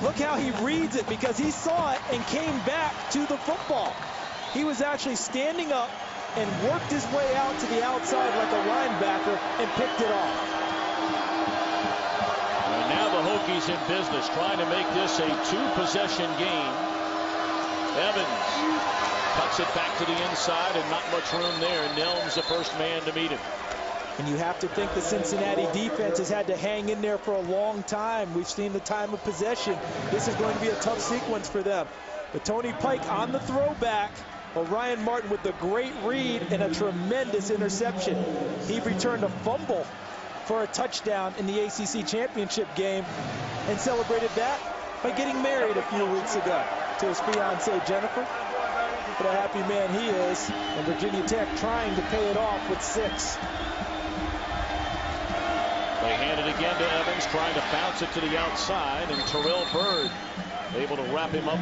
Look how he reads it, because he saw it and came back to the football. He was actually standing up and worked his way out to the outside like a linebacker and picked it off. And now the Hokies in business, trying to make this a 2-possession game. Evans cuts it back to the inside, and not much room there. Nelms the first man to meet him. And you have to think the Cincinnati defense has had to hang in there for a long time. We've seen the time of possession. This is going to be a tough sequence for them. But Tony Pike on the throwback. Orion Martin with the great read and a tremendous interception. He returned a fumble for a touchdown in the ACC championship game and celebrated that by getting married a few weeks ago to his fiancée, Jennifer. What a happy man he is. And Virginia Tech trying to pay it off with 6. They hand it again to Evans, trying to bounce it to the outside, and Terrell Byrd able to wrap him up.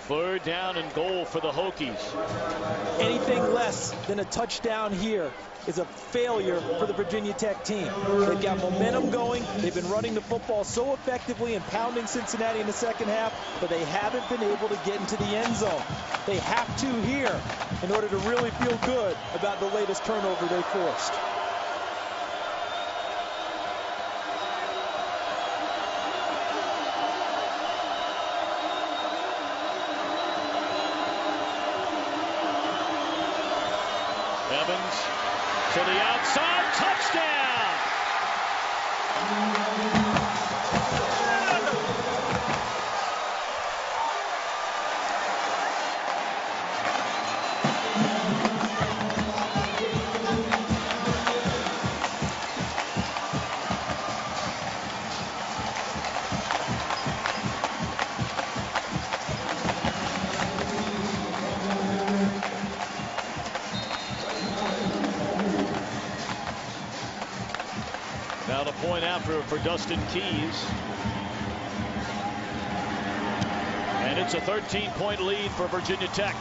3rd down and goal for the Hokies. Anything less than a touchdown here is a failure for the Virginia Tech team. They've got momentum going. They've been running the football so effectively and pounding Cincinnati in the second half, but they haven't been able to get into the end zone. They have to here in order to really feel good about the latest turnover they forced. Evans to the outside, touchdown! Now the point after for Dustin Keys. And it's a 13-point lead for Virginia Tech.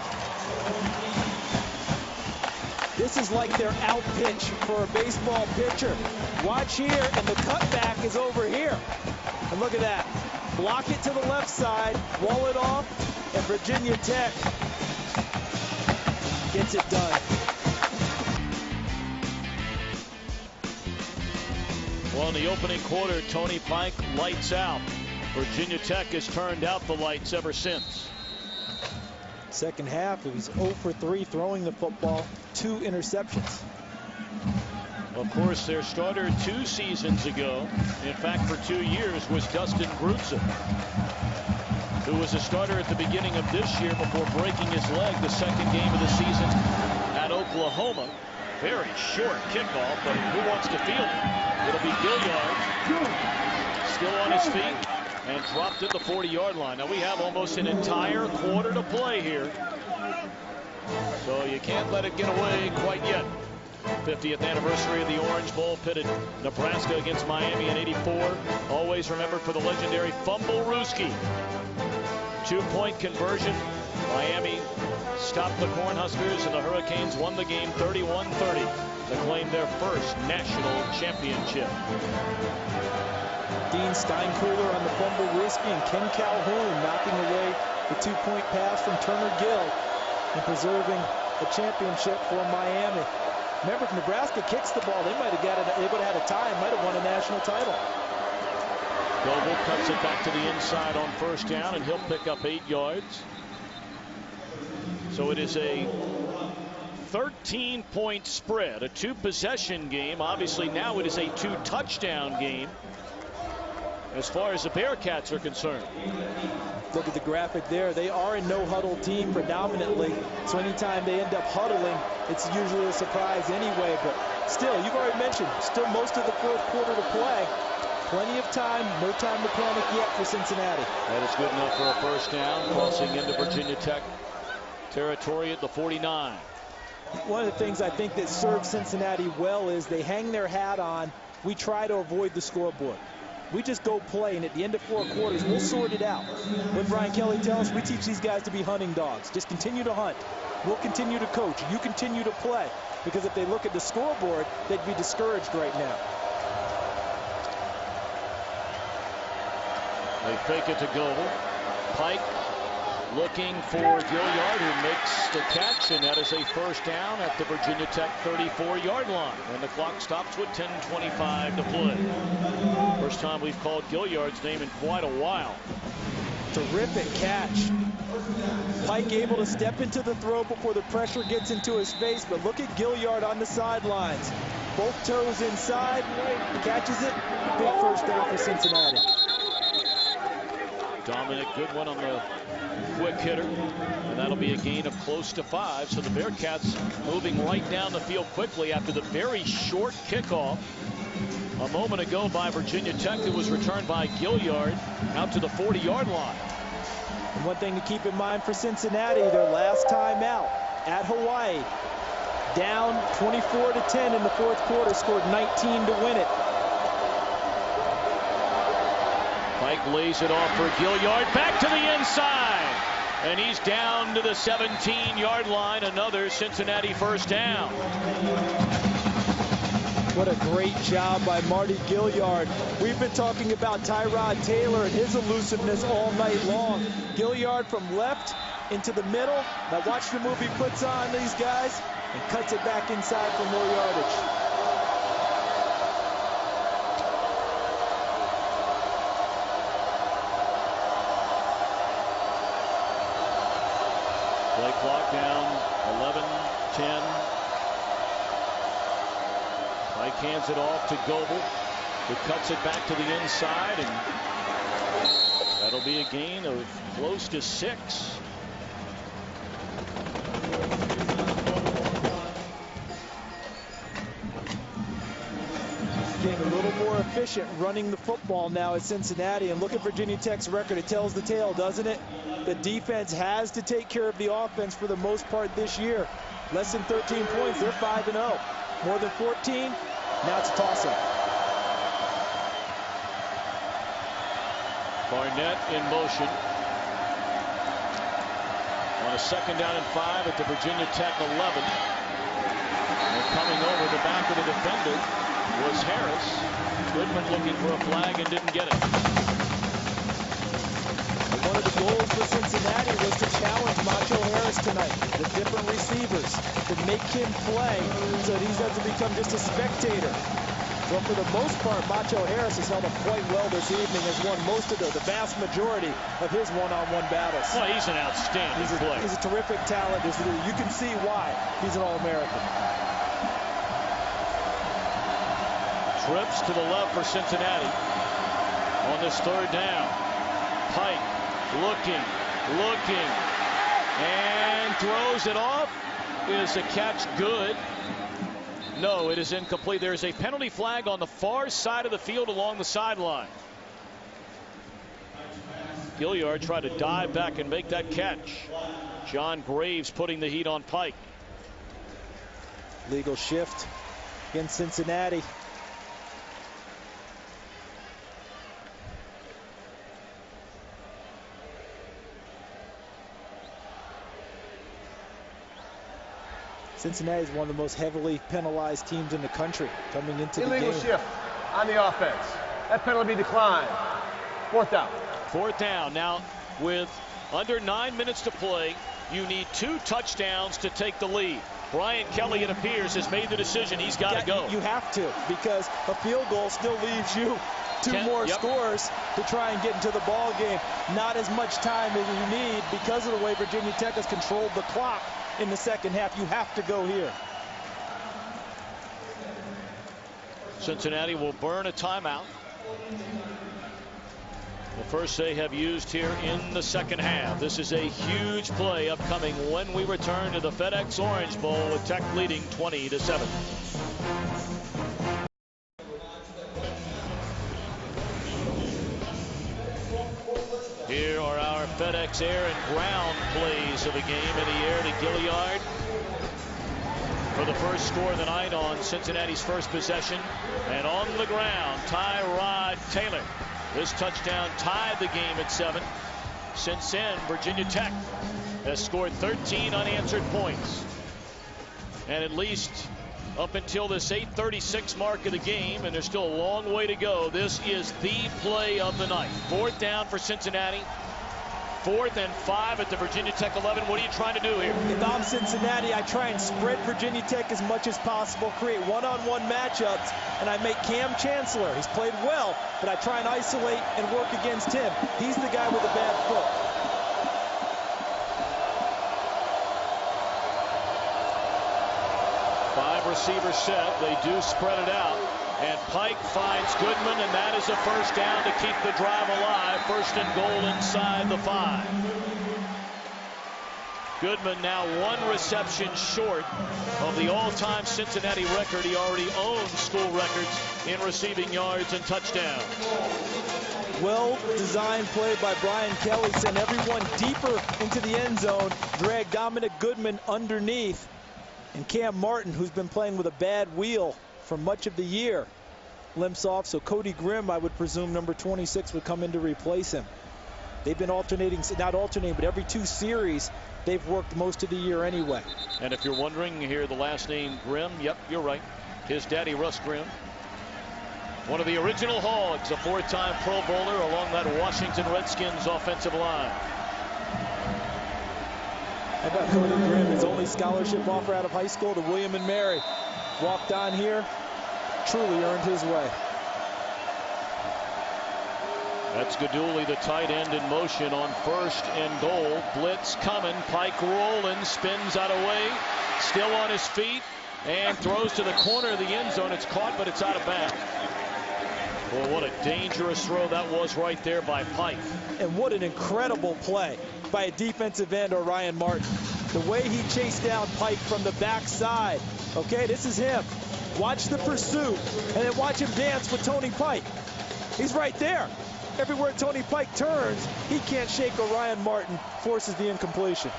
This is like their out pitch for a baseball pitcher. Watch here, and the cutback is over here. And look at that. Block it to the left side, wall it off, and Virginia Tech gets it done. Well, in the opening quarter, Tony Pike lights out. Virginia Tech has turned out the lights ever since. Second half, it was 0 for 3 throwing the football, 2 interceptions. Of course, their starter 2 seasons ago, in fact for 2 years, was Dustin Grutze, who was a starter at the beginning of this year before breaking his leg the second game of the season at Oklahoma. Very short kickoff, but who wants to field it? It'll be Gilliard, still on his feet, and dropped at the 40-yard line. Now we have almost an entire quarter to play here, so you can't let it get away quite yet. 50th anniversary of the Orange Bowl, pitted Nebraska against Miami in '84. Always remembered for the legendary Fumble-Rooski. 2-point conversion. Miami stopped the Cornhuskers, and the Hurricanes won the game 31-30 to claim their first national championship. Dean Steinkuhler on the Fumble-Rooski, and Ken Calhoun knocking away the 2-point pass from Turner Gill and preserving a championship for Miami. Remember, if Nebraska kicks the ball, they might have got it. They would have had a tie, might have won a national title. Goebel cuts it back to the inside on 1st down, and he'll pick up 8 yards. So it is a 13-point spread, a 2-possession game. Obviously now it is a 2-touchdown game as far as the Bearcats are concerned. Look at the graphic there. They are a no-huddle team predominantly, so anytime they end up huddling, it's usually a surprise anyway. But still, you've already mentioned, still most of the 4th quarter to play. Plenty of time, no time to panic yet for Cincinnati. That is good enough for a 1st down, crossing into Virginia Tech territory at the 49. One of the things I think that serves Cincinnati well is they hang their hat on, we try to avoid the scoreboard. We just go play, and at the end of 4 quarters, we'll sort it out. When Brian Kelly tells us, we teach these guys to be hunting dogs. Just continue to hunt. We'll continue to coach. You continue to play. Because if they look at the scoreboard, they'd be discouraged right now. They fake it to Goebel. Pike looking for Gilliard, who makes the catch, and that is a 1st down at the Virginia Tech 34-yard line. And the clock stops with 10:25 to play. First time we've called Gilliard's name in quite a while. Terrific catch. Pike able to step into the throw before the pressure gets into his face, but look at Gilliard on the sidelines. Both toes inside, catches it, big 1st down for Cincinnati. Dominic, good one on the quick hitter. And that'll be a gain of close to 5. So the Bearcats moving right down the field quickly after the very short kickoff a moment ago by Virginia Tech that was returned by Gilliard out to the 40-yard line. And one thing to keep in mind for Cincinnati, their last time out at Hawaii, down 24-10 in the fourth quarter, scored 19 to win it. Pike lays it off for Gilliard, back to the inside, and he's down to the 17-yard line. Another Cincinnati first down. What a great job by Marty Gilliard. We've been talking about Tyrod Taylor and his elusiveness all night long. Gilliard from left into the middle. Now watch the move he puts on these guys and cuts it back inside for more yardage. Play clock down, 11-10. Pike hands it off to Goebel, who cuts it back to the inside, and that'll be a gain of close to 6. Getting a little more efficient running the football now at Cincinnati, and look at Virginia Tech's record. It tells the tale, doesn't it? The defense has to take care of the offense for the most part this year. Less than 13 points, they're 5-0. More than 14, now it's a toss-up. Barnett in motion. On a 2nd down and 5 at the Virginia Tech 11. And coming over the back of the defender was Harris. Goodman looking for a flag and didn't get it. One of the goals for Cincinnati was to challenge Macho Harris tonight. The different receivers, to make him play so that he doesn't become just a spectator. Well, for the most part, Macho Harris has held up quite well this evening, has won most of the vast majority of his one-on-one battles. Well, he's an outstanding player. He's a terrific talent. You can see why he's an All-American. Trips to the left for Cincinnati on this 3rd down. Pike looking, and throws it off. Is the catch good? No, it is incomplete. There is a penalty flag on the far side of the field along the sideline. Gilliard tried to dive back and make that catch. John Graves putting the heat on Pike. Legal shift against Cincinnati. Cincinnati is one of the most heavily penalized teams in the country coming into the game. Illegal shift on the offense. That penalty declined. 4th down. 4th down. Now, with under 9 minutes to play, you need 2 touchdowns to take the lead. Brian Kelly, it appears, has made the decision. He's got to go. You have to, because a field goal still leaves you 2 more scores to try and get into the ball game. Not as much time as you need because of the way Virginia Tech has controlled the clock in the second half. You have to go here. Cincinnati will burn a timeout. The first they have used here in the second half. This is a huge play upcoming when we return to the FedEx Orange Bowl with Tech leading 20-7. Here are our FedEx air and ground plays of the game. In the air to Gilliard for the first score of the night on Cincinnati's first possession. And on the ground, Tyrod Taylor. This touchdown tied the game at 7. Since then, Virginia Tech has scored 13 unanswered points. And at least up until this 8:36 mark of the game, and there's still a long way to go, this is the play of the night. 4th down for Cincinnati. 4th and 5 at the Virginia Tech 11. What are you trying to do here? If I'm Cincinnati, I try and spread Virginia Tech as much as possible, create one-on-one matchups, and I make Cam Chancellor. He's played well, but I try and isolate and work against him. He's the guy with a bad foot. Five receiver set. They do spread it out. And Pike finds Goodman, and that is a first down to keep the drive alive. First and goal inside the 5. Goodman now 1 reception short of the all-time Cincinnati record. He already owns school records in receiving yards and touchdowns. Well-designed play by Brian Kelly. Sent everyone deeper into the end zone. Dragged Dominic Goodman underneath. And Cam Martin, who's been playing with a bad wheel for much of the year, limps off. So Cody Grimm, I would presume, number 26, would come in to replace him. They've been alternating, not alternating, but every 2 series, they've worked most of the year anyway. And if you're wondering, here the last name Grimm, yep, you're right. His daddy, Russ Grimm. One of the original Hogs, a 4-time Pro Bowler along that Washington Redskins offensive line. How about Cody Grimm, his only scholarship offer out of high school to William and Mary. Walked on here, truly earned his way. That's Gaduli, the tight end, in motion on first and goal. Blitz coming. Pike rolling, spins out of way, still on his feet, and throws to the corner of the end zone. It's caught, but it's out of bounds. Well, what a dangerous throw that was right there by Pike. And what an incredible play by a defensive end, or Ryan Martin. The way he chased down Pike from the backside. Okay, this is him. Watch the pursuit, and then watch him dance with Tony Pike. He's right there. Everywhere Tony Pike turns, he can't shake Orion Martin, forces the incompletion.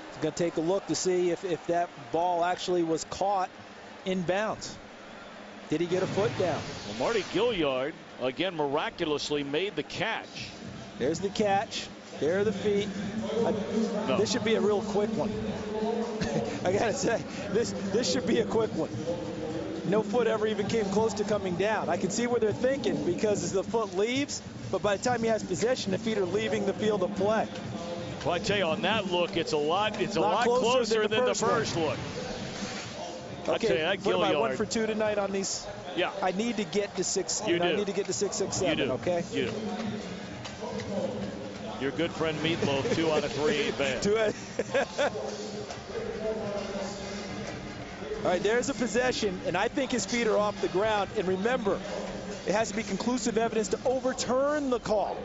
He's going to take a look to see if that ball actually was caught in bounds. Did he get a foot down? Well, Marty Gilliard, again, miraculously made the catch. There's the catch. There are the feet. No. This should be a real quick one. I gotta say, this should be a quick one. No foot ever even came close to coming down. I can see where they're thinking, because as the foot leaves, but by the time he has possession, the feet are leaving the field of play. Well, I tell you, on that look, it's a lot closer than the first look. Okay, that what am I, Gilliard. 1 for 2 tonight on these? Yeah. I need to get to 6. You do. I need to get to 6, 6, 7. You do. Okay. You do. Your good friend Meatloaf, 2 out of 3 ain't bad. All right, there's a possession, and I think his feet are off the ground. And remember, it has to be conclusive evidence to overturn the call.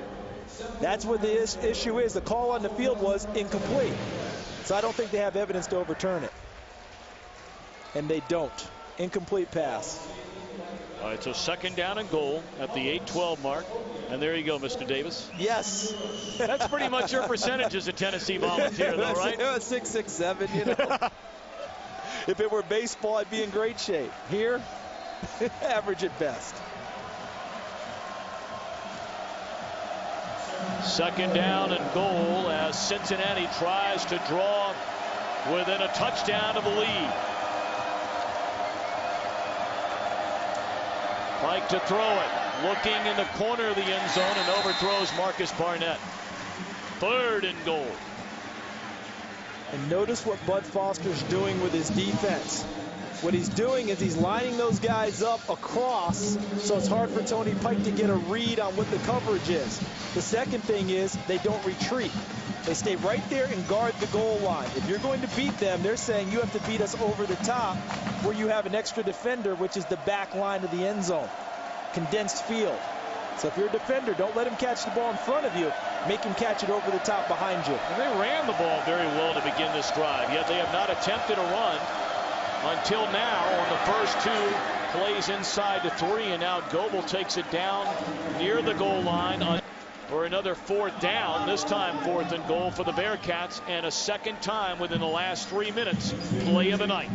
That's what the issue is. The call on the field was incomplete. So I don't think they have evidence to overturn it. And they don't. Incomplete pass. All right, so second down and goal at the 8-12 mark. And there you go, Mr. Davis. Yes. That's pretty much your percentage as a Tennessee Volunteer, though, right? 6, 6, 7, you know. If it were baseball, I'd be in great shape. Here, average at best. Second down and goal as Cincinnati tries to draw within a touchdown of the lead. Pike to throw it, looking in the corner of the end zone, and overthrows Marcus Barnett. Third and goal. And notice what Bud Foster's doing with his defense. What he's doing is he's lining those guys up across, so it's hard for Tony Pike to get a read on what the coverage is. The second thing is they don't retreat. They stay right there and guard the goal line. If you're going to beat them, they're saying you have to beat us over the top, where you have an extra defender, which is the back line of the end zone. Condensed field. So if you're a defender, don't let him catch the ball in front of you. Make him catch it over the top behind you. And they ran the ball very well to begin this drive, yet they have not attempted a run until now on the first 2 plays inside the 3, and now Goebel takes it down near the goal line for another 4th down, this time 4th and goal for the Bearcats, and a second time within the last 3 minutes play of the night.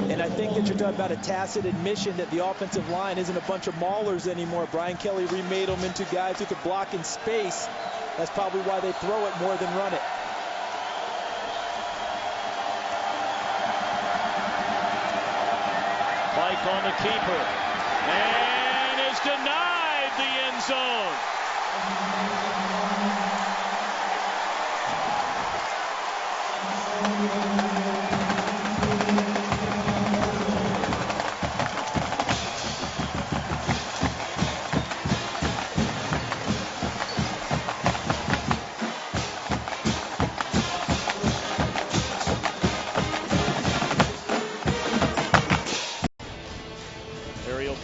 And I think that you're talking about a tacit admission that the offensive line isn't a bunch of maulers anymore. Brian Kelly remade them into guys who could block in space. That's probably why they throw it more than run it. Pike on the keeper, and is denied the end zone.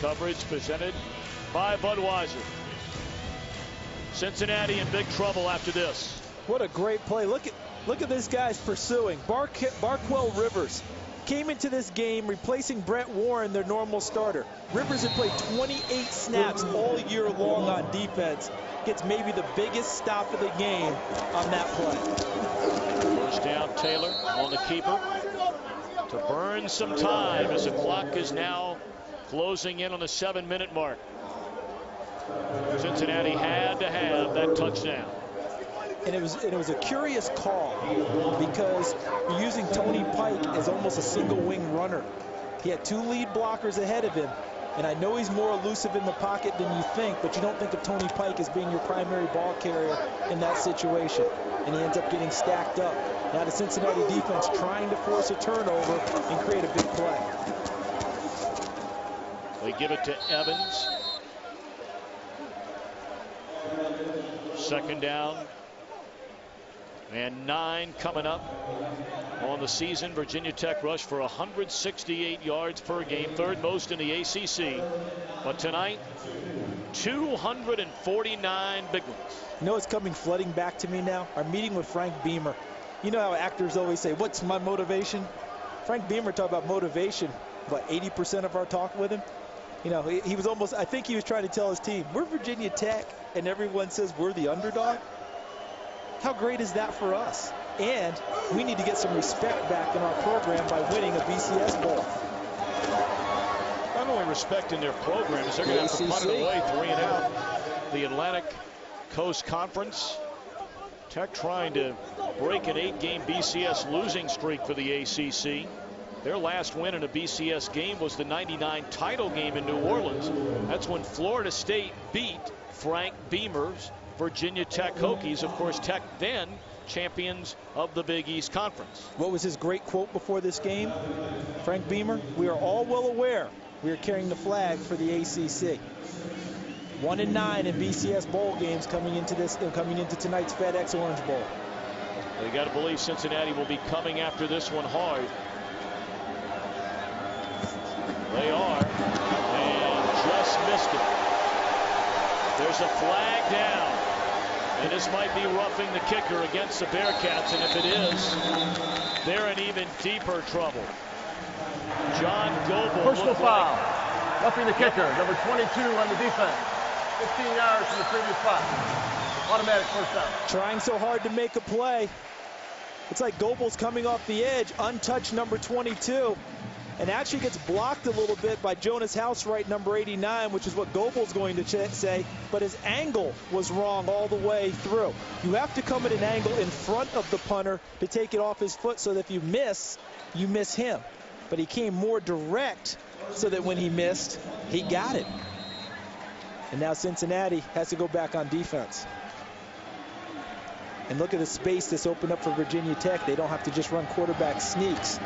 coverage presented by Budweiser. Cincinnati in big trouble after this. What a great play. Look at this guy's pursuing. Barquell Rivers came into this game replacing Brett Warren, their normal starter. Rivers had played 28 snaps all year long on defense. Gets maybe the biggest stop of the game on that play. First down, Taylor on the keeper to burn some time as the clock is now closing in on the 7-minute mark. Cincinnati had to have that touchdown. And it was a curious call because you're using Tony Pike as almost a single wing runner. He had 2 lead blockers ahead of him. And I know he's more elusive in the pocket than you think, but you don't think of Tony Pike as being your primary ball carrier in that situation. And he ends up getting stacked up. Now the Cincinnati defense trying to force a turnover and create a big play. They give it to Evans. Second down and 9 coming up on the season. Virginia Tech rushed for 168 yards per game, 3rd most in the ACC. But tonight, 249 big ones. You know what's coming flooding back to me now? Our meeting with Frank Beamer. You know how actors always say, what's my motivation? Frank Beamer talked about motivation, what, 80% of our talk with him? You know, he was almost, I think he was trying to tell his team, we're Virginia Tech, and everyone says we're the underdog. How great is that for us? And we need to get some respect back in our program by winning a BCS Bowl. Not only respect in their programs, they're going to have to punt it away 3 and out. The Atlantic Coast Conference. Tech trying to break an 8-game BCS losing streak for the ACC. Their last win in a BCS game was the '99 title game in New Orleans. That's when Florida State beat Frank Beamer's Virginia Tech Hokies. Of course, Tech then champions of the Big East Conference. What was his great quote before this game? Frank Beamer, we are all well aware we are carrying the flag for the ACC. 1-9 in BCS bowl games coming into tonight's FedEx Orange Bowl. They got to believe Cincinnati will be coming after this one hard. They are, and just missed it. There's a flag down, and this might be roughing the kicker against the Bearcats, and if it is, they're in even deeper trouble. John Goebel. Personal foul. Roughing the kicker, number 22 on the defense. 15 yards from the previous spot. Automatic first down. Trying so hard to make a play. It's like Goebel's coming off the edge, untouched number 22. And actually gets blocked a little bit by Jonas Housewright, number 89, which is what Goebel's going to say, but his angle was wrong all the way through. You have to come at an angle in front of the punter to take it off his foot so that if you miss him. But he came more direct so that when he missed, he got it. And now Cincinnati has to go back on defense. And look at the space that's opened up for Virginia Tech. They don't have to just run quarterback sneaks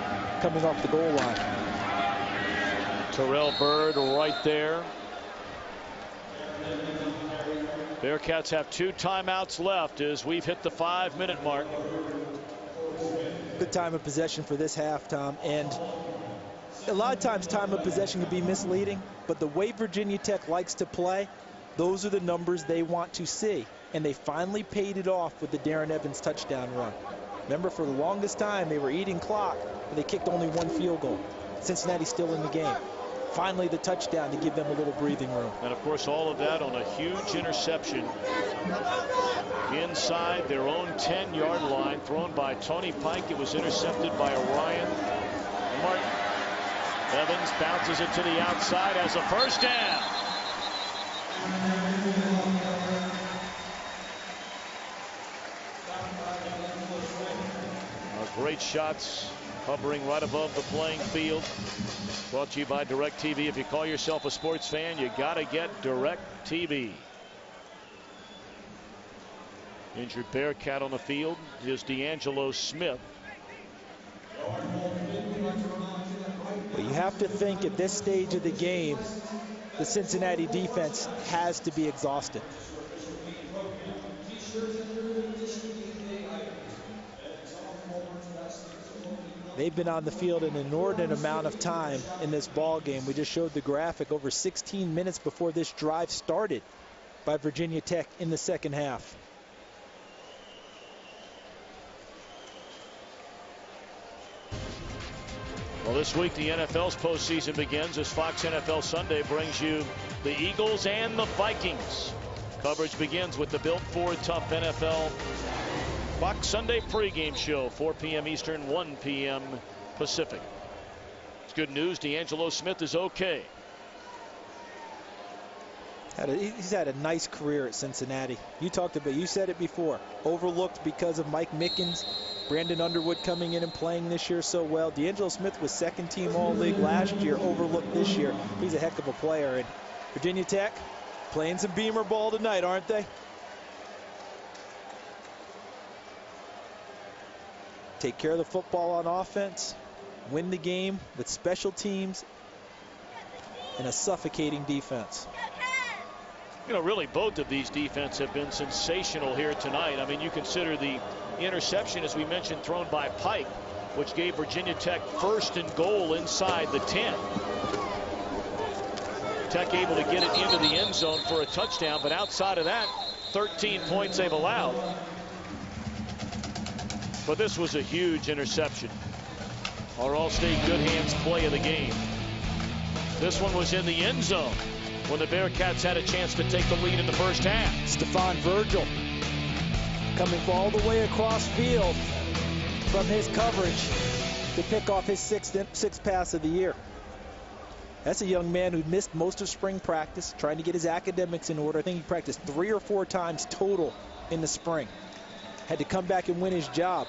coming off the goal line. Terrell Byrd right there. Bearcats have 2 timeouts left as we've hit the 5-minute mark. Good time of possession for this half, Tom. And a lot of times time of possession can be misleading, but the way Virginia Tech likes to play, those are the numbers they want to see. And they finally paid it off with the Darren Evans touchdown run. Remember, for the longest time, they were eating clock, but they kicked only 1 field goal. Cincinnati still in the game. Finally, the touchdown to give them a little breathing room. And, of course, all of that on a huge interception inside their own 10-yard line, thrown by Tony Pike. It was intercepted by Orion Martin. Evans bounces it to the outside as a first down. Great shots hovering right above the playing field. Brought to you by DirecTV. If you call yourself a sports fan, you got to get DirecTV. Injured Bearcat on the field is D'Angelo Smith. But you have to think at this stage of the game, the Cincinnati defense has to be exhausted. They've been on the field an inordinate amount of time in this ball game. We just showed the graphic, over 16 minutes before this drive started by Virginia Tech in the second half. Well, this week the NFL's postseason begins as Fox NFL Sunday brings you the Eagles and the Vikings. Coverage begins with the Built Ford Tough NFL Fox Sunday pregame show, 4 p.m. Eastern, 1 p.m. Pacific. It's good news. D'Angelo Smith is okay. He's had a nice career at Cincinnati. You said it before. Overlooked because of Mike Mickens, Brandon Underwood coming in and playing this year so well. D'Angelo Smith was second-team All-League last year, overlooked this year. He's a heck of a player. And Virginia Tech playing some Beamer ball tonight, aren't they? Take care of the football on offense, win the game with special teams and a suffocating defense. You know, really both of these defenses have been sensational here tonight. I mean, you consider the interception, as we mentioned, thrown by Pike, which gave Virginia Tech 1st and goal inside the 10. Tech able to get it into the end zone for a touchdown, but outside of that, 13 points they've allowed. But this was a huge interception. Our All-State good hands play of the game. This one was in the end zone when the Bearcats had a chance to take the lead in the first half. Stephon Virgil coming all the way across field from his coverage to pick off his sixth pass of the year. That's a young man who missed most of spring practice, trying to get his academics in order. I think he practiced 3 or 4 times total in the spring. Had to come back and win his job.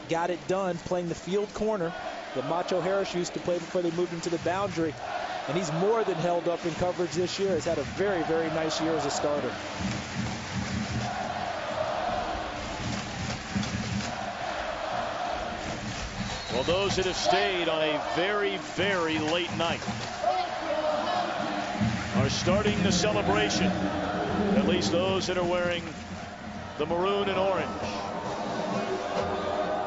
Got it done playing the field corner that Macho Harris used to play before they moved into the boundary. And he's more than held up in coverage this year. Has had a very, very nice year as a starter. Well, those that have stayed on a very, very late night are starting the celebration. At least those that are wearing the maroon and orange.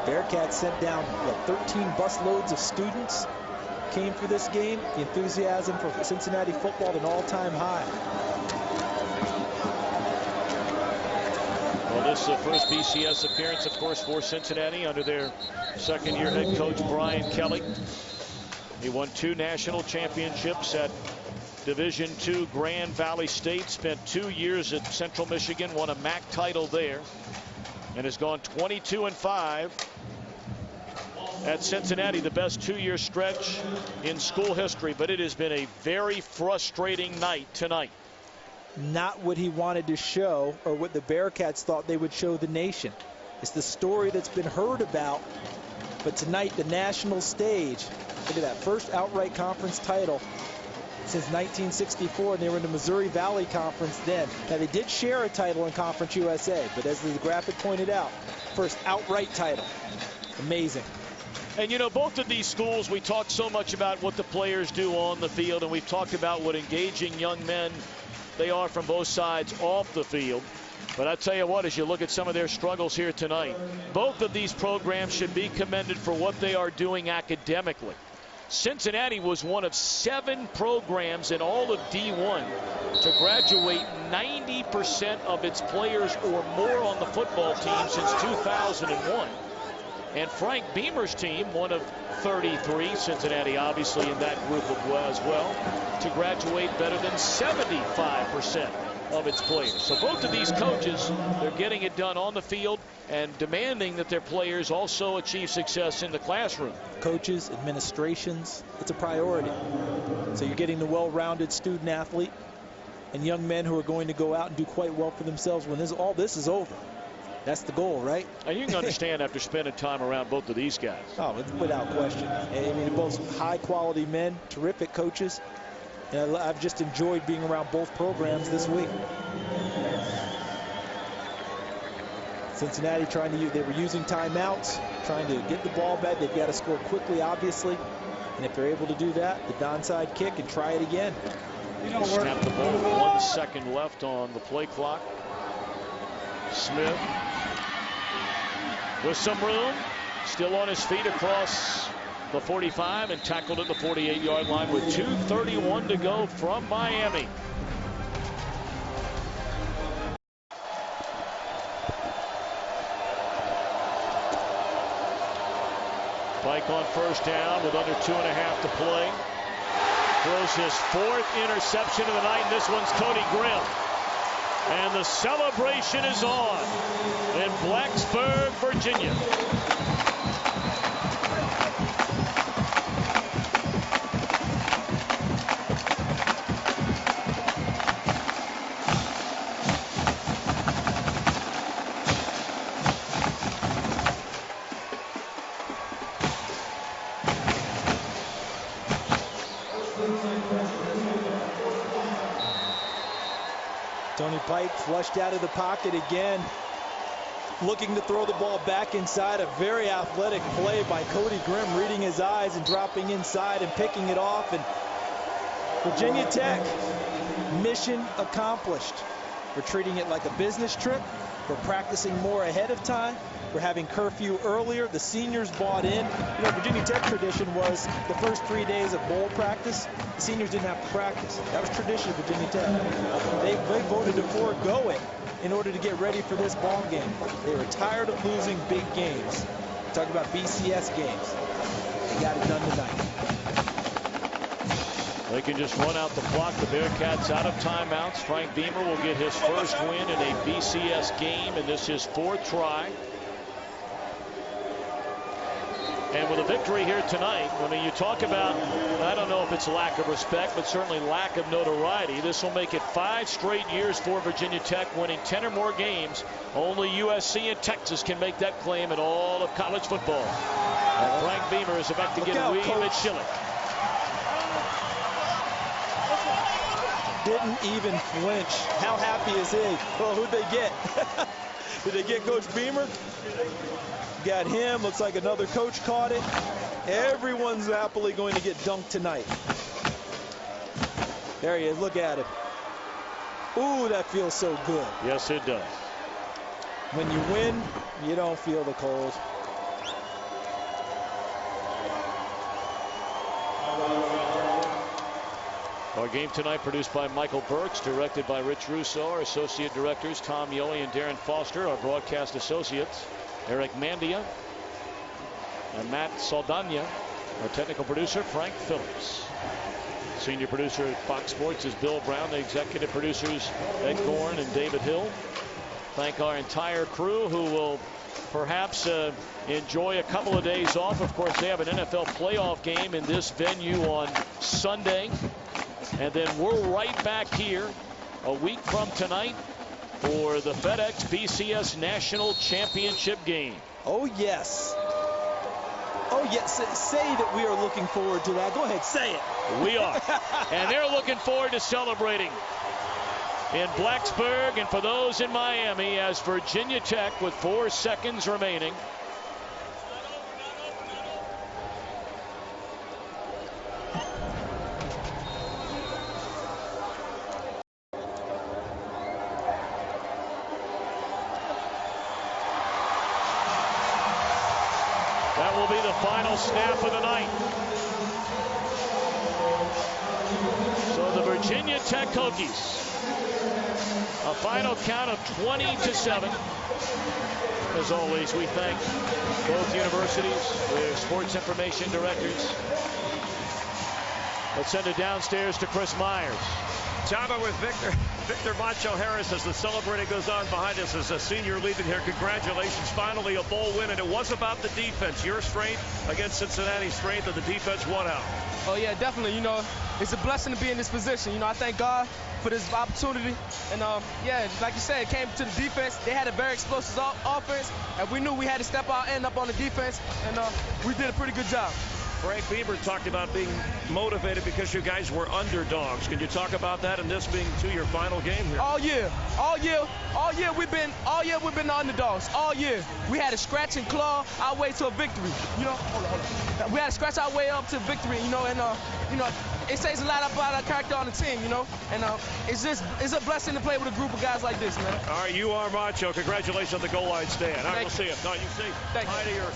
Bearcats sent down 13 busloads of students. Came for this game. The enthusiasm for Cincinnati football at an all-time high. Well, this is the first BCS appearance, of course, for Cincinnati under their second-year head coach, Brian Kelly. He won 2 national championships at Division II Grand Valley State, spent 2 years at Central Michigan, won a MAC title there, and has gone 22-5 at Cincinnati, the best 2-year stretch in school history. But it has been a very frustrating night tonight. Not what he wanted to show or what the Bearcats thought they would show the nation. It's the story that's been heard about. But tonight, the national stage, look at that, first outright conference title since 1964, and they were in the Missouri Valley Conference then. Now, they did share a title in Conference USA, but as the graphic pointed out, first outright title. Amazing. And, you know, both of these schools, we talk so much about what the players do on the field, and we've talked about what engaging young men they are from both sides off the field. But I tell you what, as you look at some of their struggles here tonight, both of these programs should be commended for what they are doing academically. Cincinnati was one of 7 programs in all of D1 to graduate 90% of its players or more on the football team since 2001. And Frank Beamer's team, one of 33, Cincinnati obviously in that group as well, to graduate better than 75% of its players. So both of these coaches, they're getting it done on the field and demanding that their players also achieve success in the classroom. Coaches, administrations, it's a priority. So you're getting the well-rounded student athlete and young men who are going to go out and do quite well for themselves when all this is over. That's the goal, right? And you can understand after spending time around both of these guys. Oh, without question. I mean, they're both high-quality men, terrific coaches. And I've just enjoyed being around both programs this week. Cincinnati they were using timeouts, trying to get the ball back. They've got to score quickly, obviously. And if they're able to do that, the downside kick and try it again. Snap the ball with 1 second left on the play clock. Smith with some room, still on his feet across the 45 and tackled at the 48-yard line with 2:31 to go from Miami. Pike on first down with under 2.5 to play. Throws his 4th interception of the night, and this one's Cody Grimm. And the celebration is on in Blacksburg, Virginia. Tony Pike flushed out of the pocket again, looking to throw the ball back inside. A very athletic play by Cody Grimm, reading his eyes and dropping inside and picking it off. And Virginia Tech, mission accomplished. We're treating it like a business trip. We're practicing more ahead of time. We're having curfew earlier. The seniors bought in. You know, Virginia Tech tradition was the first 3 days of bowl practice, the seniors didn't have to practice. That was tradition of Virginia Tech. They voted to forego it in order to get ready for this ball game. They were tired of losing big games. Talk about BCS games. They got it done tonight. They can just run out the clock. The Bearcats out of timeouts. Frank Beamer will get his first win in a BCS game, and this is 4th try. And with a victory here tonight, I mean, you talk about, I don't know if it's lack of respect, but certainly lack of notoriety. This will make it 5 straight years for Virginia Tech, winning 10 or more games. Only USC and Texas can make that claim in all of college football. And Frank Beamer is about to get a wee bit chilly. Didn't even flinch. How happy is he? Well, who'd they get? Did they get Coach Beamer? Got him. Looks like another coach caught it. Everyone's happily going to get dunked tonight. There he is. Look at him. Ooh, that feels so good. Yes, it does. When you win, you don't feel the cold. Our game tonight produced by Michael Burks, directed by Rich Russo. Our associate directors, Tom Yohe and Darren Foster. Our broadcast associates, Eric Mandia and Matt Saldana. Our technical producer, Frank Phillips. Senior producer at Fox Sports is Bill Brown. The executive producers, Ed Gorn and David Hill. Thank our entire crew who will perhaps enjoy a couple of days off. Of course, they have an NFL playoff game in this venue on Sunday. And then we're right back here a week from tonight for the FedEx BCS National Championship game. Oh, yes. Oh, yes. Say that we are looking forward to that. Go ahead, say it. We are. And they're looking forward to celebrating in Blacksburg, and for those in Miami, as Virginia Tech, with 4 seconds remaining, that will be the final snap of the night. So the Virginia Tech Hokies, a final count of 20-7. As always, we thank both universities, their sports information directors. Let's send it downstairs to Chris Myers. Chava with Victor Macho Harris as the celebrating goes on behind us as a senior leaving here. Congratulations, finally a bowl win, and it was about the defense. Your strength against Cincinnati's strength, and the defense won out. Oh yeah, definitely. You know, it's a blessing to be in this position. You know, I thank God for this opportunity, and yeah, like you said, it came to the defense. They had a very explosive offense, and we knew we had to step out and up on the defense, and we did a pretty good job. Frank Beamer talked about being motivated because you guys were underdogs. Can you talk about that and this being your final game here? All year we've been the underdogs. All year we had to scratch and claw our way to a victory. You know, hold on. We had to scratch our way up to victory. You know, and you know, it says a lot about our character on the team. You know, and it's a blessing to play with a group of guys like this, man. All right, you are macho. Congratulations on the goal line stand. All right, we'll see you. No, you see. Thank you. Hi to your.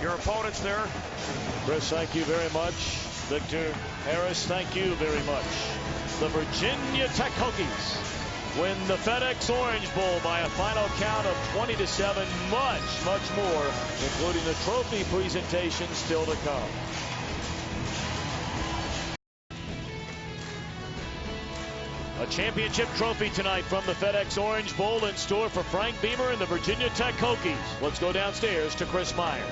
Your opponents there. Chris, thank you very much. Victor Harris, thank you very much. The Virginia Tech Hokies win the FedEx Orange Bowl by a final count of 20-7. Much more, including the trophy presentation still to come. A championship trophy tonight from the FedEx Orange Bowl in store for Frank Beamer and the Virginia Tech Hokies. Let's go downstairs to Chris Myers.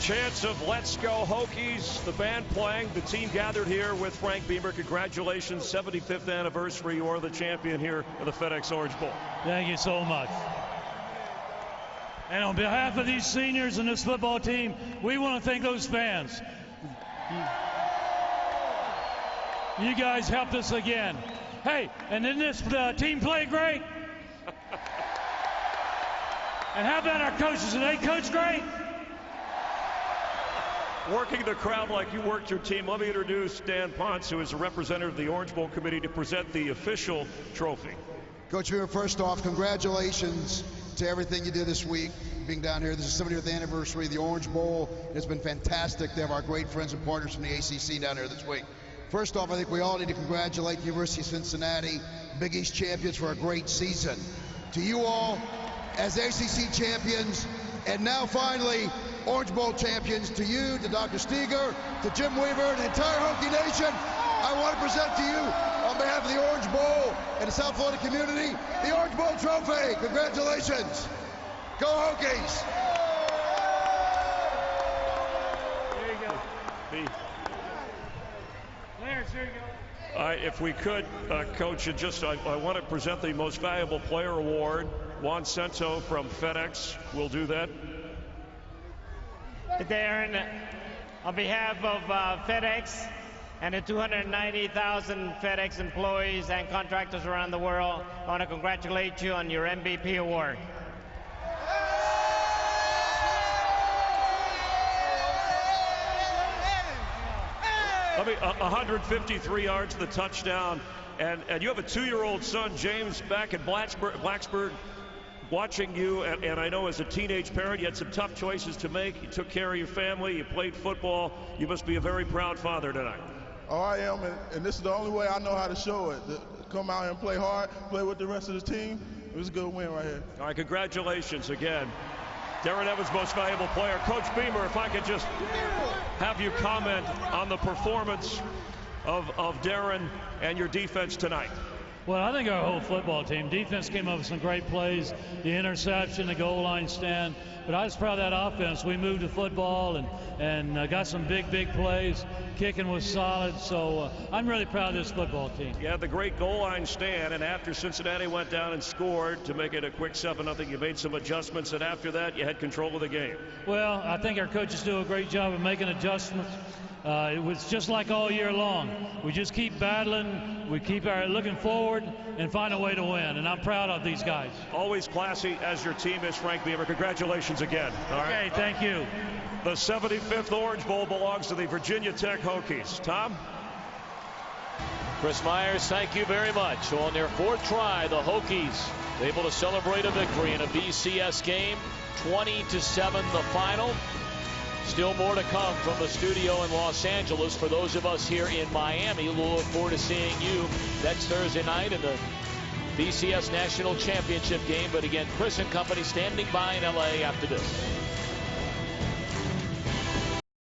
Chance of Let's Go Hokies, the band playing, the team gathered here with Frank Beamer. Congratulations, 75th anniversary. You are the champion here of the FedEx Orange Bowl. Thank you so much. And on behalf of these seniors and this football team, we want to thank those fans. You guys helped us again. Hey, and then this team played great. And how about our coaches? Did they coach great? Working the crowd like you worked your team, let me introduce Dan Ponce, who is a representative of the Orange Bowl Committee, to present the official trophy. Coach Beamer, first off, congratulations to everything you did this week, being down here. This is the 70th anniversary of the Orange Bowl. It's been fantastic to have our great friends and partners from the ACC down here this week. First off, I think we all need to congratulate the University of Cincinnati, Big East champions, for a great season. To you all, as ACC champions, and now finally, Orange Bowl champions, to you, to Dr. Steger, to Jim Weaver, and the entire Hokie Nation, I want to present to you, on behalf of the Orange Bowl and the South Florida community, the Orange Bowl trophy. Congratulations. Go Hokies. There you go. Clarence, here you go. All right, if we could, Coach, I want to present the Most Valuable Player Award. Juan Cento from FedEx will do that. Darren, on behalf of FedEx and the 290,000 FedEx employees and contractors around the world, I want to congratulate you on your MVP award. I mean, 153 yards to the touchdown, and you have a 2-year-old son, James, back in Blacksburg, watching you, and I know as a teenage parent you had some tough choices to make. You took care of your family, you played football. You must be a very proud father tonight. Oh, I am, and this is the only way I know how to show it. Come out here and play hard, play with the rest of the team. It was a good win right here. All right, congratulations again. Darren Evans, Most Valuable Player. Coach Beamer, if I could just have you comment on the performance of Darren and your defense tonight. Well, I think our whole football team, defense came up with some great plays, the interception, the goal line stand. But I was proud of that offense. We moved the football and got some big plays. Kicking was solid, so I'm really proud of this football team. You had the great goal line stand, and after Cincinnati went down and scored to make it a quick 7-0, you made some adjustments, and after that, you had control of the game. Well, I think our coaches do a great job of making adjustments. It was just like all year long. We just keep battling, we keep looking forward, and find a way to win, and I'm proud of these guys. Always classy as your team is, Frank Beamer. Congratulations again. All right. Okay, thank you. The 75th Orange Bowl belongs to the Virginia Tech Hokies. Tom? Chris Myers, thank you very much. So on their 4th try, the Hokies able to celebrate a victory in a BCS game. 20-7 the final. Still more to come from the studio in Los Angeles. For those of us here in Miami, we'll look forward to seeing you next Thursday night in the BCS National Championship game. But again, Chris and company standing by in LA after this.